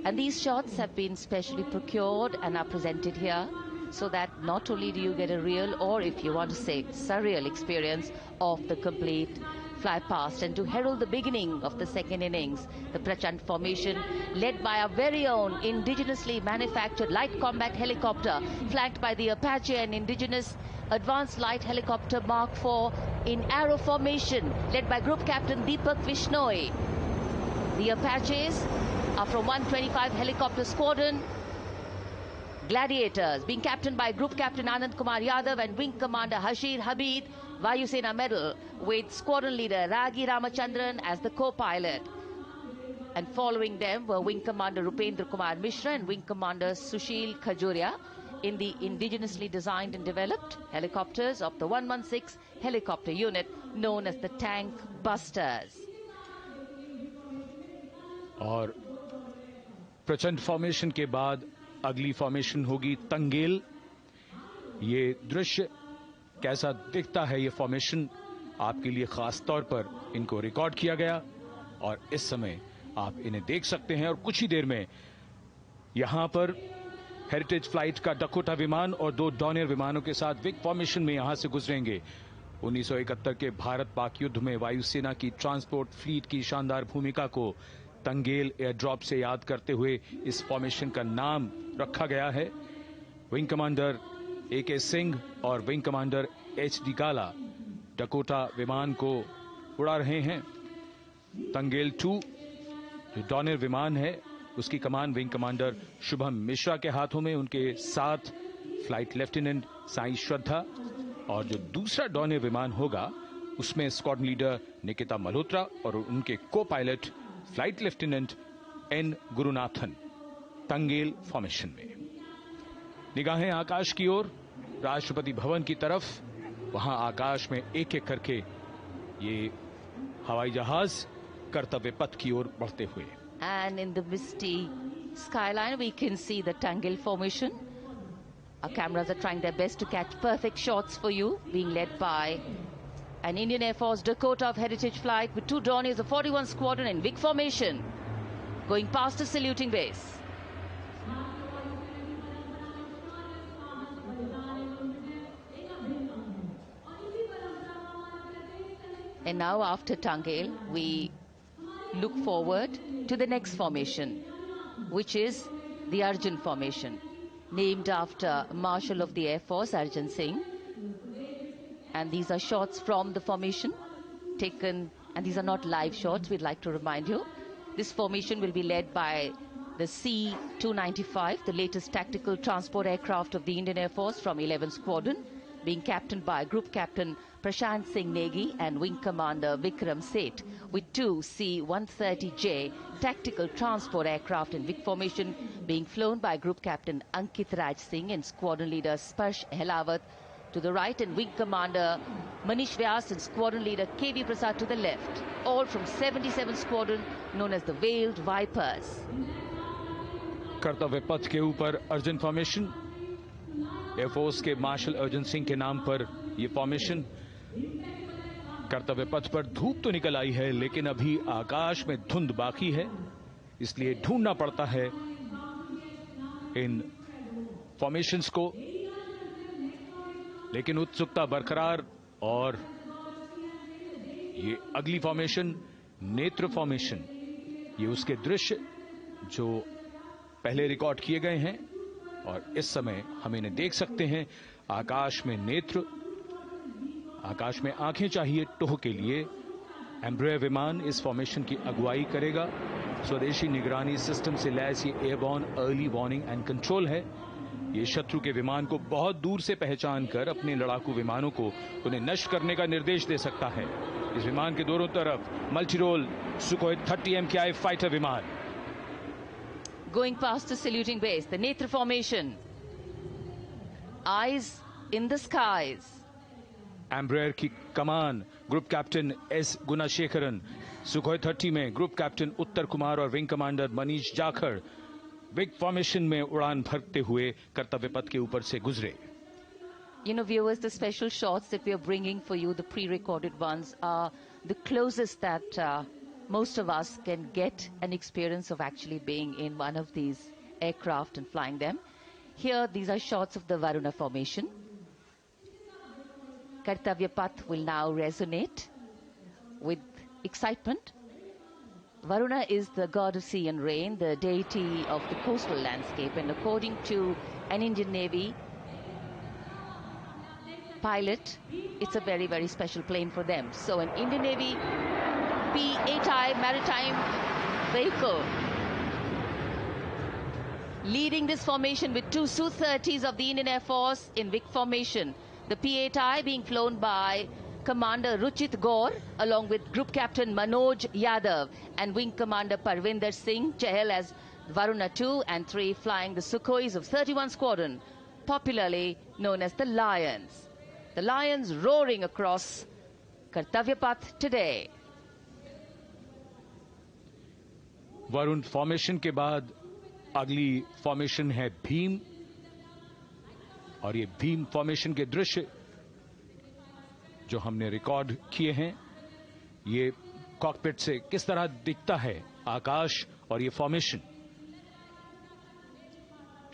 A: And these shots have been specially procured and are presented here so that not only do you get a real, or if you want to say surreal experience of the complete fly past, and to herald the beginning of the second innings, the Prachand formation led by our very own indigenously manufactured light combat helicopter, flanked by the Apache and indigenous advanced light helicopter Mark IV in arrow formation, led by Group Captain Deepak Vishnoi. The Apaches are from 125 Helicopter Squadron. Gladiators, being captained by Group Captain Anand Kumar Yadav and Wing Commander Hashir Habib, Vayu Sena Medal, with Squadron Leader Ragi Ramachandran as the co-pilot. And following them were Wing Commander Rupendra Kumar Mishra and Wing Commander Sushil Khajuria in the indigenously designed and developed helicopters of the 116 helicopter unit known as the Tank Busters.
B: और प्रचंड formation के बाद अगली formation होगी तंगेल। ये दृश्य कैसा दिखता है, ये फॉर्मेशन आपके लिए खास तौर पर इनको रिकॉर्ड किया गया और इस समय आप इन्हें देख सकते हैं। और कुछ ही देर में यहां पर हेरिटेज फ्लाइट का डकोटा विमान और 2 डॉनियर विमानों के साथ विग फॉर्मेशन में यहां से गुजरेंगे। 1971 के भारत पाक युद्ध में वायुसेना की ट्रांसपोर्ट फ्लीट की शानदार भूमिका को तंगेल एयर ड्रॉप से याद करते हुए इस फॉर्मेशन का नाम रखा गया है। विंग कमांडर AK सिंह और विंग कमांडर HD काला डकोटा विमान को उड़ा रहे हैं। तंगेल 2 जो डॉनियर विमान है उसकी कमान विंग कमांडर शुभम मिश्रा के हाथों में, उनके साथ फ्लाइट लेफ्टिनेंट साई श्रद्धा, और जो दूसरा डॉनियर विमान होगा उसमें स्क्वाड्रन लीडर निकिता मल्होत्रा और उनके को pilot flight lieutenant N Gurunathan. Tangail formation में निगाहें आकाश की ओर, राष्ट्रपति भवन की तरफ। वहां आकाश में एक एक करके ये हवाई जहाज कर्तव्य पथ की ओर बढ़ते हुए।
A: And in the misty skyline we can see the Tangel formation. Our cameras are trying their best to catch perfect shots for you, being led by an Indian Air Force Dakota of Heritage Flight with 2 Dorniers of 41 Squadron in big formation, going past the saluting base. And now after Tangel, we look forward to the next formation, which is the Arjun formation, named after Marshal of the Air Force Arjun Singh. And these are shots from the formation taken, and these are not live shots, we'd like to remind you. This formation will be led by the C-295, the latest tactical transport aircraft of the Indian Air Force from 11 Squadron, being captained by Group Captain Prashant Singh Negi and Wing Commander Vikram Seth, with 2 C-130J tactical transport aircraft in big formation being flown by Group Captain Ankit Raj Singh and Squadron Leader Sparsh Helawat to the right, and Wing Commander Manish Vyas and Squadron Leader KV Prasad to the left, all from 77 Squadron known as the Veiled Vipers.
B: कर्तव्य पथ के ऊपर Arjun formation, air force के martial Arjun Singh के नाम पर यह formation. कर्तव्य पथ पर धूप तो निकल आई है लेकिन अभी आकाश में धुंध बाकी है, इसलिए ढूंढना पड़ता है इन फॉर्मेशंस को, लेकिन उत्सुकता बरकरार। और ये अगली फॉर्मेशन नेत्र फॉर्मेशन, ये उसके दृश्य जो पहले रिकॉर्ड किए गए हैं और इस समय हम इन्हें देख सकते हैं। आकाश में नेत्र, आकाश में आंखें चाहिए टोह के लिए। एम्ब्रेयर विमान इस फॉर्मेशन की अगुवाई करेगा। स्वदेशी निगरानी सिस्टम से लैस ये airborne early warning and control है। ये शत्रु के विमान को बहुत दूर से पहचान कर अपने लड़ाकू विमानों को उन्हें नष्ट करने का निर्देश दे सकता है। इस विमान के दोनों तरफ multi role Sukhoi 30 MKI fighter विमान।
A: Going past the saluting base, the Netra formation, eyes in the skies,
B: Embraer की कमान ग्रुप कैप्टन एस गुणाशेखरन, सुखोई 30 में ग्रुप कैप्टन उत्तर कुमार और wing commander Manish Jakhar big formation में उड़ान भरते हुए कर्तव्य पथ के ऊपर से गुजरे।
A: You know, viewers, the special shots that we are bringing for you, the pre-recorded ones, are the closest that most of us can get an experience of actually being in one of these aircraft and flying them. Here, these are shots of the Varuna formation. Kartavya Path will now resonate with excitement. Varuna is the god of sea and rain, the deity of the coastal landscape, and according to an Indian Navy pilot, it's a very, very special plane for them. So an Indian Navy P-8I maritime vehicle leading this formation with two Su-30s of the Indian Air Force in Vic formation. The P-8I being flown by Commander Ruchit Gaur along with Group Captain Manoj Yadav and Wing Commander Parvinder Singh Chahal as Varuna 2 and 3 flying the Sukhois of 31 Squadron, popularly known as the Lions. The Lions roaring across Kartavya Path today.
B: Varun formation के बाद अगली formation है भीम, और ये Bhim formation के दृश्य जो हमने रिकॉर्ड किए हैं, ये कॉकपिट से किस तरह दिखता है आकाश और ये फॉर्मेशन।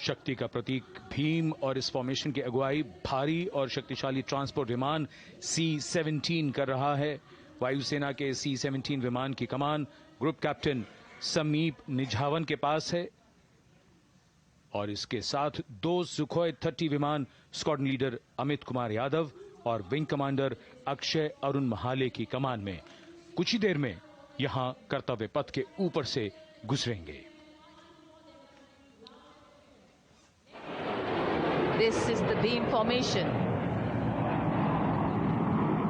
B: शक्ति का प्रतीक भीम और इस फॉर्मेशन की अगुवाई भारी और शक्तिशाली ट्रांसपोर्ट विमान C-17 कर रहा है। वायुसेना के C-17 विमान की कमान ग्रुप कैप्टन समीप निझावन के पास है और इसके साथ दो सुखोई 30 विमान स्क्वाड्रन लीडर अमित कुमार यादव और विंग कमांडर अक्षय अरुण महाले की कमान में कुछ ही देर में यहां कर्तव्य पथ के ऊपर से गुजरेंगे।
A: This is the beam formation,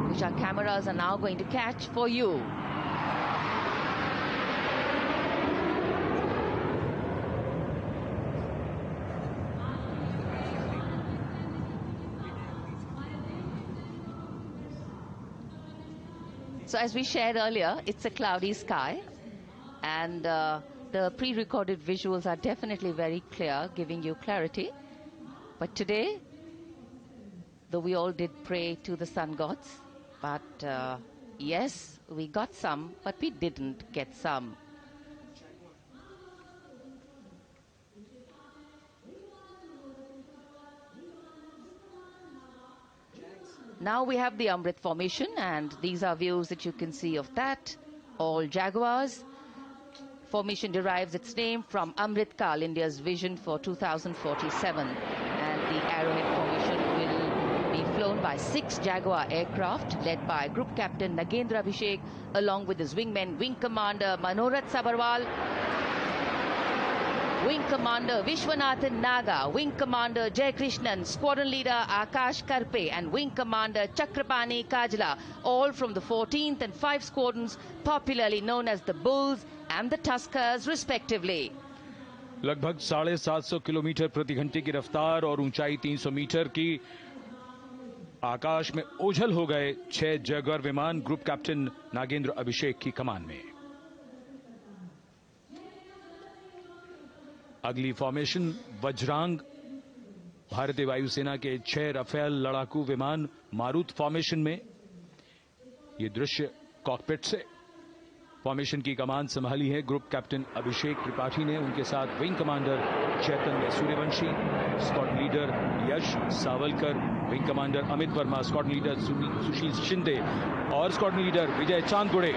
A: which our cameras are now going to catch for you. So as we shared earlier, it's a cloudy sky, and the pre-recorded visuals are definitely very clear, giving you clarity. But today, though we all did pray to the sun gods, but yes, we got some, but we didn't get some. Now we have the Amrit formation, and these are views that you can see of that. All Jaguars. Formation derives its name from Amrit Kal, India's vision for 2047. And the Arrowhead formation will be flown by 6 Jaguar aircraft led by Group Captain Nagendra Abhishek along with his wingmen, Wing Commander Manorat Sabarwal, Wing Commander Vishwanathan Naga, Wing Commander Jay Krishnan, Squadron Leader Akash Karpe and Wing Commander Chakrapani Kajla, all from the 14th and 5 squadrons popularly known as the Bulls and the Tuskers respectively.
B: लगभग 750 kilometre प्रति घंटे की रफ्तार और ऊंचाई 300 metre की आकाश में ओझल हो गए 6 जैगुआर विमान ग्रुप कैप्टन नागेंद्र अभिषेक की कमान में। अगली फॉर्मेशन वज्रांग, भारतीय वायुसेना के 6 राफेल लड़ाकू विमान मारुत फॉर्मेशन में। ये दृश्य कॉकपिट से। फॉर्मेशन की कमान संभाली है ग्रुप कैप्टन अभिषेक त्रिपाठी ने, उनके साथ wing commander Chaitanya Suryavanshi, squadron leader Yash Savalkar, wing commander Amit Verma, squadron leader Sushil Shinde और squadron leader Vijay Chandgude.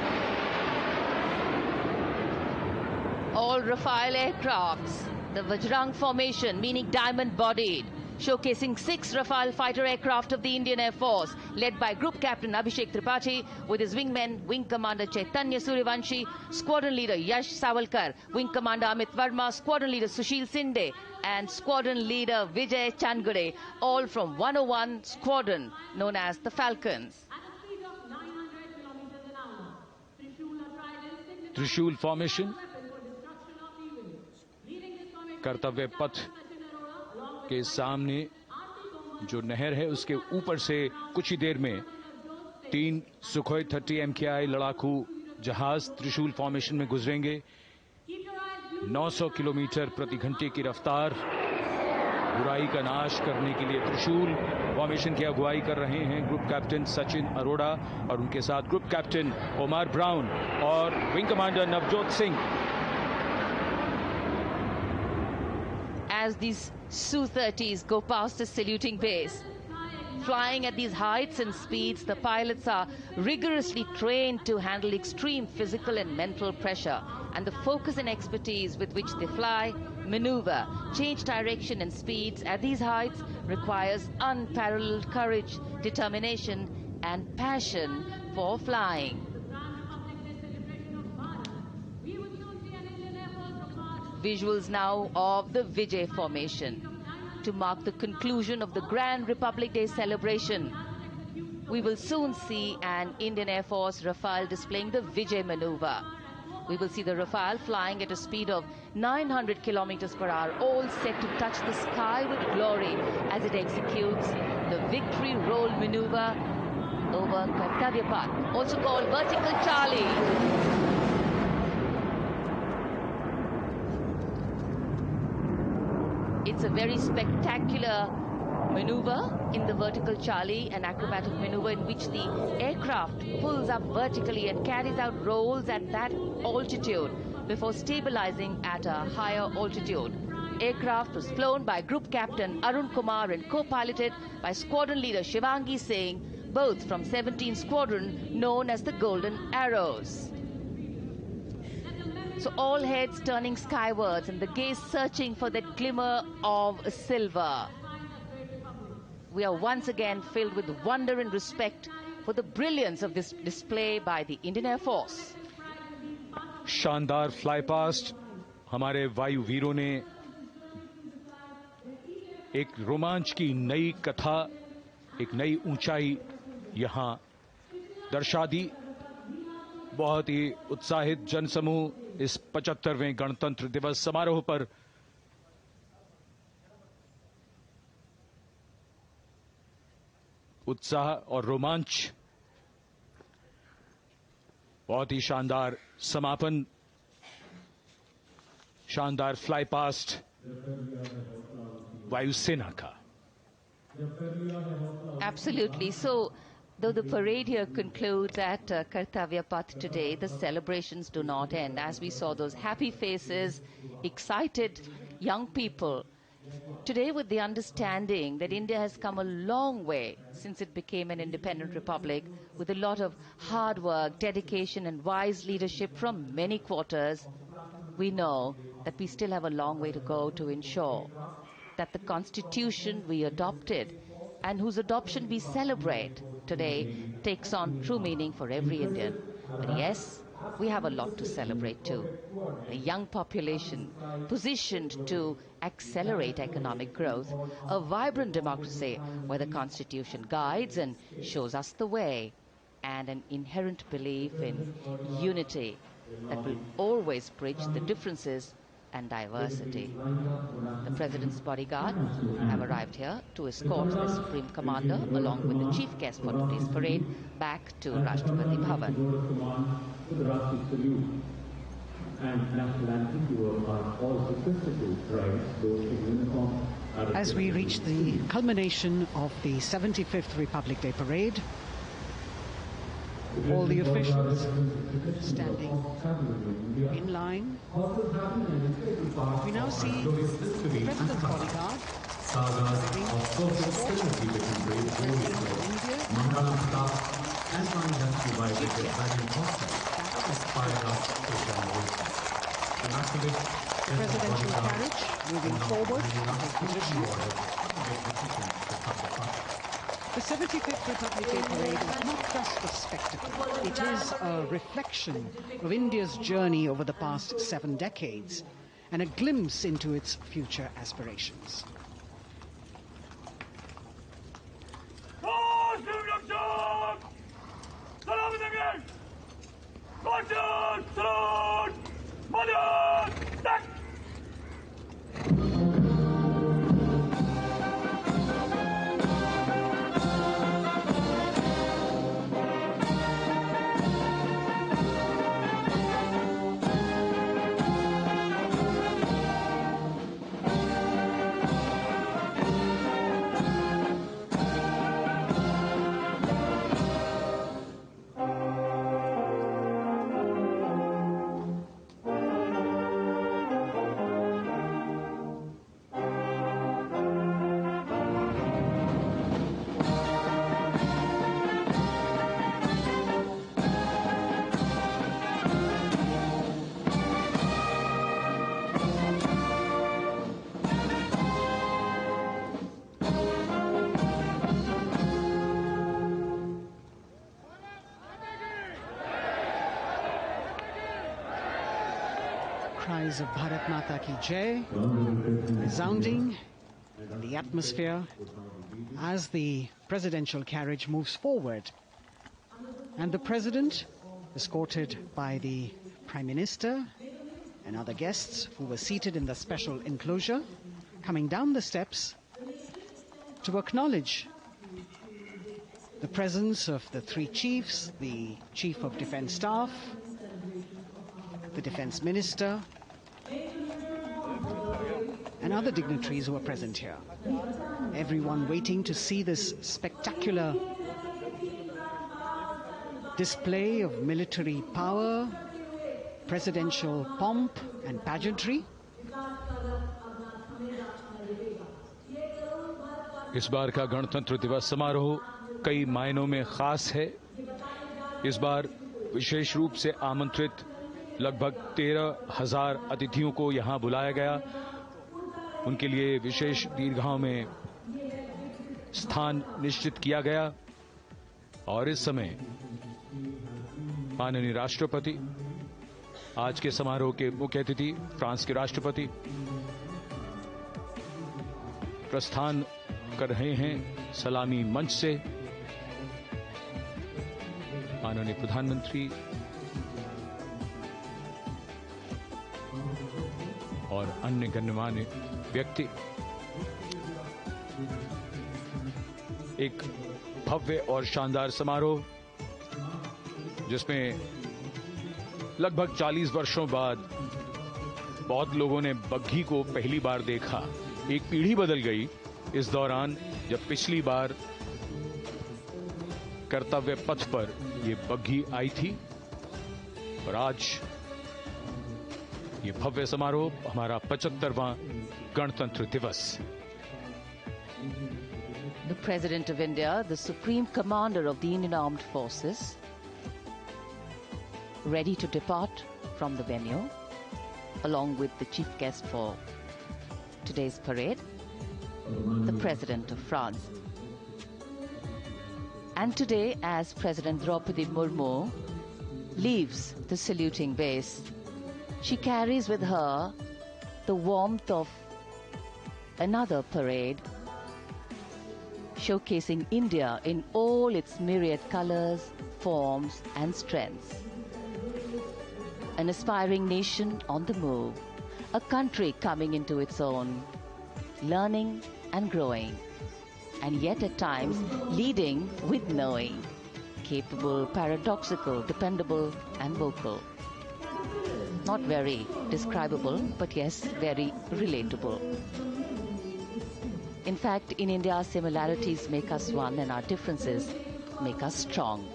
A: All Rafale aircrafts, the Vajrang formation, meaning diamond-bodied, showcasing 6 Rafale fighter aircraft of the Indian Air Force, led by Group Captain Abhishek Tripathi, with his wingmen, Wing Commander Chaitanya Suryavanshi, Squadron Leader Yash Savalkar, Wing Commander Amit Verma, Squadron Leader Sushil Sinde, and Squadron Leader Vijay Chandgure, all from 101 Squadron, known as the Falcons.
B: त्रिशूल formation, कर्तव्य पथ के सामने जो नहर है उसके ऊपर से कुछ ही देर में 3 सुखोई 30 MKI लड़ाकू जहाज त्रिशूल फॉर्मेशन में गुजरेंगे। 900 किलोमीटर प्रति घंटे की रफ्तार, बुराई का नाश करने के लिए त्रिशूल फॉर्मेशन की अगुवाई कर रहे हैं ग्रुप कैप्टन सचिन अरोड़ा और उनके साथ ग्रुप कैप्टन ओमार ब्राउन और wing commander Navjot Singh.
A: As these Su-30s go past the saluting base, flying at these heights and speeds, the pilots are rigorously trained to handle extreme physical and mental pressure, and the focus and expertise with which they fly, maneuver, change direction and speeds at these heights requires unparalleled courage, determination and passion for flying. Visuals now of the Vijay formation to mark the conclusion of the Grand Republic Day celebration. We will soon see an Indian Air Force Rafale displaying the Vijay maneuver. We will see the Rafale flying at a speed of 900 kilometers per hour, all set to touch the sky with glory as it executes the victory roll maneuver over Kartavya Path, also called Vertical Charlie. It's a very spectacular maneuver in the Vertical Charlie, an acrobatic maneuver in which the aircraft pulls up vertically and carries out rolls at that altitude before stabilizing at a higher altitude. Aircraft was flown by Group Captain Arun Kumar and co-piloted by Squadron Leader Shivangi Singh, both from 17th Squadron known as the Golden Arrows. So all heads turning skywards and the gaze searching for that glimmer of silver. We are once again filled with wonder and respect for the brilliance of this display by the Indian Air Force.
B: शानदार fly past हमारे वायु वीरों ने एक रोमांच की नई कथा, एक नई ऊंचाई यहां दर्शा दी। बहुत ही उत्साहित जनसमूह इस 75वें गणतंत्र दिवस समारोह पर उत्साह और रोमांच, बहुत ही शानदार समापन, शानदार फ्लाई पास्ट वायुसेना का।
A: Absolutely. So, though the parade here concludes at Kartavya Path today, the celebrations do not end. As we saw those happy faces, excited young people, today with the understanding that India has come a long way since it became an independent republic, with a lot of hard work, dedication and wise leadership from many quarters, we know that we still have a long way to go to ensure that the constitution we adopted and whose adoption we celebrate today takes on true meaning for every Indian. But yes, we have a lot to celebrate too. A young population positioned to accelerate economic growth, a vibrant democracy where the constitution guides and shows us the way, and an inherent belief in unity that will always bridge the differences and diversity. The President's bodyguard have arrived here to escort the Supreme Commander along with the chief guest for today's parade back to Rashtrapati Bhavan.
D: As we reach the culmination of the 75th Republic Day Parade, all the officials standing in line. We now see the President's bodyguard. Presidential carriage moving forward to position. The 75th Republic Day Parade is not just a spectacle. It is a reflection of India's journey over the past 7 decades and a glimpse into its future aspirations. cries of Bharat Mata Ki Jai resounding in the atmosphere as the presidential carriage moves forward. And the president, escorted by the Prime Minister and other guests who were seated in the special enclosure, coming down the steps to acknowledge the presence of the three chiefs, the Chief of Defence Staff, the Defence Minister, and other dignitaries who are present here. Everyone waiting to see this spectacular display of military power, presidential pomp and pageantry.
B: इस बार का गणतंत्र दिवस समारोह कई मायनों में खास है। इस बार विशेष रूप से आमंत्रित लगभग 13,000 अतिथियों को यहां बुलाया गया। उनके लिए विशेष दीर्घाओं में स्थान निश्चित किया गया और इस समय माननीय राष्ट्रपति, आज के समारोह के मुख्य अतिथि फ्रांस के राष्ट्रपति प्रस्थान कर रहे हैं सलामी मंच से। माननीय प्रधानमंत्री और अन्य गण्यमान्य व्यक्ति एक भव्य और शानदार समारोह जिसमें लगभग 40 वर्षों बाद बहुत लोगों ने बग्घी को पहली बार देखा। एक पीढ़ी बदल गई इस दौरान, जब पिछली बार कर्तव्य पथ पर ये बग्घी आई थी और आज ये भव्य समारोह हमारा 75वां गणतंत्र दिवस।
A: The President of India, the Supreme Commander of the Indian Armed Forces, ready to depart from the venue, along with the chief guest for today's parade, the President of France. And today, as President Draupadi Murmu leaves the saluting base, she carries with her the warmth of another parade, showcasing India in all its myriad colors, forms, and strengths. An aspiring nation on the move, a country coming into its own, learning and growing, and yet at times leading with knowing, capable, paradoxical, dependable, and vocal. Not very describable, but yes, very relatable. In fact, in India, similarities make us one and our differences make us strong.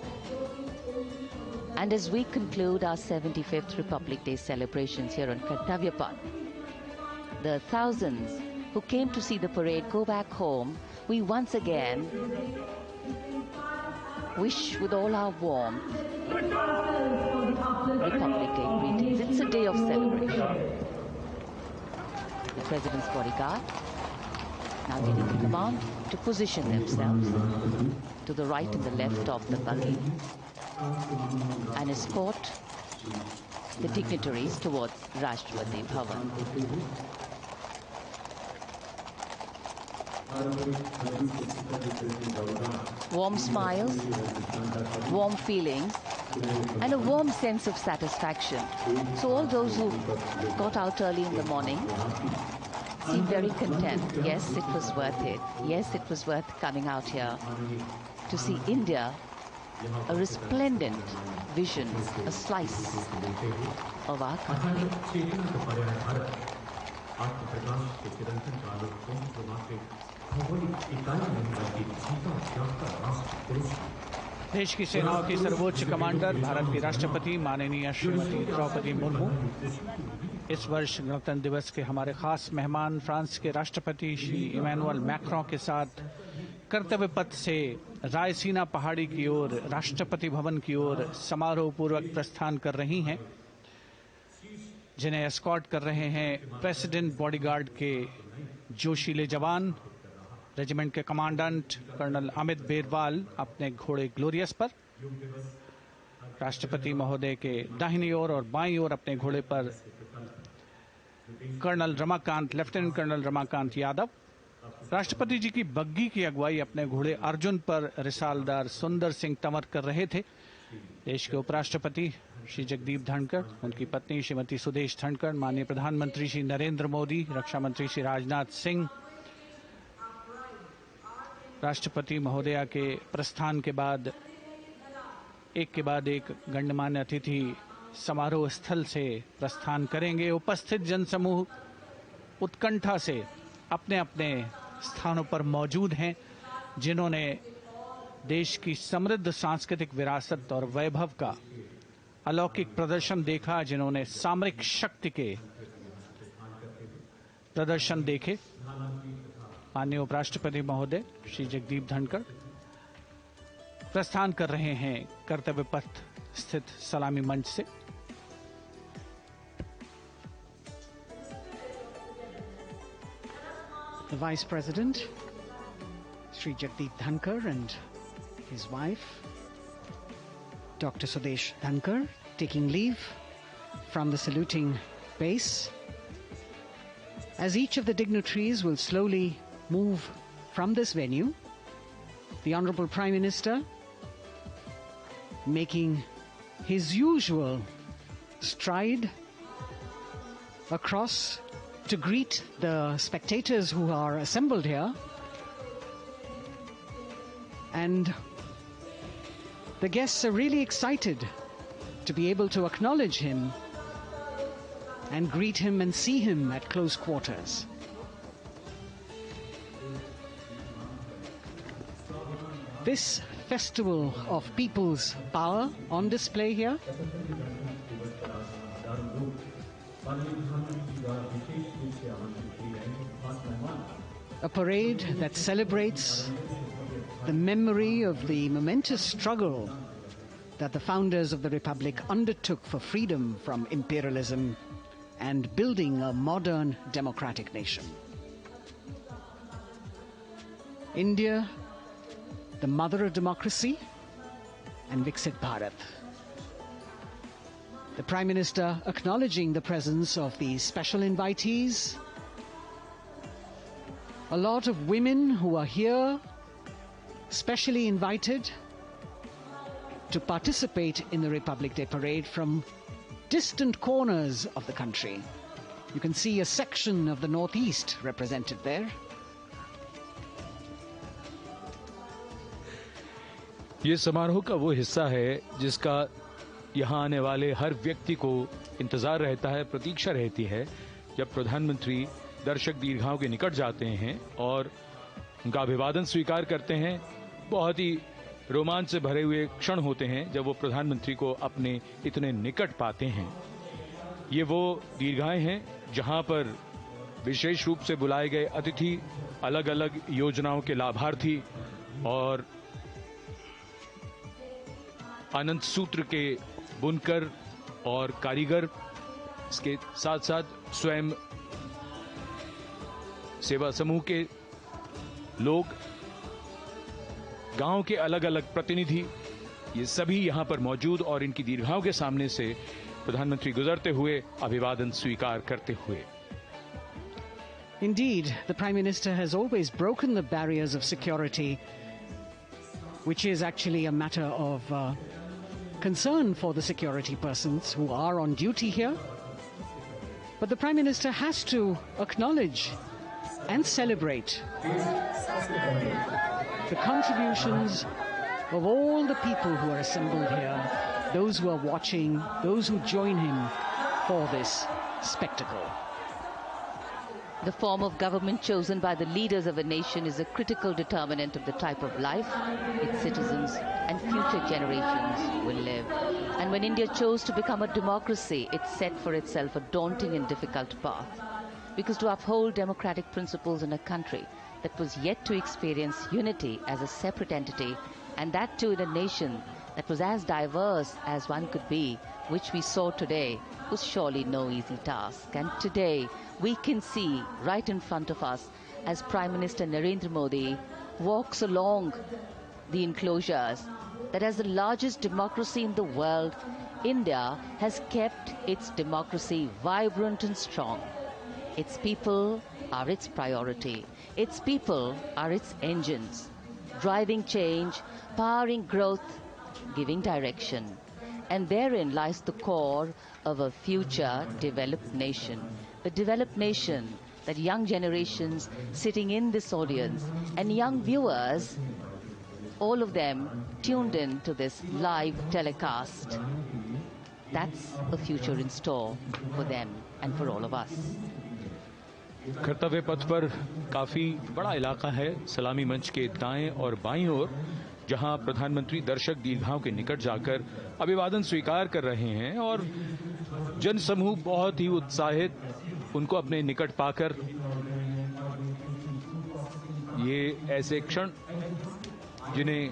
A: And as we conclude our 75th Republic Day celebrations here on Kartavya Path, the thousands who came to see the parade go back home, we once again wish with all our warmth Republic Day greetings. It's a day of celebration. The President's bodyguard now getting the command to position themselves to the right and the left of the buggy and escort the dignitaries towards Rashtrapati Bhavan. Warm smiles, warm feelings, and a warm sense of satisfaction. So all those who got out early in the morning seem very content. Yes, it was worth it. Yes, it was worth coming out here to see India, a resplendent vision, a slice of our country.
E: देश की सेनाओं की सर्वोच्च commander Bharat की राष्ट्रपति माननीय श्रीमती द्रौपदी मुर्मू इस वर्ष गणतंत्र दिवस के हमारे खास मेहमान फ्रांस के राष्ट्रपति श्री इमैनुअल मैक्रों के साथ कर्तव्य पथ से रायसीना पहाड़ी की ओर राष्ट्रपति भवन की ओर समारोह पूर्वक प्रस्थान कर रही हैं, जिन्हें एस्कॉर्ट कर रहे हैं प्रेसिडेंट बॉडीगार्ड के जोशीले जवान, रेजिमेंट के कमांडेंट कर्नल अमित बेरवाल अपने घोड़े ग्लोरियस पर, राष्ट्रपति महोदय के दाहिनी ओर और बाईं ओर अपने घोड़े पर colonel Ramakant, lieutenant colonel Ramakant Yadav. राष्ट्रपति जी की बग्गी की अगुवाई अपने घोड़े अर्जुन पर रिसालदार सुंदर सिंह तंवर कर रहे थे। देश के उपराष्ट्रपति श्री जगदीप धनखड़, उनकी पत्नी श्रीमती सुदेश धनखड़, माननीय प्रधानमंत्री श्री नरेंद्र मोदी, रक्षा मंत्री श्री राजनाथ सिंह, राष्ट्रपति महोदया के प्रस्थान के बाद एक के बाद एक गण्यमान्य अतिथि समारोह स्थल से प्रस्थान करेंगे। उपस्थित जनसमूह उत्कंठा से अपने अपने स्थानों पर मौजूद हैं, जिन्होंने देश की समृद्ध सांस्कृतिक विरासत और वैभव का अलौकिक प्रदर्शन देखा, जिन्होंने सामरिक शक्ति के प्रदर्शन देखे। माननीय उपराष्ट्रपति महोदय श्री जगदीप धनखड़ प्रस्थान कर रहे हैं कर्तव्य पथ स्थित सलामी मंच से।
D: The Vice President, Sri Jagdeep Dhankar, and his wife, Dr. Sudesh Dhankar, taking leave from the saluting base. As each of the dignitaries will slowly move from this venue, the Honorable Prime Minister making his usual stride across to greet the spectators who are assembled here. And the guests are really excited to be able to acknowledge him and greet him and see him at close quarters. This festival of people's power on display here, a parade that celebrates the memory of the momentous struggle that the founders of the Republic undertook for freedom from imperialism and building a modern democratic nation. India, the mother of democracy, and Viksit Bharat. The Prime Minister acknowledging the presence of these special invitees, a lot of women who are here, specially invited to participate in the Republic Day Parade from distant corners of the country. You can see a section of the Northeast represented there.
B: ये समारोह का वो हिस्सा है जिसका यहाँ आने वाले हर व्यक्ति को इंतजार रहता है, प्रतीक्षा रहती है, जब प्रधानमंत्री दर्शक दीर्घाओं के निकट जाते हैं और उनका अभिवादन स्वीकार करते हैं। बहुत ही रोमांच से भरे हुए क्षण होते हैं जब वो प्रधानमंत्री को अपने इतने निकट पाते हैं। ये वो दीर्घाएं हैं जहां पर विशेष रूप से बुलाए गए अतिथि, अलग अलग योजनाओं के लाभार्थी और आनंद सूत्र के बुनकर और कारीगर, इसके साथ साथ स्वयं सेवा समूह के लोग, गांव के अलग अलग प्रतिनिधि, ये सभी यहां पर मौजूद और इनकी दीर्घाओं के सामने से प्रधानमंत्री गुजरते हुए अभिवादन स्वीकार करते हुए।
D: Indeed, the Prime Minister has always broken the barriers of security, which is actually a matter of concern for the security persons who are on duty here. But the Prime Minister has to acknowledge and celebrate the contributions of all the people who are assembled here, those who are watching, those who join him for this spectacle.
A: The form of government chosen by the leaders of a nation is a critical determinant of the type of life its citizens and future generations will live. And when India chose to become a democracy, it set for itself a daunting and difficult path. Because to uphold democratic principles in a country that was yet to experience unity as a separate entity, and that too in a nation that was as diverse as one could be, which we saw today, was surely no easy task. And today, we can see right in front of us as Prime Minister Narendra Modi walks along the enclosures that as the largest democracy in the world, India has kept its democracy vibrant and strong. Its people are its priority. Its people are its engines, driving change, powering growth, giving direction. And therein lies the core of a future developed nation. A developed nation that young generations sitting in this audience and young viewers, all of them tuned in to this live telecast, that's a future in store for them and for all of us.
B: कर्तव्य पथ पर काफी बड़ा इलाका है, सलामी मंच के दाएं और बाईं ओर, जहां प्रधानमंत्री दर्शक दीर्घाओं के निकट जाकर अभिवादन स्वीकार कर रहे हैं और जनसमूह बहुत ही उत्साहित उनको अपने निकट पाकर, ये ऐसे क्षण जिन्हें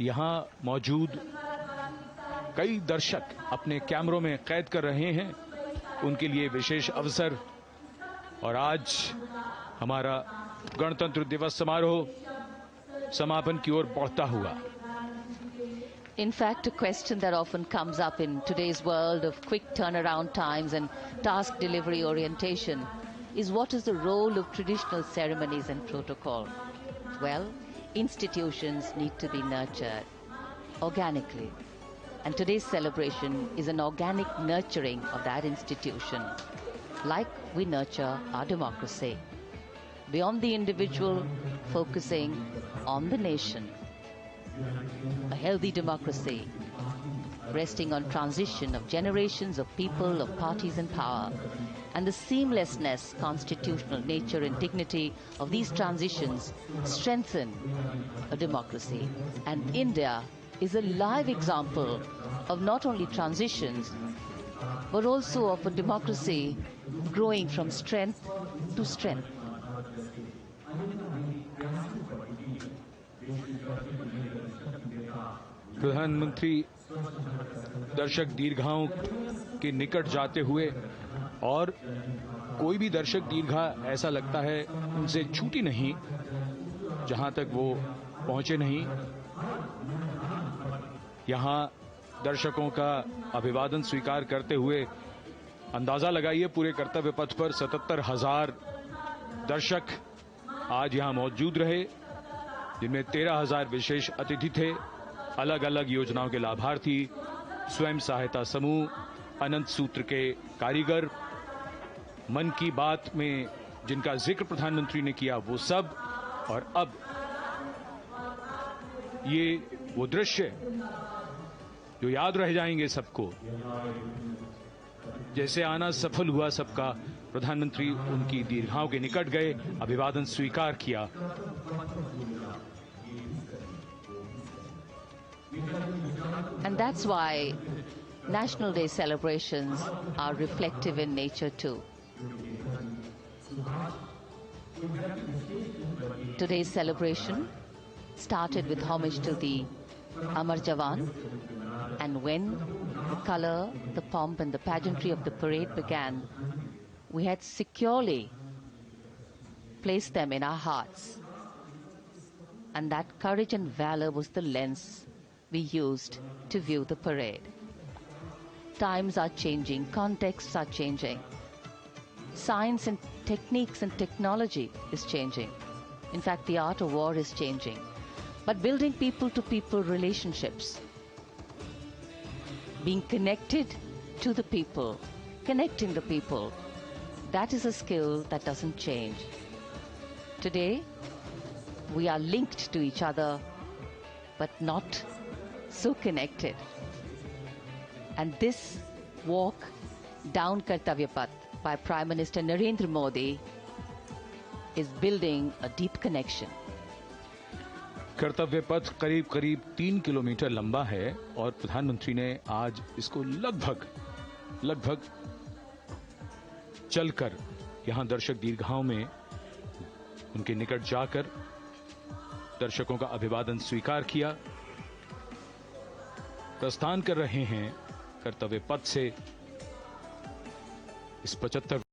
B: यहां मौजूद कई दर्शक अपने कैमरों में कैद कर रहे हैं, उनके लिए विशेष अवसर। और आज हमारा गणतंत्र दिवस समारोह समापन की ओर बढ़ता हुआ।
A: In fact, a question that often comes up in today's world of quick turnaround times and task delivery orientation is what is the role of traditional ceremonies and protocol? Well, institutions need to be nurtured organically. And today's celebration is an organic nurturing of that institution, like we nurture our democracy. Beyond the individual, focusing on the nation. A healthy democracy, resting on transition of generations of people, of parties in power, and the seamlessness, constitutional nature and dignity of these transitions strengthen a democracy. And India is a live example of not only transitions, but also of a democracy growing from strength to strength.
B: प्रधानमंत्री दर्शक दीर्घाओं के निकट जाते हुए, और कोई भी दर्शक दीर्घा ऐसा लगता है उनसे छूटी नहीं जहां तक वो पहुंचे नहीं। यहां दर्शकों का अभिवादन स्वीकार करते हुए अंदाजा लगाइए, पूरे कर्तव्य पथ पर 77,000 दर्शक आज यहां मौजूद रहे, जिनमें 13,000 विशेष अतिथि थे, अलग अलग योजनाओं के लाभार्थी, स्वयं सहायता समूह, अनंत सूत्र के कारीगर, मन की बात में जिनका जिक्र प्रधानमंत्री ने किया वो सब। और अब ये वो दृश्य जो याद रह जाएंगे सबको, जैसे आना सफल हुआ सबका, प्रधानमंत्री उनकी दीर्घाओं के निकट गए, अभिवादन स्वीकार किया।
A: And that's why National Day celebrations are reflective in nature too. Today's celebration started with homage to the Amar Jawan, and when the color, the pomp and the pageantry of the parade began, we had securely placed them in our hearts. And that courage and valor was the lens we used to view the parade. Times are changing, contexts are changing. Science and techniques and technology is changing. In fact, the art of war is changing. But building people-to-people relationships, being connected to the people, connecting the people, that is a skill that doesn't change. Today, we are linked to each other, but not so connected. And this walk down Kartavya Path by Prime Minister Narendra Modi is building a deep connection.
B: कर्तव्य पथ करीब करीब 3 kilometre लंबा है और प्रधानमंत्री ने आज इसको लगभग चलकर यहां दर्शक दीर्घाओं में उनके निकट जाकर दर्शकों का अभिवादन स्वीकार किया। प्रस्थान कर रहे हैं कर्तव्य पथ से इस 75